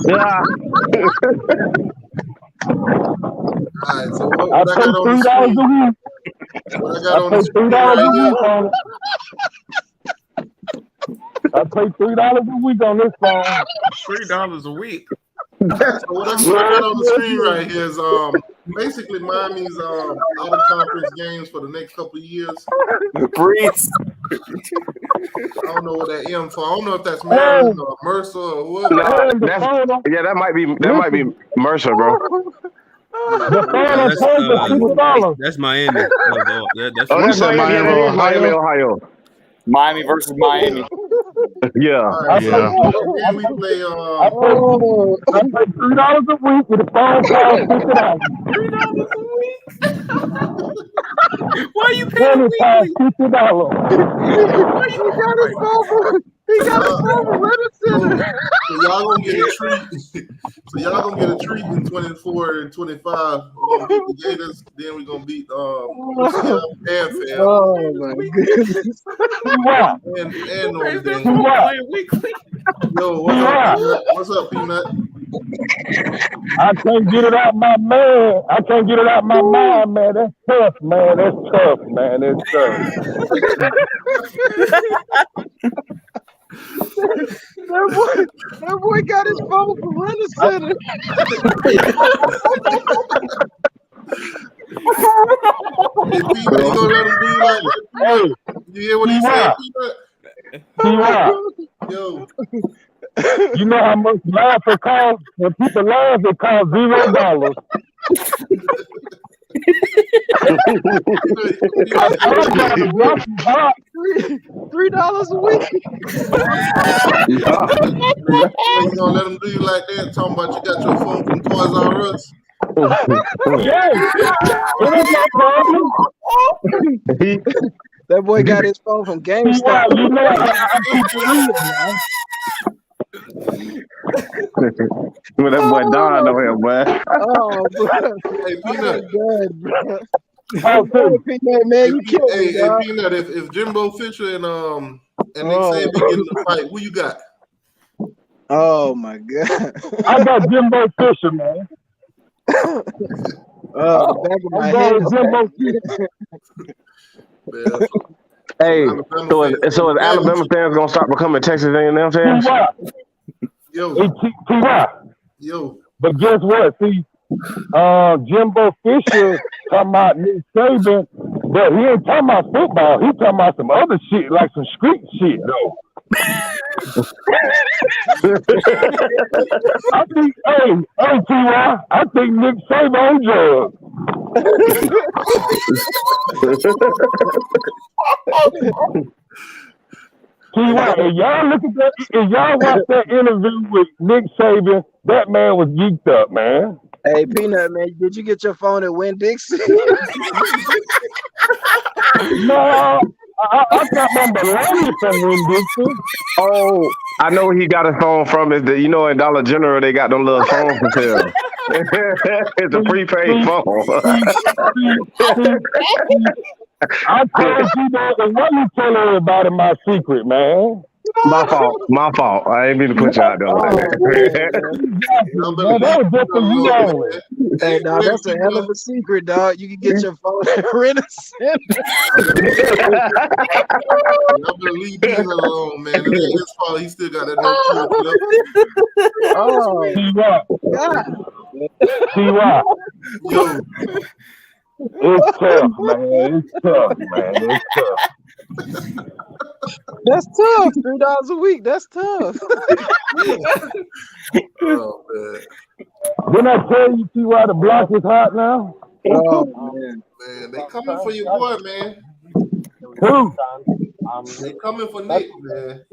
Yeah. All right, so what I I got pay on the $3 screen? a week. What I got on the I screen pay $3 right a here? week on it. I pay $3 a week on this phone. $3 a week. So what I got on the screen right here is basically Miami's out of conference games for the next couple of years. Breathe. I don't know what that M for. I don't know if that's Maryland or Mercer or what. No, that might be Mercer, bro. That's Miami. That's Miami, Ohio. Miami versus Miami. Yeah. Right, so then we play. I pay $3 a week with a phone call. $50. Why you paying weekly? $50. Why you got his phone from? He got his phone from Winter Center. So y'all gonna get a treat. So y'all gonna get a treat in 24 and 25. We're gonna beat the Gators. Then we're gonna beat Fairfield. Oh my goodness. And Notre Dame. Weekly. Yo, what's up, Peanut? I can't get it out my man. I can't get it out my mind, man. That's tough, man. That's tough, man. That's tough. That boy got his phone from Winter Center. Hey, Peanut, you gonna let him do you like that? Hey, you hear what he said, Peanut? Yo. You know how much laugh it costs? When people laugh, it costs $0. $3 a week. You gonna let him do you like that? Talking about you got your phone from Toys R Us? Yeah, it ain't no problem. That boy got his phone from GameStop. You know I keep it real, man. With that boy Don over here, boy. Oh, bro. Hey, Peanut. Oh, Peanut, man, you killed me, Hey, Peanut, if Jimbo Fisher and Nick Saban get in the fight, who you got? Oh my god. I got Jimbo Fisher, man. The back of my head. Hey, so is Alabama fans gonna start becoming Texas A&M fans? Yo. But guess what? See, Jimbo Fisher talking about Nick Saban, but he ain't talking about football. He talking about some other shit, like some street shit, though. I think, hey, T.Y., I think Nick Saban on drugs. T.Y., if y'all look at that, if y'all watch that interview with Nick Saban, that man was geeked up, man. Hey, Peanut, man, did you get your phone at Winn-Dixie? No, I got my baloney from Winn-Dixie. Oh, I know where he got his phone from. Is the in Dollar General they got them little phones for sale. It's a prepaid phone. I told you that, and let me tell everybody my secret, man. My fault. I ain't mean to put you out there like that. Man, that was just for you only. Hey, dog, that's a hell of a secret, dog. You can get your phone at Rent-A-Center. Y'all better leave these alone, man. It ain't his fault. He still got that no Oh, God. T.Y. Yo. It's tough, man. It's tough, man. It's tough. That's tough. $3 a week. That's tough. Oh, man. Didn't I tell you, T.Y., the block is hot now? Oh, man. Man, they coming for your boy, man. Who? They coming for Nick, man.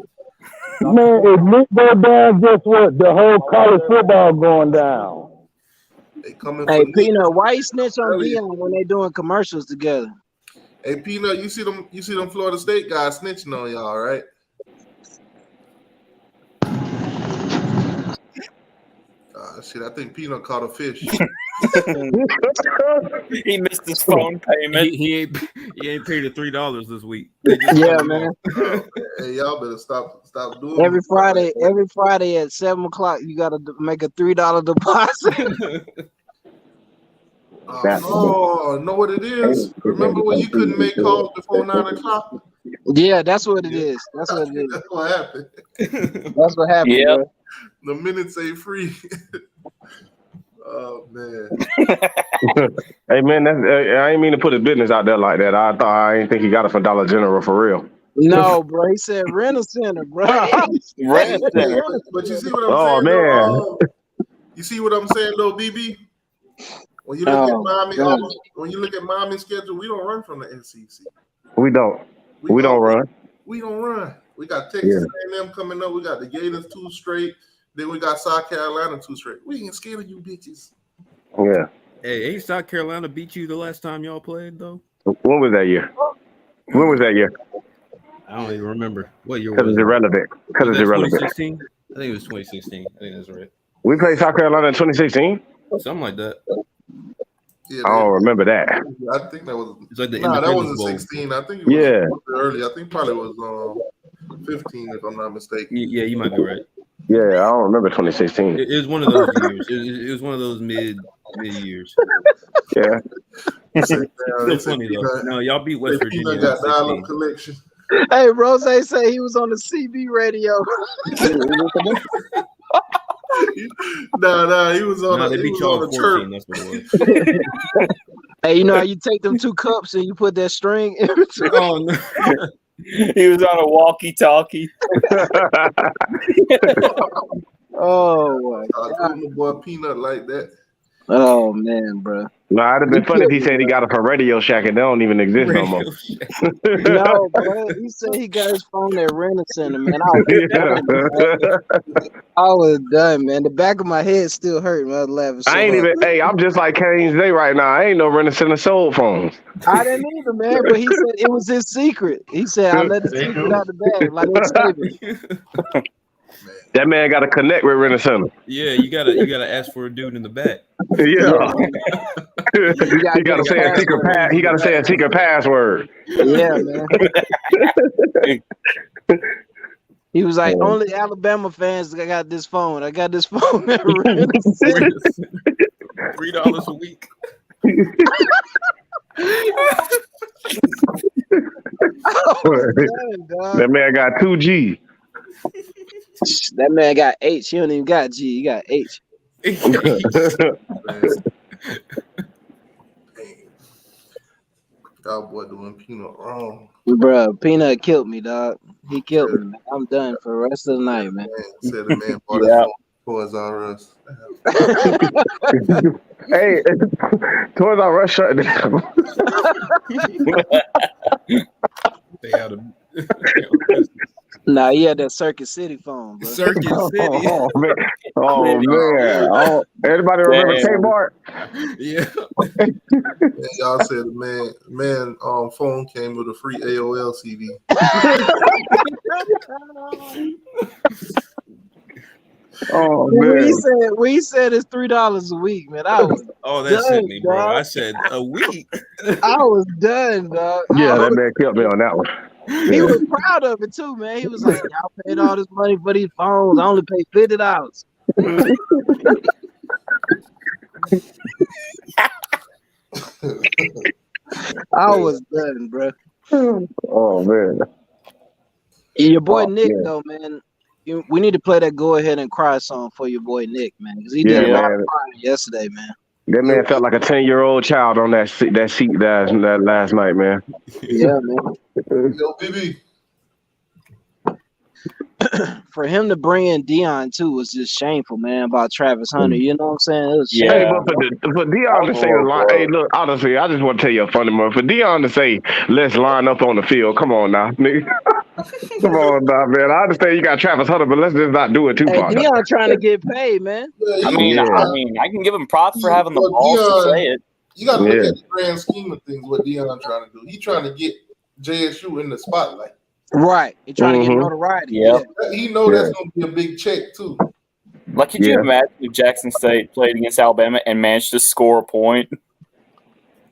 Man, if Nick go down, guess what? The whole college football going down. They coming Hey, for Nick. Peanut, why you snitch on Deion when they doing commercials together? Hey, Peanut, you see them Florida State guys snitching on y'all, right? Shit, I think Peanut caught a fish. He missed his phone payment. He ain't paid the $3 this week. Yeah, man. Hey, y'all better stop doing Every Friday at 7:00, you gotta make a $3 deposit. Oh, know what it is? Remember when you couldn't make calls before 9:00? Yeah, that's what it is. That's what it is. That's what happened. That's what happened. Yep. Bro. The minutes ain't free. Oh man. Hey man, I ain't mean to put his business out there like that. I ain't think he got it from Dollar General for real. No, bro. He said Rent-A-Center, bro. Rent-A-Center. But you see what I'm saying? Man. Though, you see what I'm saying, though, BB? When you look at Miami's schedule, we don't run from the SEC. We don't. We don't run. We don't run. We got Texas A&M coming up. We got the Gators 2 straight. Then we got South Carolina 2 straight. We ain't scared of you bitches. Yeah. Hey, ain't South Carolina beat you the last time y'all played though? When was that year? When was that year? I don't even remember. What year was Because it's it? irrelevant. Because it's irrelevant. 2016? I think it was 2016. I think that's right. We played South Carolina in 2016? Something like that. Yeah, I don't remember that. I think that was. It's like the that Independence wasn't Bowl. 16. I think it was early. I think probably was 15 if I'm not mistaken. Yeah, you might be right. Yeah, I don't remember 2016. It was one of those years. It was one of those mid years. Yeah. Still funny though. No, y'all beat West Virginia. Got dial-up collection. Hey, Rose say he was on the CB radio. Nah, he was on. They He beat was y'all on the 14. chirp. That's what it was. Hey, you know how you take them 2 cups and you put that string in between? Oh no. He was on a walkie-talkie. Oh my God! My boy Peanut like that. Oh man, bro. Nah, it'd have been funny if he said he got it from Radio Shack and they don't even exist no more. No, bro. He said he got his phone at Rent-A-Center, man. I was done, man. The back of my head still hurt, man. I was laughing so I ain't hard. even. Hey, I'm just like Kane's Day right now. I ain't no Rent-A-Center sold phones. I didn't either, man. But he said it was his secret. He said I let the secret out the bag, like it's That man got to connect with Rent-A-Center. Yeah, you gotta ask for a dude in the back. Yeah. He gotta say a secret He gotta say a secret password. Yeah, man. He was like, only Alabama fans got this phone. I got this phone at Rent-A-Center. $3 a week. That man got 2G. That man got H. He don't even got G. He got H. Cowboy doing Peanut wrong. Bruh, Peanut killed me, dog. He killed me, man. I'm done for the rest of the night, man. Said the man bought Yeah. his phone Toys R Us. Hey, Toys R Us shut down. They out of Nah, he had that Circuit City phone, bro. Circuit City. Oh man! Oh, everybody remember Kmart? Yeah. And y'all said the man phone came with a free AOL CD. Oh When he said it's $3 a week, man, I was That done, sent me, bro. dog. I said a week. I was done, dog. Yeah, that man killed me on that one. He was proud of it too, man. He was like, "Y'all paid all this money for these phones. I only paid $50." I was done, bro. Oh man. Your boy Nick, though, man. We need to play that "Go Ahead and Cry" song for your boy Nick, man, because he did a lot of crying yesterday, man. That man felt like a 10-year-old child on that seat that last night, man. Yeah, man. Yo, BB. For him to bring in Deion too was just shameful, man. About Travis Hunter, you know what I'm saying? It was Hey, shameful. but for Deion to say the line, hey, look, honestly, I just want to tell you a funny moment. For Deion to say, "Let's line up on the field," come on now, nigga. Come on now, man. I understand you got Travis Hunter, but let's just not do it too Hey, far. Deion trying to get paid, man. I mean, I can give him props for having the balls to say it. You got to look at the grand scheme of things. What Deion trying to do? He trying to get JSU in the spotlight. Right. He trying to get notoriety. Yeah. He know that's going to be a big check too. Like, could you imagine if Jackson State played against Alabama and managed to score a point?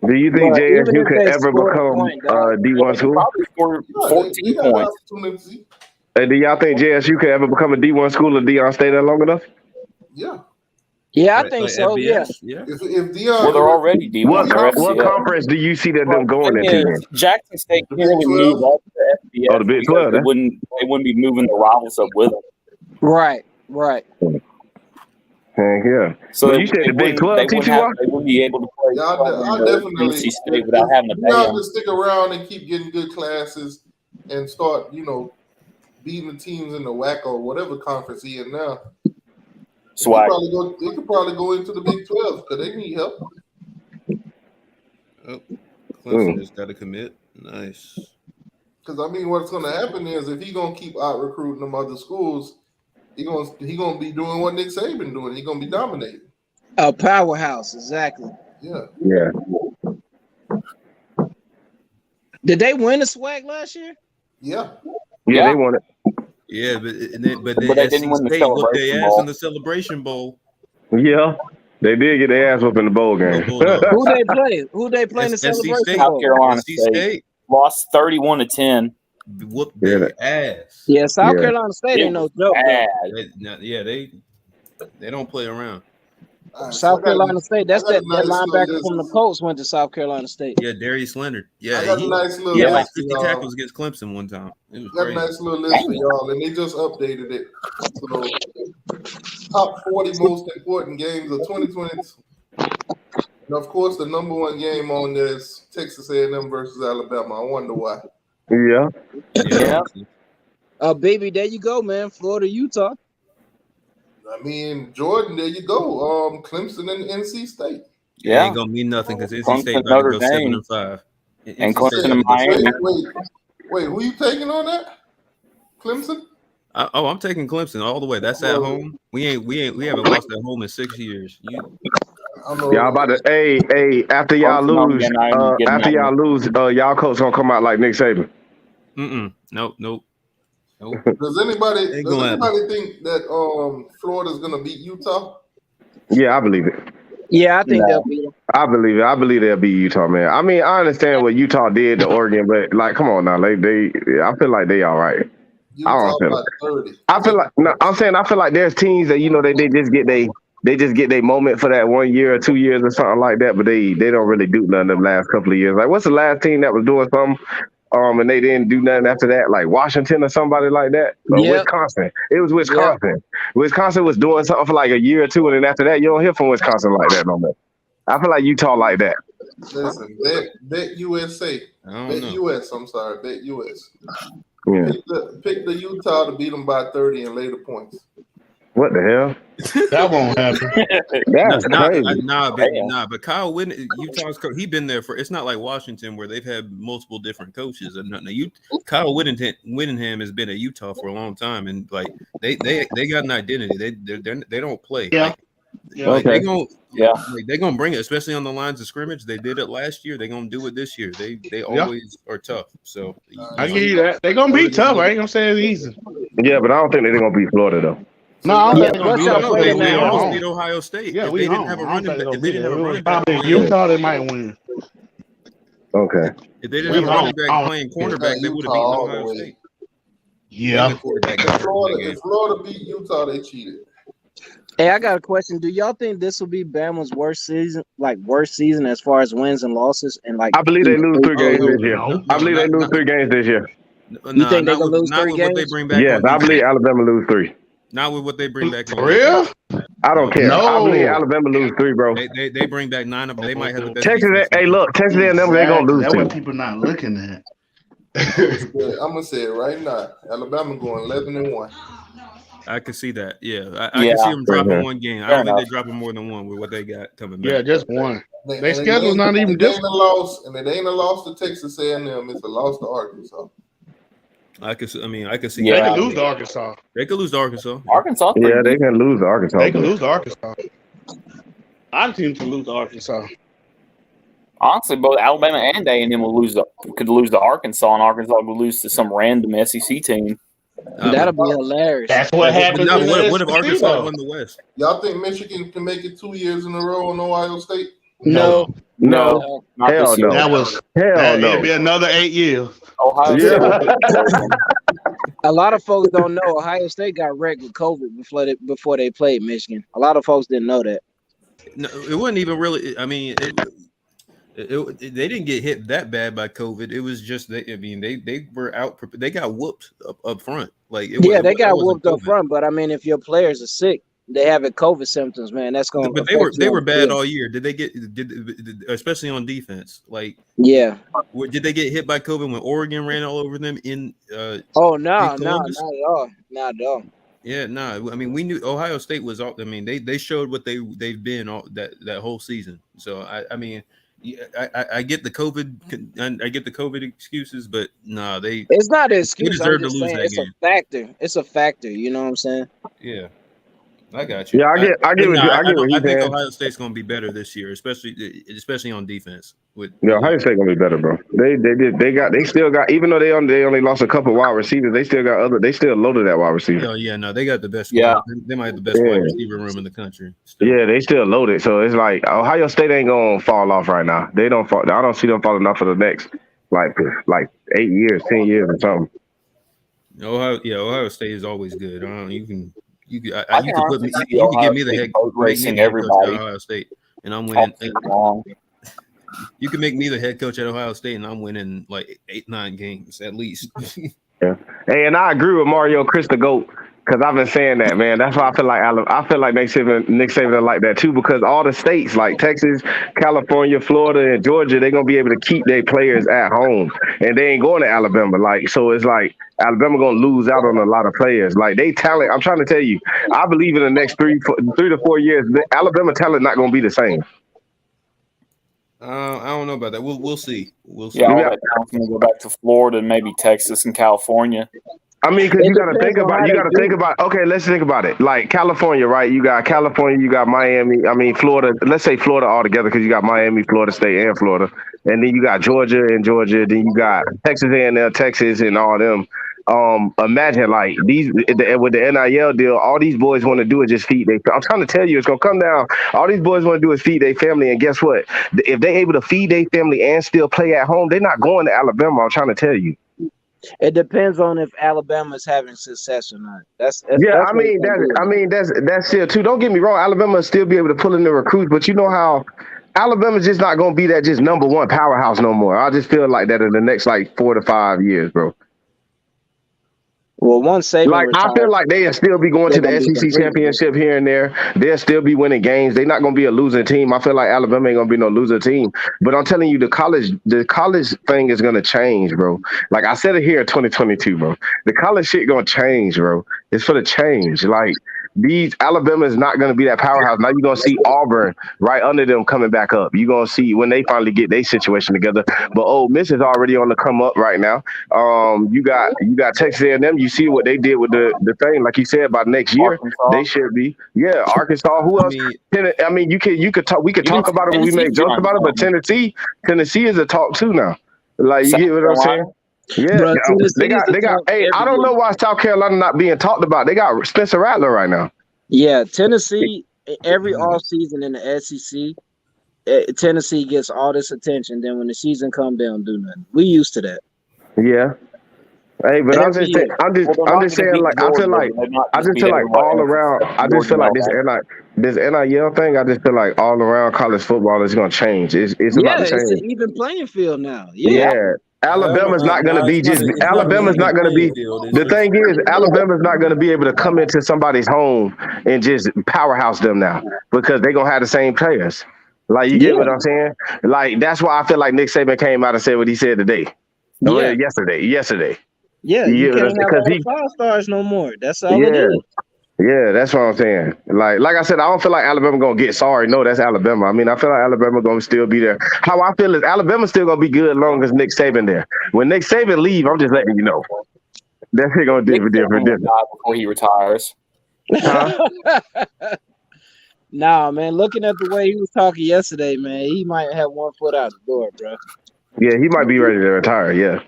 Do you think JSU could ever become D1 school? Probably score 14 points. Hey, do y'all think JSU could ever become a D1 school if Deion stayed there long enough? Yeah. Yeah, I think so. FBS? Yeah. If Deion, Well, they're already D1. What conference do you see that them going into? Then? Jackson State clearly moved up to FBS. Oh, the Big 12. They wouldn't be moving the rivals up with them. Right. Heck yeah. So you said the Big 12, they wouldn't be able to play I definitely NC State without having to pay Deion them. to stick around and keep getting good classes and start, beating the teams in the WAC or whatever conference he in now. Swag. They could probably go into the Big 12 because they need help. Oh, Clemson just got to commit. Nice. Because what's going to happen is if he gonna keep out recruiting them other schools, he gonna be doing what Nick Saban doing. He gonna be dominating. A powerhouse, exactly. Yeah. Yeah. Did they win the swag last year? Yeah. Yeah, they won it. Yeah, but But then they SC didn't win the State whooped their Celebration ass Bowl. in the Celebration Bowl. Yeah. They did get their ass whooped in the bowl game. Who they play? Who they play in the SC celebration State. bowl? South Carolina SC State State lost 31-10. whooped their ass. Yeah, South Carolina State ain't no joke. They don't play around. South Carolina State. That's that linebacker from the Colts went to South Carolina State. Yeah, Darius Leonard. Yeah, I got a nice little he had like list for 50 y'all. tackles against Clemson one time. It was Got a crazy. nice little list for y'all, and they just updated it. So, top 40 most important games of 2022. And of course, the number one game on there is Texas A&M versus Alabama. I wonder why. Yeah. Baby, there you go, man. Florida, Utah. Jordan, there you go. Clemson and NC State. It ain't gonna mean nothing because NC State about to go 7-5. And Clemson and Miami. Wait, who you taking on that? Clemson? I'm taking Clemson all the way. That's at home. We haven't lost at home in 6 years. Y'all about to hey, after y'all lose, y'all coach gonna come out like Nick Saban. Nope. Does anybody happen. think that Florida's gonna beat Utah? Yeah, I believe it. Yeah, I think they'll beat them. I believe it. I believe they'll beat Utah, man. I understand what Utah did to Oregon, but come on now, I feel like they all right. Utah I feel like there's teams that they just get their moment for that 1 year or 2 years or something like that, but they don't really do nothing the last couple of years. Like, what's the last team that was doing something? And they didn't do nothing after that, like Washington or somebody like that. Wisconsin. It was Wisconsin. Yep. Wisconsin was doing something for like a year or two, and then after that, you don't hear from Wisconsin like that no more. I feel like Utah like that. Listen, bet USA. I don't Bet know. US. I'm sorry, bet US. Yeah. Pick the Utah to beat them by 30 and lay the points. What the hell? That won't happen. That's crazy. But Kyle Whittingham, Utah's coach, he been there for. It's not like Washington where they've had multiple different coaches. And Kyle Whittingham has been at Utah for a long time, and like they got an identity. They don't play. Yeah. Like, they're gonna bring it, especially on the lines of scrimmage. They did it last year. They're gonna do it this year. They always are tough. So I give you that. They're gonna be tough. I ain't gonna say it's easy. Yeah, but I don't think they're gonna beat Florida though. No, I don't think they they're gonna beat they them. almost beat Ohio State. Yeah, If we they didn't home. have a I don't running think back, they're if they gonna didn't have a beat them. running back, Probably Utah, they might win. Okay. if they didn't have a running back playing cornerback, they would have beaten Ohio State. Yeah. And the quarterback got hurt in that game. If Florida beat Utah, they cheated. Hey, I got a question. Do y'all think this will be Bama's worst season as far as wins and losses? And like, I believe they lose 3 games this year. No, I believe they lose 3 games this year. You think they're gonna lose 3 What they games? bring back Yes, on I believe defense. Alabama lose 3. Not with what they bring back. For real? I don't care. No. I believe Alabama lose 3, bro. They bring back 9 of them. They might have the best. Texas, defense. hey, look, Texas A&M, they gonna lose That's what 2. people not looking at. I'm gonna say it right now. Alabama going 11-1. I can see that. Yeah, I can see them dropping one game. I don't think they're dropping more than one with what they got coming back. Yeah, just one. And Their schedule's not even it this. ain't a loss, and it ain't a loss to Texas A&M. It's a loss to Arkansas. I can see. They could lose to Arkansas. They could lose to Arkansas. Arkansas. Yeah, they can lose to Arkansas. They could lose to Arkansas. I've seen to lose to Arkansas. Honestly, both Alabama and A&M could lose to Arkansas, and Arkansas would lose to some random SEC team. That'll be hilarious. That's what happened. What if Arkansas won the West? Y'all think Michigan can make it 2 years in a row on Ohio State? No. Hell no. That was hell no. It'll be another 8 years. Ohio State. A lot of folks don't know Ohio State got wrecked with COVID before they played Michigan. A lot of folks didn't know that. No, it wasn't even really. I mean, they didn't get hit that bad by COVID. It was just they were out. They got whooped up front. Like they got whooped up front. But I mean, if your players are sick, they have COVID symptoms, man. That's going. But they were bad all year. Did they get especially on defense? Like yeah. Did they get hit by COVID when Oregon ran all over them in? No, not at all. Not at all. Yeah, no. I mean, we knew Ohio State was. I mean, they showed what they've been all that whole season. So I mean. Yeah, I get the COVID and I get the COVID excuses, but no, it's not an excuse. They deserve to lose that it's game. a factor. It's a factor. You know what I'm saying? Yeah, I got you. Yeah, I get I think Ohio State's going to be better this year, especially on defense. Ohio State gonna be better, bro. They still got, even though they only lost a couple wide receivers, they still loaded that wide receiver. Oh yeah, no, they got the best. Yeah. They might have the best wide receiver room in the country. Yeah, they still loaded. So it's like Ohio State ain't gonna fall off right now. They don't fall. I don't see them falling off for the next like 8 years, 10 years or something. Ohio State is always good. You can give me the head racing everybody. At Ohio State, and I'm winning. You can make me the head coach at Ohio State, and I'm winning like 8-9 games at least. Yeah. Hey, and I agree with Mario Chris the GOAT, because I've been saying that, man. That's why I feel like Nick Saban like that too, because all the states like Texas, California, Florida, and Georgia, they're gonna be able to keep their players at home, and they ain't going to Alabama. Like, so it's like Alabama gonna lose out on a lot of players. Like, they talent. I'm trying to tell you, I believe in the next 3 to 4 years, the Alabama talent not gonna be the same. I don't know about that. We'll see. We'll see. Yeah, all that talent's gonna go back to Florida and maybe Texas and California. I mean, because you got to think about. Okay, let's think about it. Like California, right? You got California, you got Miami. I mean, Florida. Let's say Florida all together, because you got Miami, Florida State, and Florida, and then you got Georgia and Georgia. Then you got Texas A&M, Texas, and all them. Imagine like these with the NIL deal. All these boys want to do is just feed. I'm trying to tell you, it's gonna come down. All these boys want to do is feed their family, and guess what? If they able to feed their family and still play at home, they're not going to Alabama. I'm trying to tell you. It depends on if Alabama's having success or not. That's still too. Don't get me wrong. Alabama will still be able to pull in the recruits, but you know how Alabama's just not going to be that just number one powerhouse no more. I just feel like that in the next like 4 to 5 years, bro. Well, once Saban Like I feel retires, like they'll still be going they're to the gonna be SEC completely different. championship here and there. They'll still be winning games. They're not gonna be a losing team. I feel like Alabama ain't gonna be no loser team. But I'm telling you, the college thing is gonna change, bro. Like I said it here in 2022, bro. The college shit gonna change, bro. It's for the change. Like these Alabama is not gonna be that powerhouse. Now you're gonna see Auburn right under them coming back up. You're gonna see when they finally get their situation together. But Ole Miss is already on the come up right now. You got Texas A&M. You see what they did with the thing, like you said, by next year Arkansas. they should be. Yeah, Arkansas. Who else? I mean, you could talk. We could talk about it when we Tennessee make jokes about it, but Tennessee is a talk too now. Like you South get what I'm saying? Carolina. Yeah, Bro, they Tennessee's the got. talk Hey, I every don't year. know why South Carolina not being talked about. They got Spencer Rattler right now. Yeah, Tennessee every offseason in the SEC, Tennessee gets all this attention. Then when the season comes, they don't do nothing. We used to that. Yeah. Hey, but I'm Every just year. I'm just Well, they're I'm not just going to saying, beat like I feel Georgia, like but they're not I just just beat feel like everybody all else. around I just Georgia feel like knows this NIL thing, I just feel like all around college football is gonna change. It's about Yeah, to it's an change. even playing field now. Yeah. Yeah. Alabama's not gonna be just It's not an Alabama's even not gonna playing be field. It's the just thing is Alabama's not gonna be able to come into somebody's home and just powerhouse them now because they're gonna have the same players. Like you get Yeah. what I'm saying? Like that's why I feel like Nick Saban came out and said what he said today. Well, Yeah. yesterday. Yeah. You You get what I'm can't saying? have Because all he the 5 stars no more. That's all it yeah. is. Yeah, that's what I'm saying. Like I said, I don't feel like Alabama gonna get sorry. No, that's Alabama. I mean, I feel like Alabama gonna still be there. How I feel is Alabama still gonna be good as long as Nick Saban there. When Nick Saban leave, I'm just letting you know. That shit gonna Nick different. Saban will die before he retires. Huh? Nah, man. Looking at the way he was talking yesterday, man, he might have one foot out the door, bro. Yeah, he might be ready to retire. Yeah.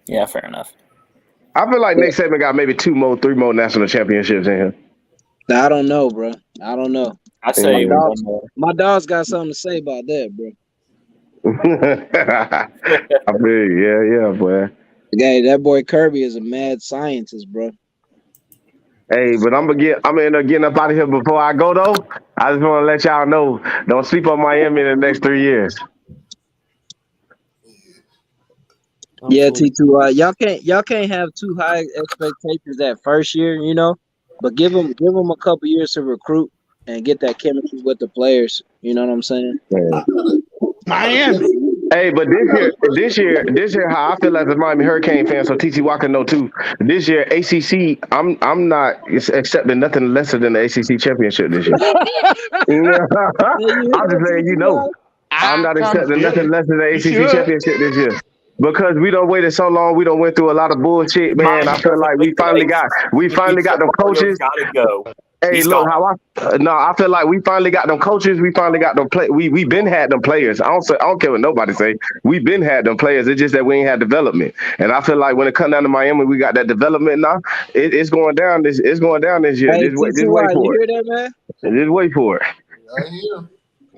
Yeah, fair enough. I feel like Nick Saban got maybe 3 more national championships in him. I don't know, bro. I don't know. I say Yeah. one more. My dog's got something to say about that, bro. I feel you. Yeah, boy. Hey, that boy Kirby is a mad scientist, bro. Hey, but I'm gonna end up getting up out of here before I go though. I just want to let y'all know, don't sleep on Miami in the next 3 years. Yeah, T2. Y'all can't have too high expectations that first year, you know. But give them a couple years to recruit and get that chemistry with the players. You know what I'm saying? Yeah. Miami. Hey, but this year, how I feel as a Miami Hurricane fan, so TT Walker know too. This year, ACC, I'm not accepting nothing lesser than the ACC championship this year. I'm just letting you know, I'm not accepting nothing less than the ACC championship this year. Because we don't waited so long, we don't went through a lot of bullshit, man. I feel like we finally got them coaches. Gotta go. Hey, He's look gone. I feel like we finally got them coaches. We finally got them play. We been had them players. I don't care what nobody say. We been had them players. It's just that we ain't had development. And I feel like when it come down to Miami, we got that development now. It's going down this. It's going down this year. Hey, Just wait T2, for you it. hear that, man? Just wait for it. I hear.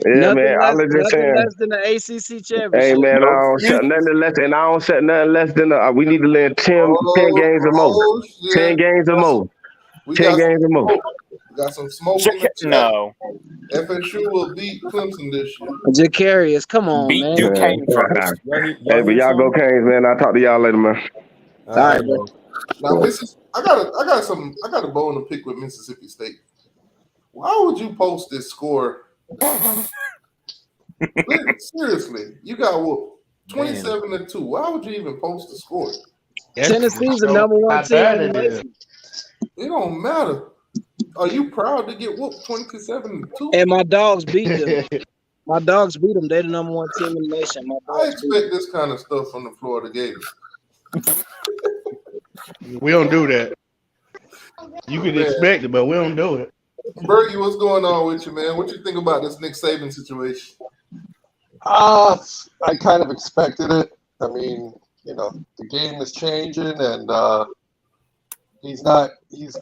Yeah, man. I'm just saying. Less than the ACC championship. Hey, man, I No don't set nothing less, and I don't set nothing less than we need to learn 10 games or more. 10 games or more. 10 games or more. We got some smoke in the chat. No. FSU will beat Clemson this year. Jacarius, come on, Beat man. Duquesne first. Hey, but y'all go Canes, man. I'll talk to y'all later, man. All right, bro. Now, I got a bone to pick with Mississippi State. Why would you post this score? Seriously, you got whooped 27-2. Why would you even post the score? Tennessee's the number one team in the nation. It don't matter. Are you proud to get whooped 27-2? And my dogs beat them. My dogs beat them. They're the number one team in the nation. I expect this kind of stuff from the Florida Gators. We don't do that. You can expect it, but we don't do it. Bergie, what's going on with you, man? What you think about this Nick Saban situation? I kind of expected it. I mean, the game is changing, and he's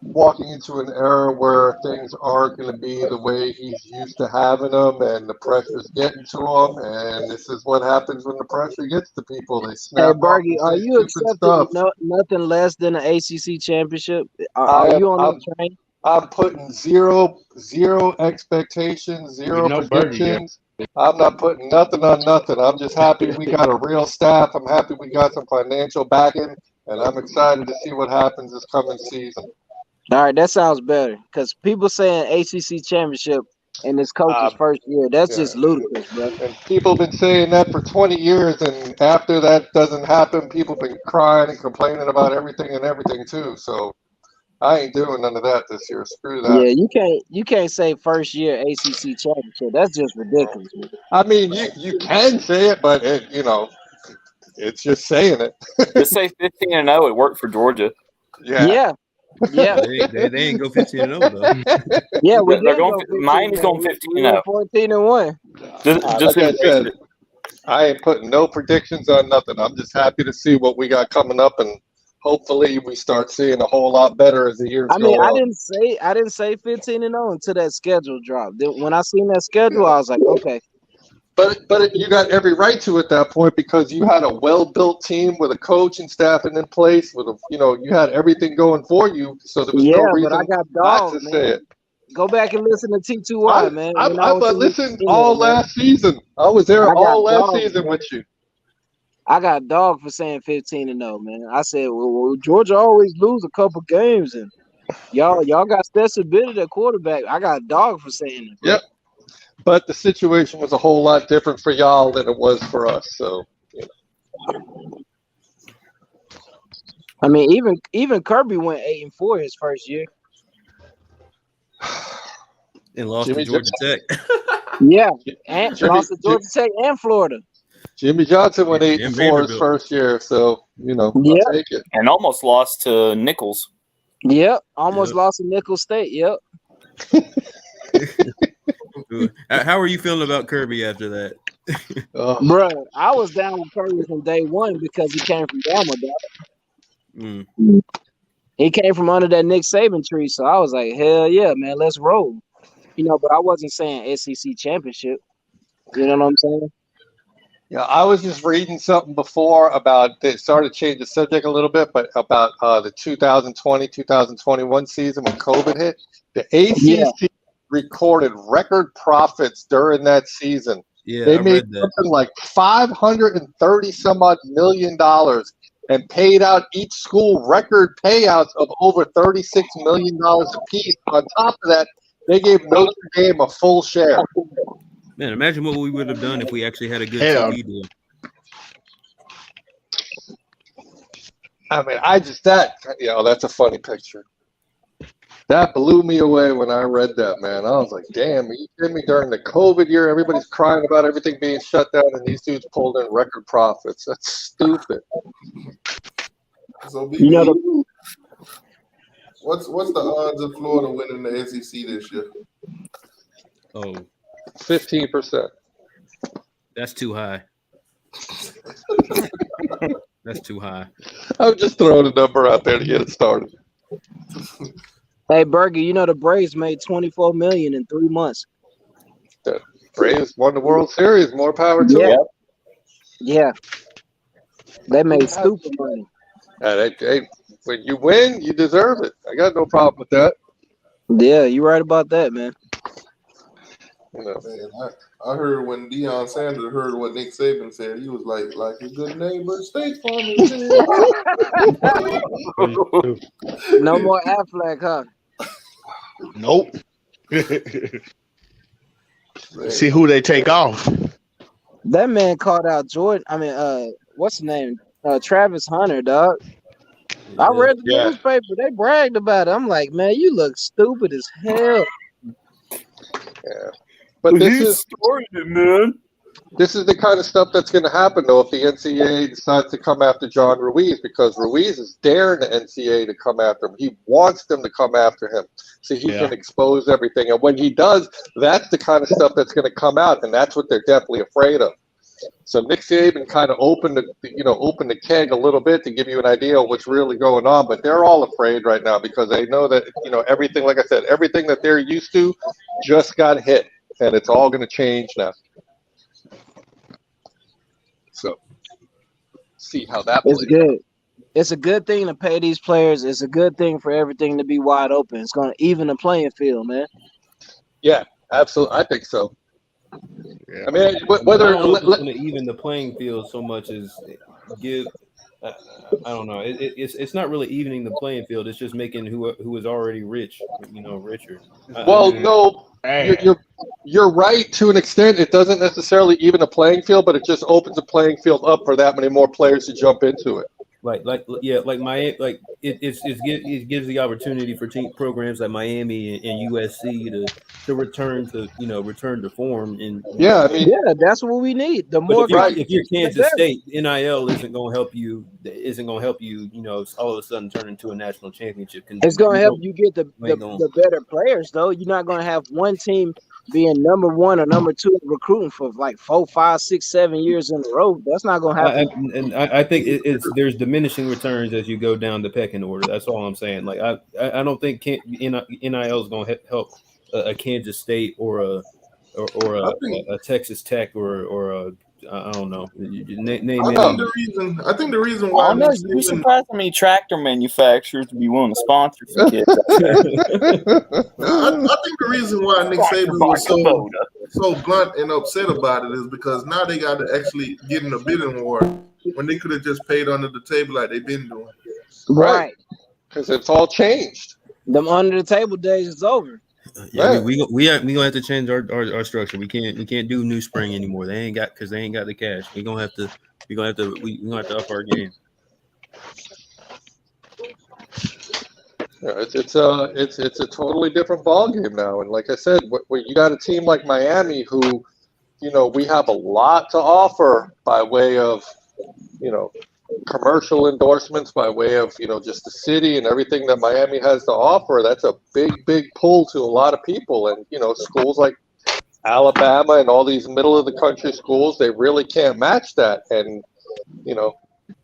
walking into an era where things aren't going to be the way he's used to having them, and the pressure's getting to him, and this is what happens when the pressure gets to people. They snap. Hey, Bergie, are you accepting nothing less than the ACC championship? Are you on that train? I'm putting zero expectations, zero predictions. I'm not putting nothing on nothing. I'm just happy we got a real staff. I'm happy we got some financial backing, and I'm excited to see what happens this coming season. All right, that sounds better. Because people saying ACC championship in this coach's first year, that's just ludicrous, bro. And people have been saying that for 20 years, and after that doesn't happen, people have been crying and complaining about everything and everything too. So I ain't doing none of that this year. Screw that. Yeah, you can't say first year ACC championship. That's just ridiculous, man. I mean, you can say it, but it's just saying it. Just say 15-0. It worked for Georgia. Yeah. They ain't go 15-0 though. Yeah, we They're did going. Miami's going 15-0. 14-1. Just like I said, I ain't putting no predictions on nothing. I'm just happy to see what we got coming up, and hopefully we start seeing a whole lot better as the years go on. I didn't say 15-0 until that schedule dropped. When I seen that schedule, I was like, okay. But you got every right to at that point because you had a well-built team with a coach and staff in place with you had everything going for you, so there was no reason but I got not to dogs, say it. Go back and listen to T2Y, man. I listened all last season. I was there all last season with you. I got dog for saying 15-0, man. I said, well, Georgia always lose a couple games, and y'all got Stetson Bennett at quarterback. I got dog for saying it. Yep. But the situation was a whole lot different for y'all than it was for us. So, I mean, even Kirby went 8-4 his first year. And lost to Georgia Tech. Yeah, and lost to Georgia Tech and Florida. Jimmy Johnson went 8-4 his first year, so I'll take it. And almost lost to Nichols. Yep, almost lost to Nicholls State. Yep. How are you feeling about Kirby after that? Bro, I was down with Kirby from day one because he came from Bama, dog. He came from under that Nick Saban tree, so I was like, hell yeah, man, let's roll. But I wasn't saying SEC championship. You know what I'm saying? Yeah, I was just reading something before about, they started to change the subject a little bit, but about the 2020-2021 season when COVID hit. The ACC recorded record profits during that season. Yeah, they made something like $530 some odd million and paid out each school record payouts of over $36 million apiece. On top of that, they gave Notre Dame a full share. Man, imagine what we would have done if we actually had a good TV deal. I mean, that's a funny picture. That blew me away when I read that, man. I was like, damn, are you kidding me? During the COVID year, everybody's crying about everything being shut down, and these dudes pulled in record profits. That's stupid. So, BB, what's the odds of Florida winning the SEC this year? 15%. That's too high. That's too high. I'm just throwing a number out there to get it started. Hey, Berger, the Braves made $24 million in 3 months. The Braves won the World Series. More power to them. Yeah. They made stupid money. When you win, you deserve it. I got no problem with that. Yeah, you're right about that, man. Man, I heard when Deion Sanders heard what Nick Saban said, he was like a good neighbor, State Farm. No more Affleck, huh? Nope. See who they take off. That man called out Jordan. I mean, what's his name? Travis Hunter, dog. I read the newspaper. They bragged about it. I'm like, man, you look stupid as hell. Yeah. But this is the kind of stuff that's going to happen, though, if the NCAA decides to come after John Ruiz, because Ruiz is daring the NCAA to come after him. He wants them to come after him so he can expose everything. And when he does, that's the kind of stuff that's going to come out, and that's what they're definitely afraid of. So Nick Saban kind of opened the keg a little bit to give you an idea of what's really going on, but they're all afraid right now because they know that everything, like I said, everything that they're used to just got hit, and it's all going to change now. So see how that plays. It's good. It's a good thing to pay these players. It's a good thing for everything to be wide open. It's going to even the playing field, man. Yeah, absolutely. I think so. I mean, I whether don't know if it's going to even the playing field so much as give. I don't know. It's not really evening the playing field. It's just making who is already rich, richer. well, no, you're right to an extent. It doesn't necessarily even a playing field, but it just opens the playing field up for that many more players to jump into it. Like it gives the opportunity for team programs like Miami and USC to return to form. And yeah, I mean, yeah, that's what we need. The but more if you're Kansas State, NIL isn't going to help you. All of a sudden turn into a national championship. It's going to help you get the better players, though. You're not going to have one team being number one or number two recruiting for like 4, 5, 6, 7 years in a row. That's not going to happen. I think there's diminishing returns as you go down the pecking order. That's all I'm saying. Like I don't think NIL is going to help a Kansas State or a Texas Tech or a I don't know. Name I think the reason why you'd be surprised how many tractor manufacturers would be willing to sponsor some kids. I think the reason why Nick Saban was so blunt and upset about it is because now they got to actually get in a bidding war when they could have just paid under the table like they've been doing. Right. Because it's all changed. Them under the table days is over. Yeah, we gonna have to change our structure. We can't do New Spring anymore. They ain't got the cash. We're gonna have to up our game. Yeah, it's a totally different ballgame now. And like I said, when you got a team like Miami, who, we have a lot to offer by way of, commercial endorsements, by way of, just the city and everything that Miami has to offer. That's a big pull to a lot of people. And, schools like Alabama and all these middle of the country schools, they really can't match that. And,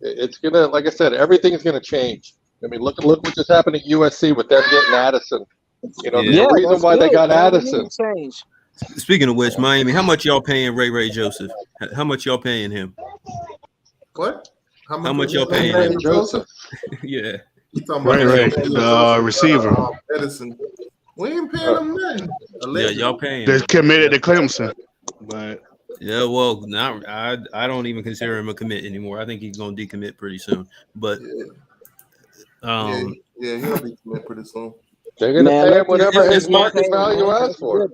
it's going to, like I said, everything's going to change. I mean, look what just happened at USC with them getting Addison. The reason why they got Addison. Speaking of which, Miami, how much y'all paying Ray Joseph? How much y'all paying him? What? How much y'all paying him? Joseph? Yeah. Ray, the receiver. Edison. We ain't paying him nothing. Yeah, y'all paying. They're committed to Clemson, but yeah, well, now I don't even consider him a commit anymore. I think he's going to decommit pretty soon. But he'll decommit pretty soon. They're going to pay him whatever his market value asks for.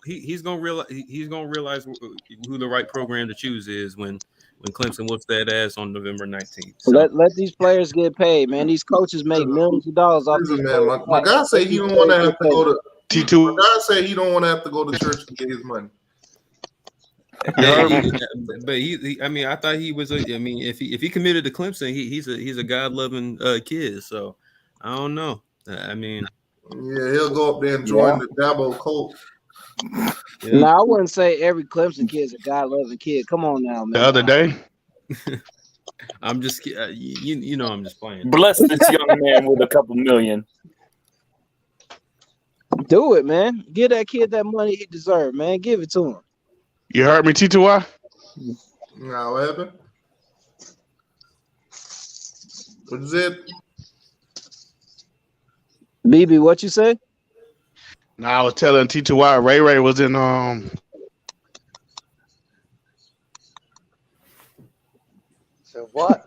He's going to realize who the right program to choose is when Clemson whoops that ass on November 19th. So. Let these players get paid, man. These coaches make millions of dollars off these man. My guy say he don't want to have to go to T2. My guy say he don't want to have to go to church to get his money. But I thought he was. If he committed to Clemson, he's a God-loving kid. So I don't know. Yeah, he'll go up there and join the Dabo cult. Yeah. No, I wouldn't say every Clemson kid's a God-loving kid. Come on now, man. The other day, I'm just, I'm just playing. Bless this young man with a couple million. Do it, man. Give that kid that money he deserves, man. Give it to him. You heard me, T2Y? No, what happened? What is it? BB, what you say? No, I was telling T2Y Ray was in So what?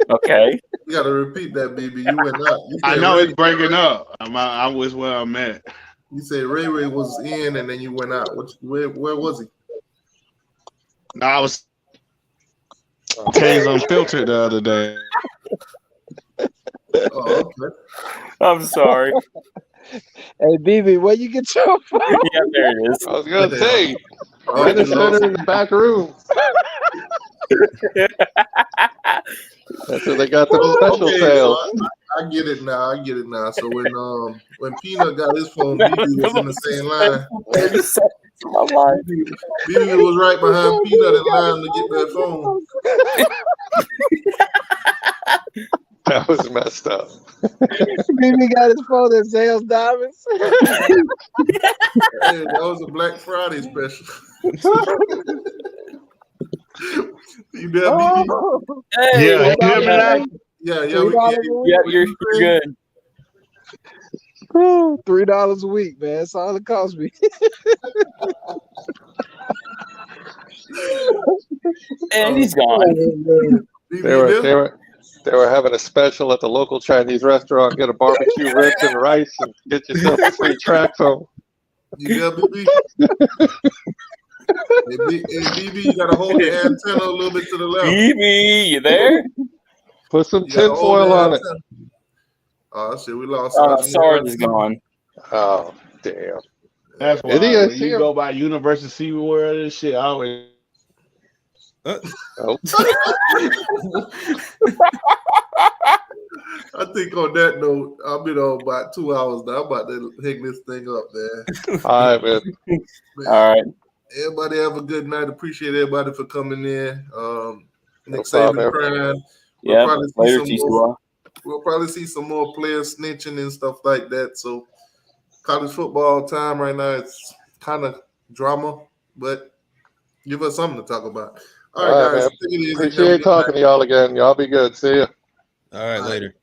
Okay. You gotta repeat that, BB. You went up. I know it's breaking up. I was where I'm at. You said Ray was in and then you went out. Where was he? No, I was Canes Unfiltered the other day. Oh, okay. I'm sorry. Hey, BB, where you get your phone? Yeah, there it is. I was going to say, right in the back room. That's where they got the special sales. So I get it now. So when Peanut got his phone, BB was in the same line. BB was right behind Peanut in line to get that phone. That was messed up. BB got his phone at Sales Diamonds. Hey, that was a Black Friday special. You got BB? Hey, yeah, you're good. $3 a week, man. That's all it cost me. And he's gone. They were having a special at the local Chinese restaurant. Get a barbecue ribs and rice, and get yourself a free track phone. You got BB? Hey, BB, you gotta hold the antenna a little bit to the left. BB, you there? Put some tinfoil on it. Oh shit, we lost. Sarge is gone. Oh damn. That's why when you go by University World and shit, I always. I think on that note, I've been on about 2 hours now. I'm about to hang this thing up, man. All right, man. All right. Everybody have a good night. Appreciate everybody for coming in. Nick problem, Saban crying. Yeah, later, T2R. We'll probably see some more players snitching and stuff like that. So college football time right now, it's kind of drama, but give us something to talk about. All right, guys. Man. Take it easy. Appreciate talking to y'all again. Y'all be good. See ya. All right, later.